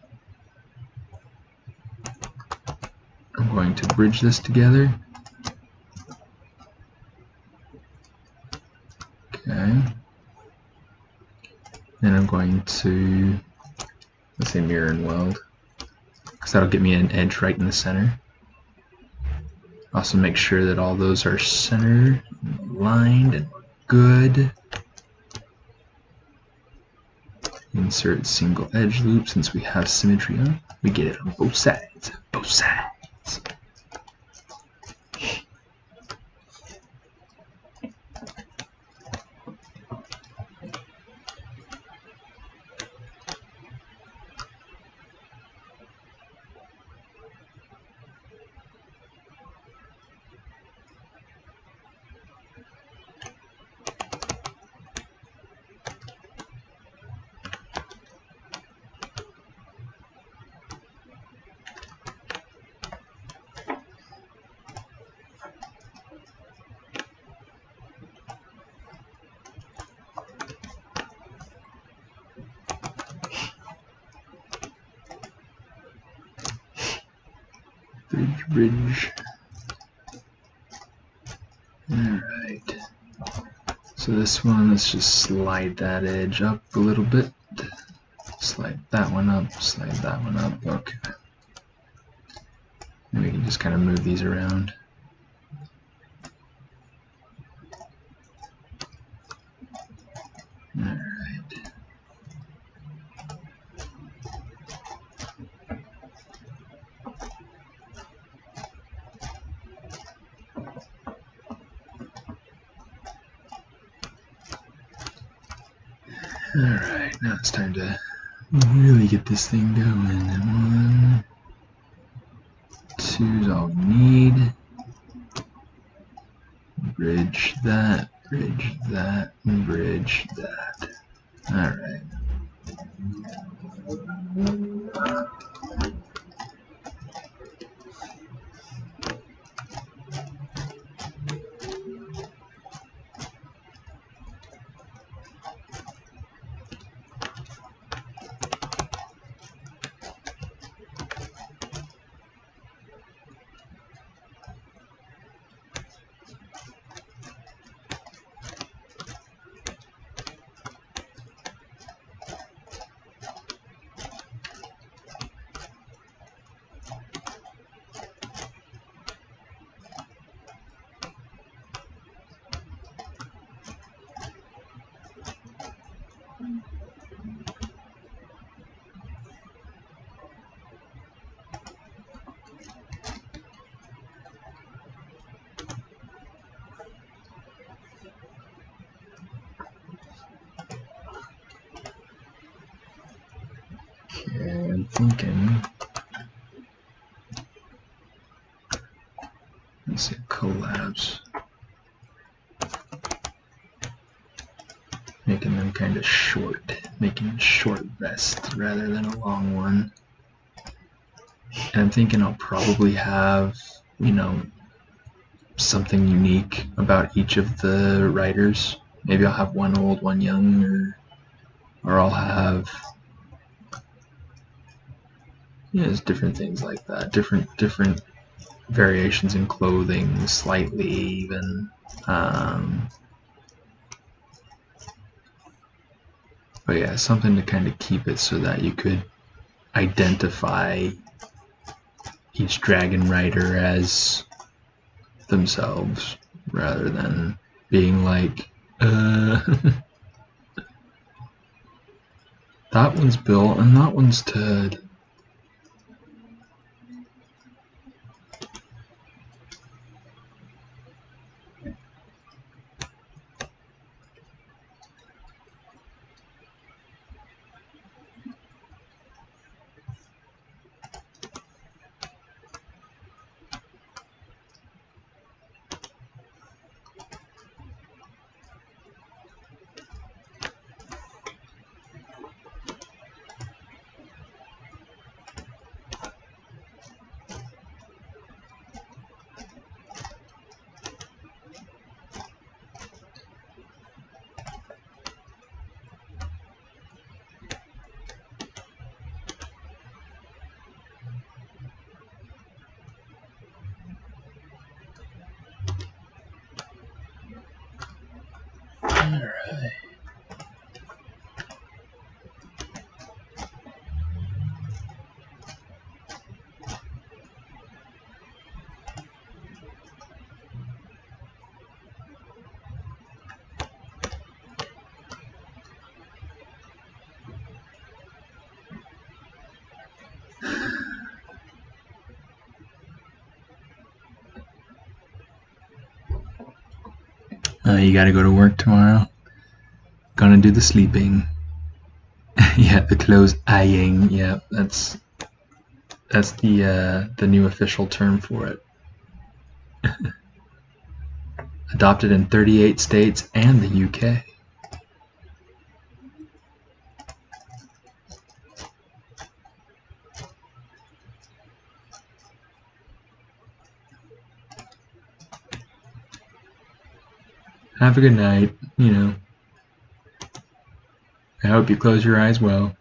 I'm going to bridge this together. Okay. Then I'm going to, let's say, mirror and weld, because that'll get me an edge right in the center. Also make sure that all those are centered, aligned, and good. Insert single edge loop. Since we have symmetry on, we get it on both sides. Both sides. Bridge. Alright. So this one, let's just slide that edge up a little bit. Slide that one up, slide that one up. Okay. And we can just kind of move these around. Alright. Alright, now it's time to really get this thing going. And 1, 2 is all we need. Bridge that, and bridge that. Alright. thinking, let's see, collabs. Making them kind of short, making a short vest rather than a long one. And I'm thinking I'll probably have, you know, something unique about each of the writers. Maybe I'll have one old, one young, or I'll have, yeah, there's different things like that. Different variations in clothing, slightly even. But yeah, something to kind of keep it so that you could identify each dragon rider as themselves rather than being like, that one's Bill and that one's Ted. Alright. You gotta go to work tomorrow. Gonna do the sleeping. Yeah, the close eyeing. Yeah, that's the new official term for it. Adopted in 38 states and the UK. Have a good night, you know. I hope you close your eyes well.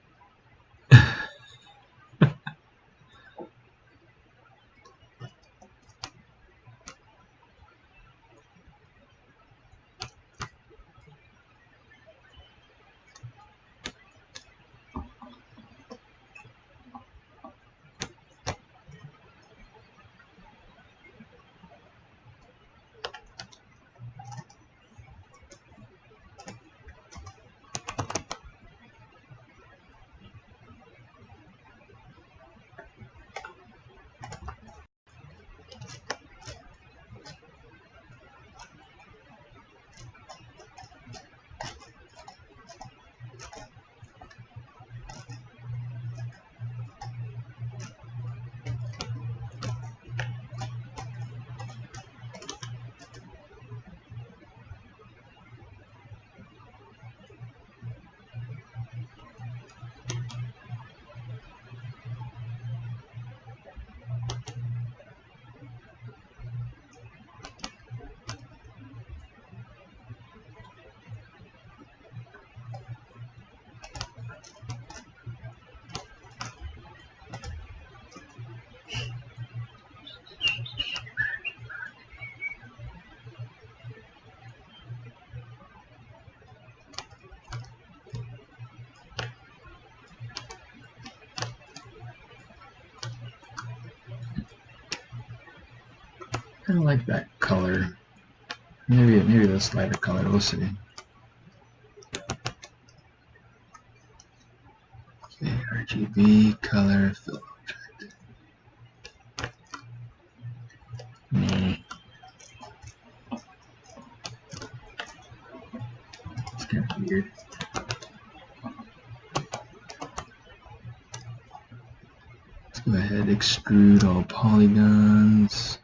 I don't like that color. Maybe this lighter color. We'll see. Okay, RGB color fill object. Nah. It's kind of weird. Let's go ahead, extrude all polygons.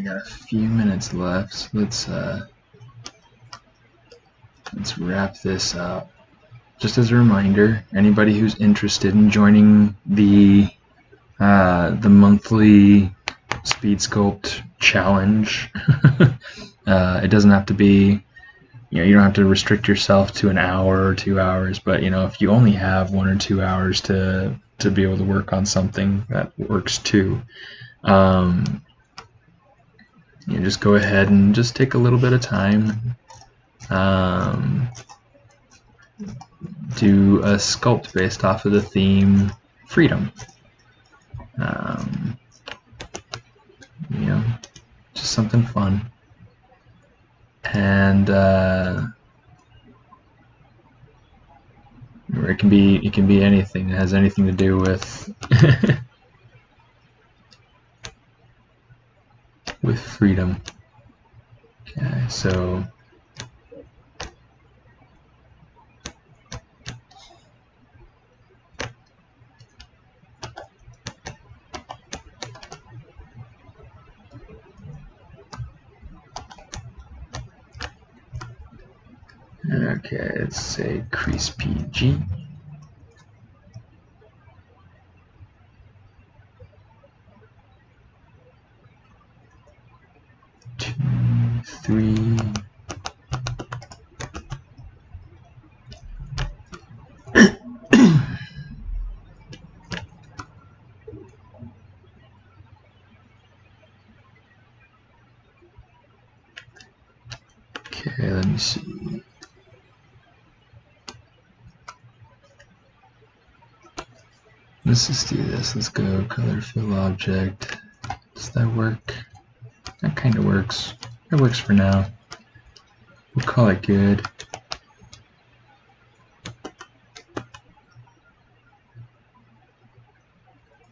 got a few minutes left, so let's wrap this up. Just as a reminder, anybody who's interested in joining the monthly Speed Sculpt challenge, it doesn't have to be, you don't have to restrict yourself to an hour or 2 hours, but if you only have 1 or 2 hours to be able to work on something, that works too. Just go ahead and just take a little bit of time. Do a sculpt based off of the theme freedom. Just something fun. And or it can be anything that has anything to do with with freedom. Okay, so okay, let's say crease PG. Two, three. Okay, let me see. Let's just do this. Let's go color fill object. Does that work? That kind of works. It works for now. We'll call it good.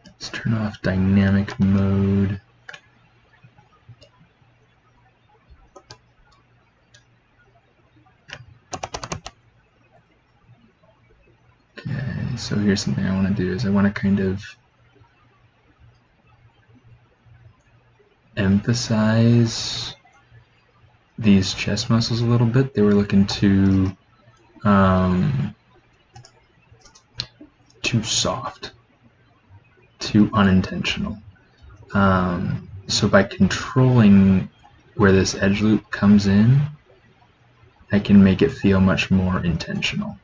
Let's turn off dynamic mode. Okay, so here's something I want to do is I want to kind of emphasize these chest muscles a little bit. They were looking too soft, too unintentional. So by controlling where this edge loop comes in, I can make it feel much more intentional.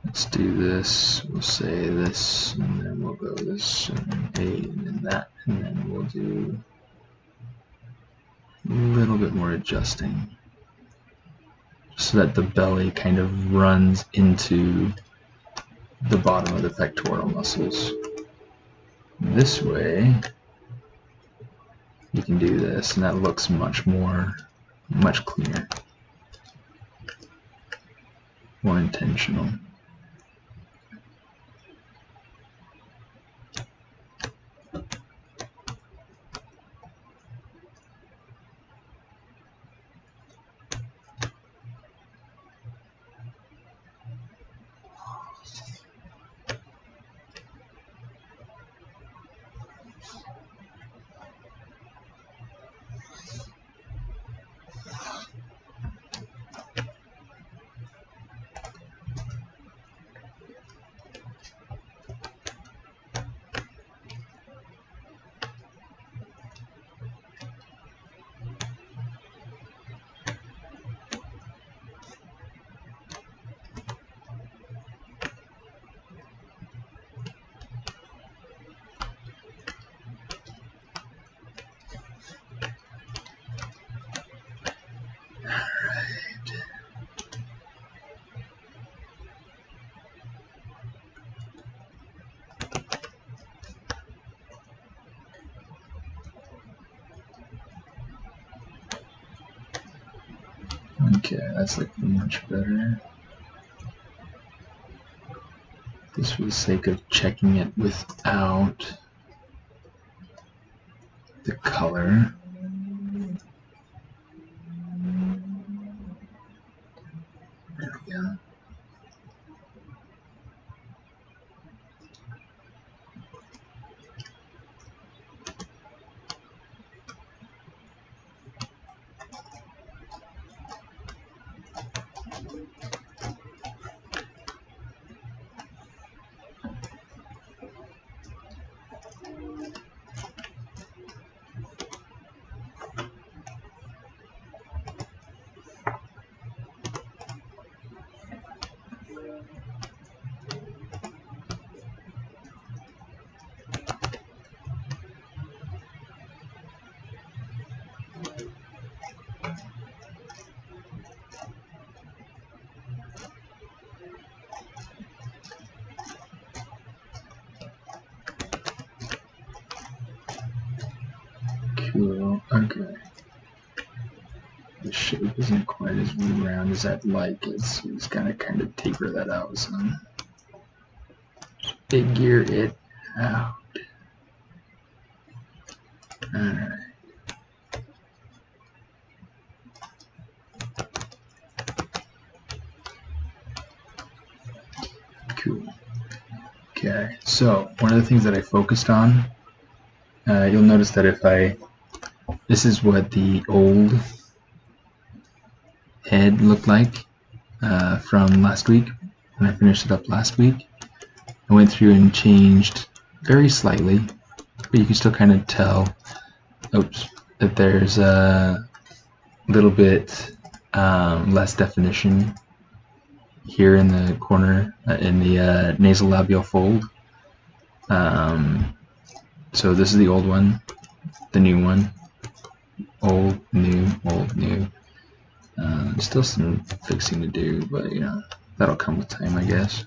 Let's do this. We'll say this, and then we'll go this, and then A, and then that, and then we'll do a little bit more adjusting so that the belly kind of runs into the bottom of the pectoral muscles. This way, you can do this, and that looks much cleaner, more intentional. Okay, that's looking much better. Just for the sake of checking it without the color. There we go. Oh, okay. The shape isn't quite as round as I'd like it, so just gotta kind of taper that out some. Figure it out. Alright. Cool. Okay, so one of the things that I focused on, you'll notice that if this is what the old head looked like from last week, when I finished it up last week. I went through and changed very slightly, but you can still kind of tell, that there's a little bit less definition here in the corner, in the nasolabial fold. So this is the old one, the new one, old, new. Still some fixing to do, but you know, that'll come with time, I guess.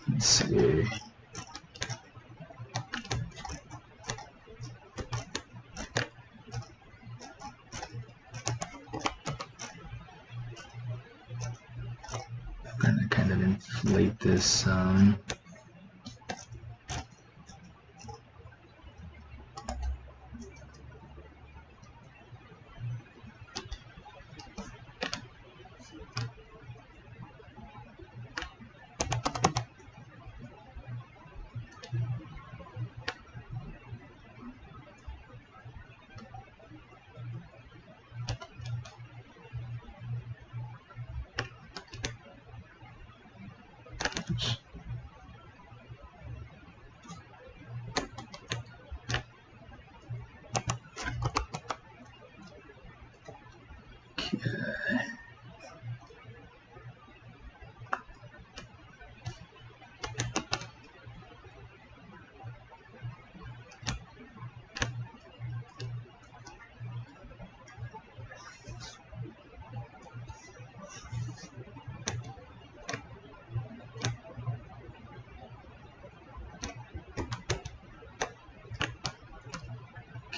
Let's see. I'm going to kind of inflate this some.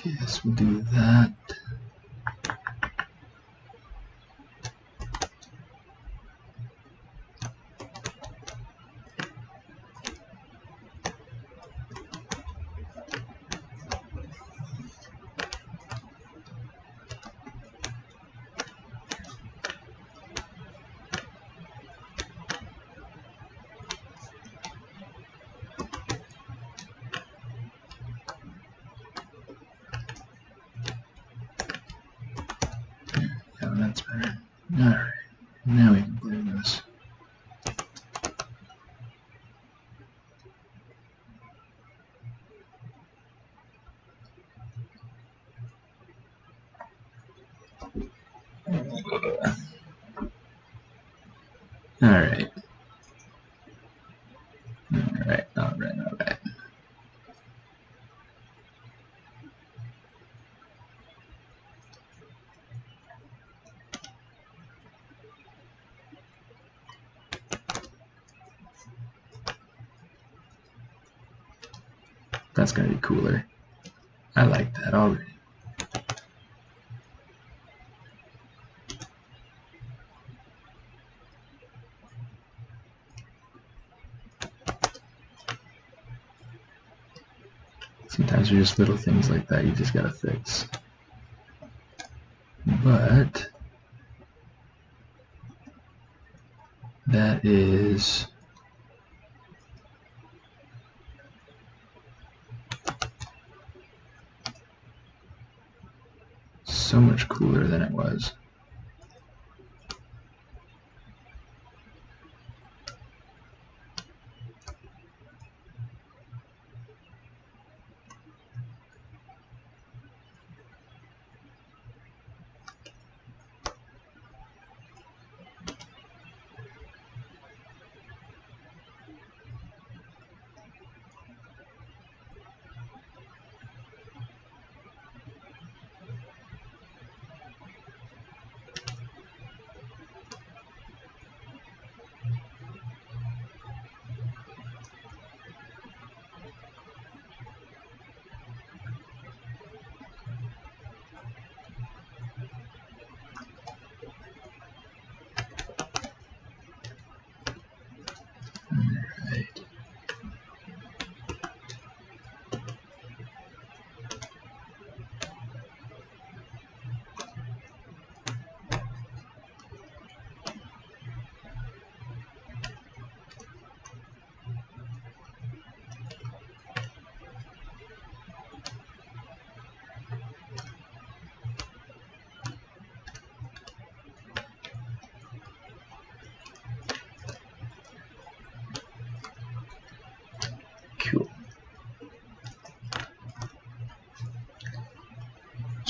Yes, we'll do that. Yeah, that's better. Alright, now we can play this. Alright. Alright. That's gonna be cooler. I like that already. Sometimes there's just little things like that you just gotta fix. But that is so much cooler than it was.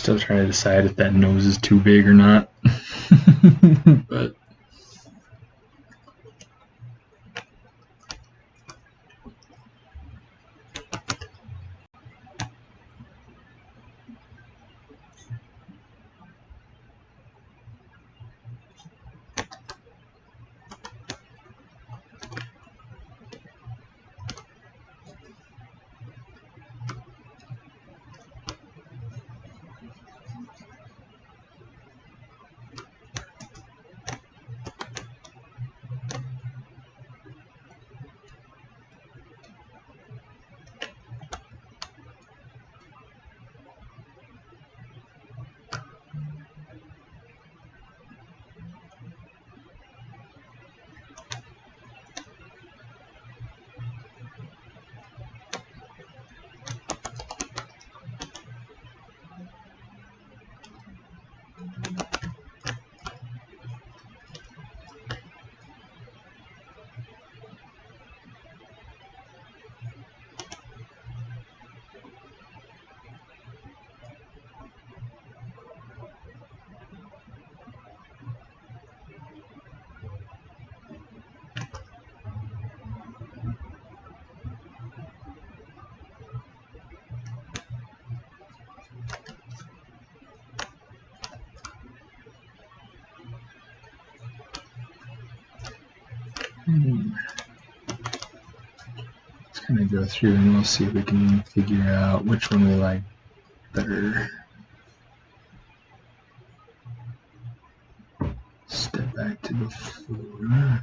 Still trying to decide if that nose is too big or not. But let's kind of go through and we'll see if we can figure out which one we like better. Step back to the floor.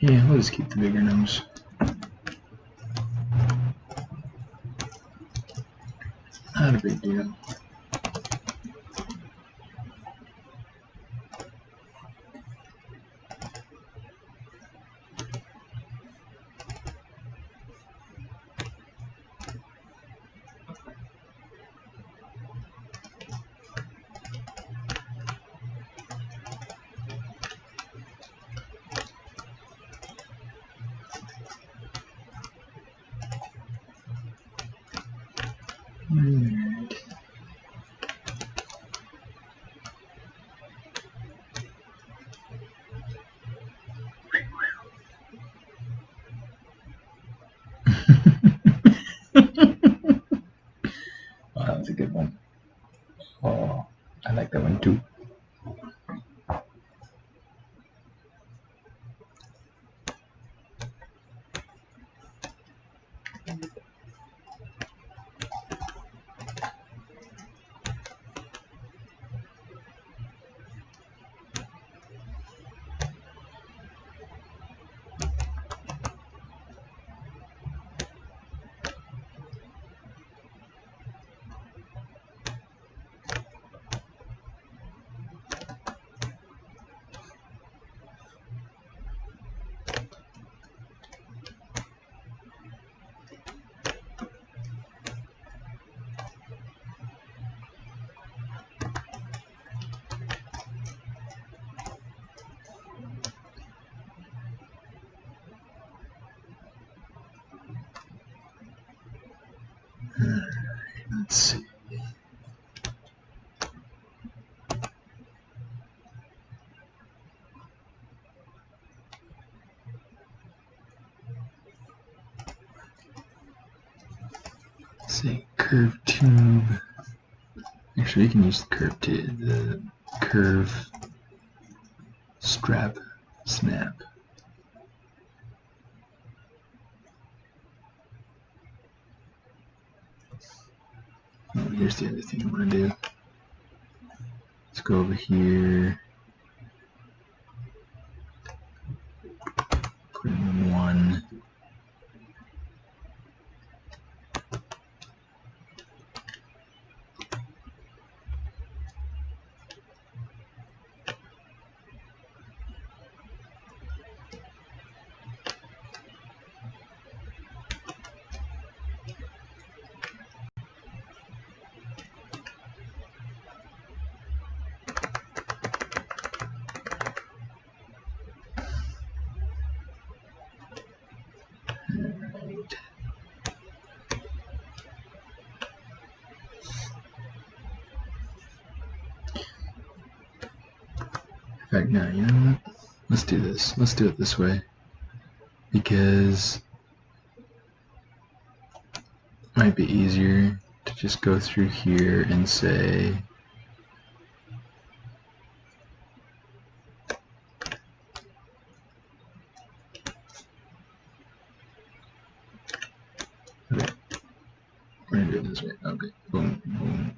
Yeah, we'll just keep the bigger nose. Not a big deal. Wow, that was a good one. Oh, I like that one too. Let's see. Say curve tube. Actually, you can use the curve tube, the curve strap snap. Oh, here's the other thing I want to do. Let's go over here. Put in one. In fact, no, you know what? Let's do this. Let's do it this way. Because it might be easier to just go through here and say okay, we're gonna do it this way. Okay, boom, boom.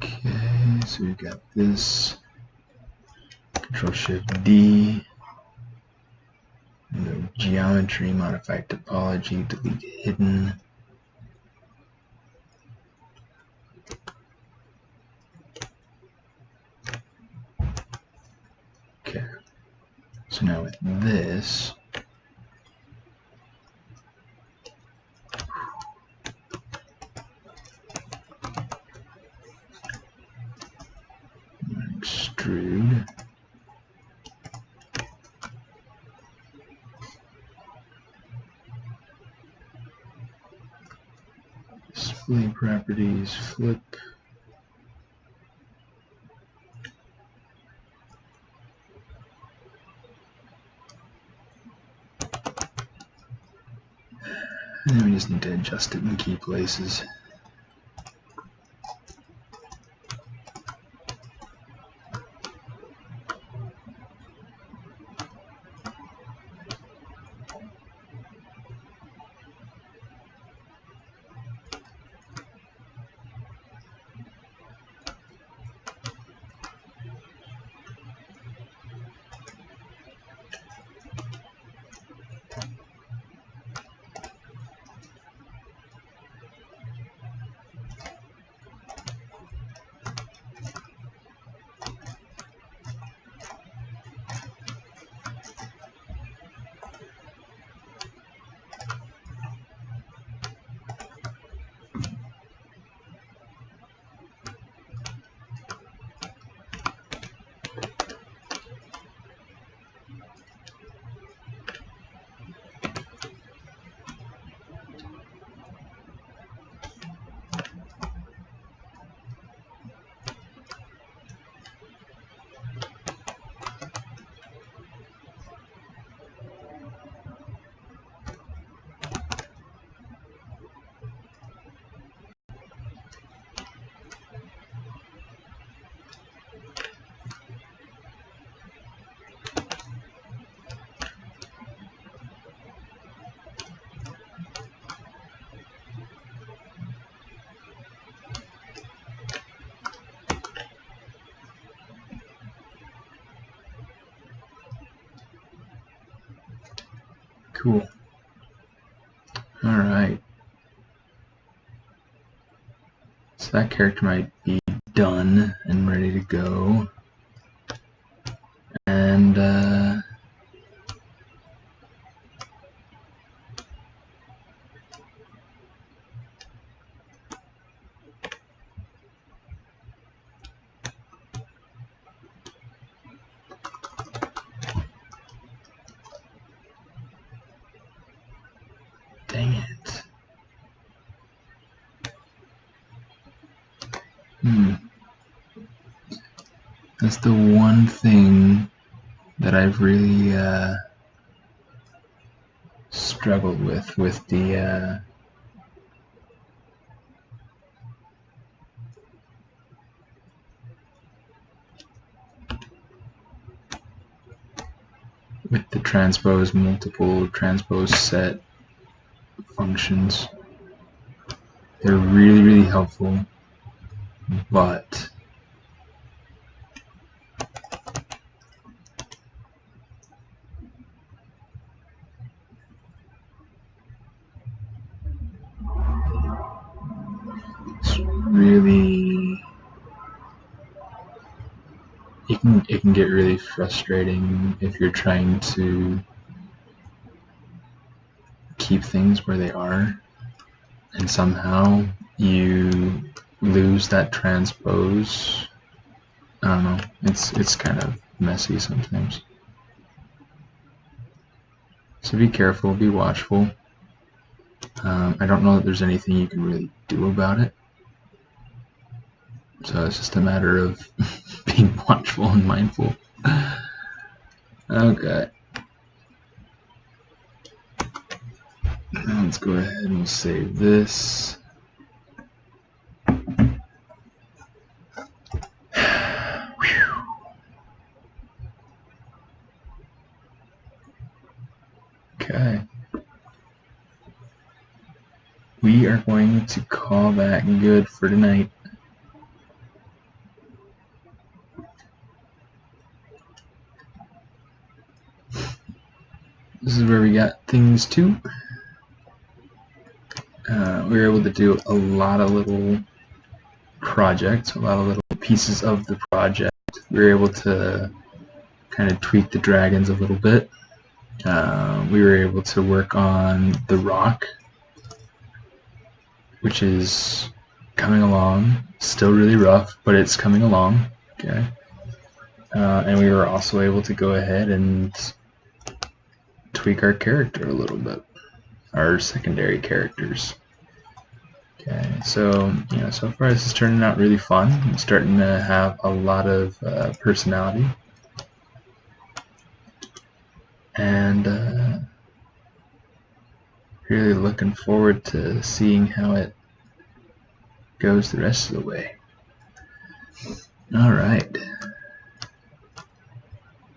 Okay, so we've got this. Control Shift D. No geometry, modify topology, delete hidden. Okay. So now with this, extrude. Display properties, flip. And then we just need to adjust it in key places. Cool. All right. So that character might be done and ready to go. And dang it. That's the one thing that I've really struggled with the transpose multiple transpose set functions. They're really, really helpful, but it's really it can get really frustrating if you're trying to keep things where they are and somehow you lose that transpose. I don't know. It's kind of messy sometimes. So be careful, be watchful. I don't know that there's anything you can really do about it. So it's just a matter of being watchful and mindful. Okay. Now let's go ahead and we'll save this. Okay. We are going to call that good for tonight. This is where we got things too. We were able to do a lot of little projects, a lot of little pieces of the project. We were able to kind of tweak the dragons a little bit. We were able to work on the rock, which is coming along. Still really rough, but it's coming along. Okay. And we were also able to go ahead and tweak our character a little bit, our secondary characters. Okay, so so far this is turning out really fun. I'm starting to have a lot of personality, and really looking forward to seeing how it goes the rest of the way. All right,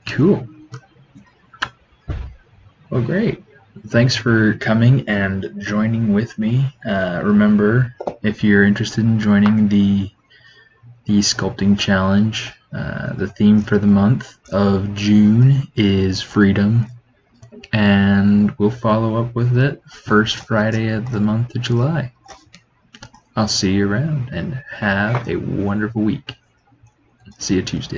cool. Well, great. Thanks for coming and joining with me. Remember, if you're interested in joining the sculpting challenge, the theme for the month of June is freedom, and we'll follow up with it first Friday of the month of July. I'll see you around, and have a wonderful week. See you Tuesday.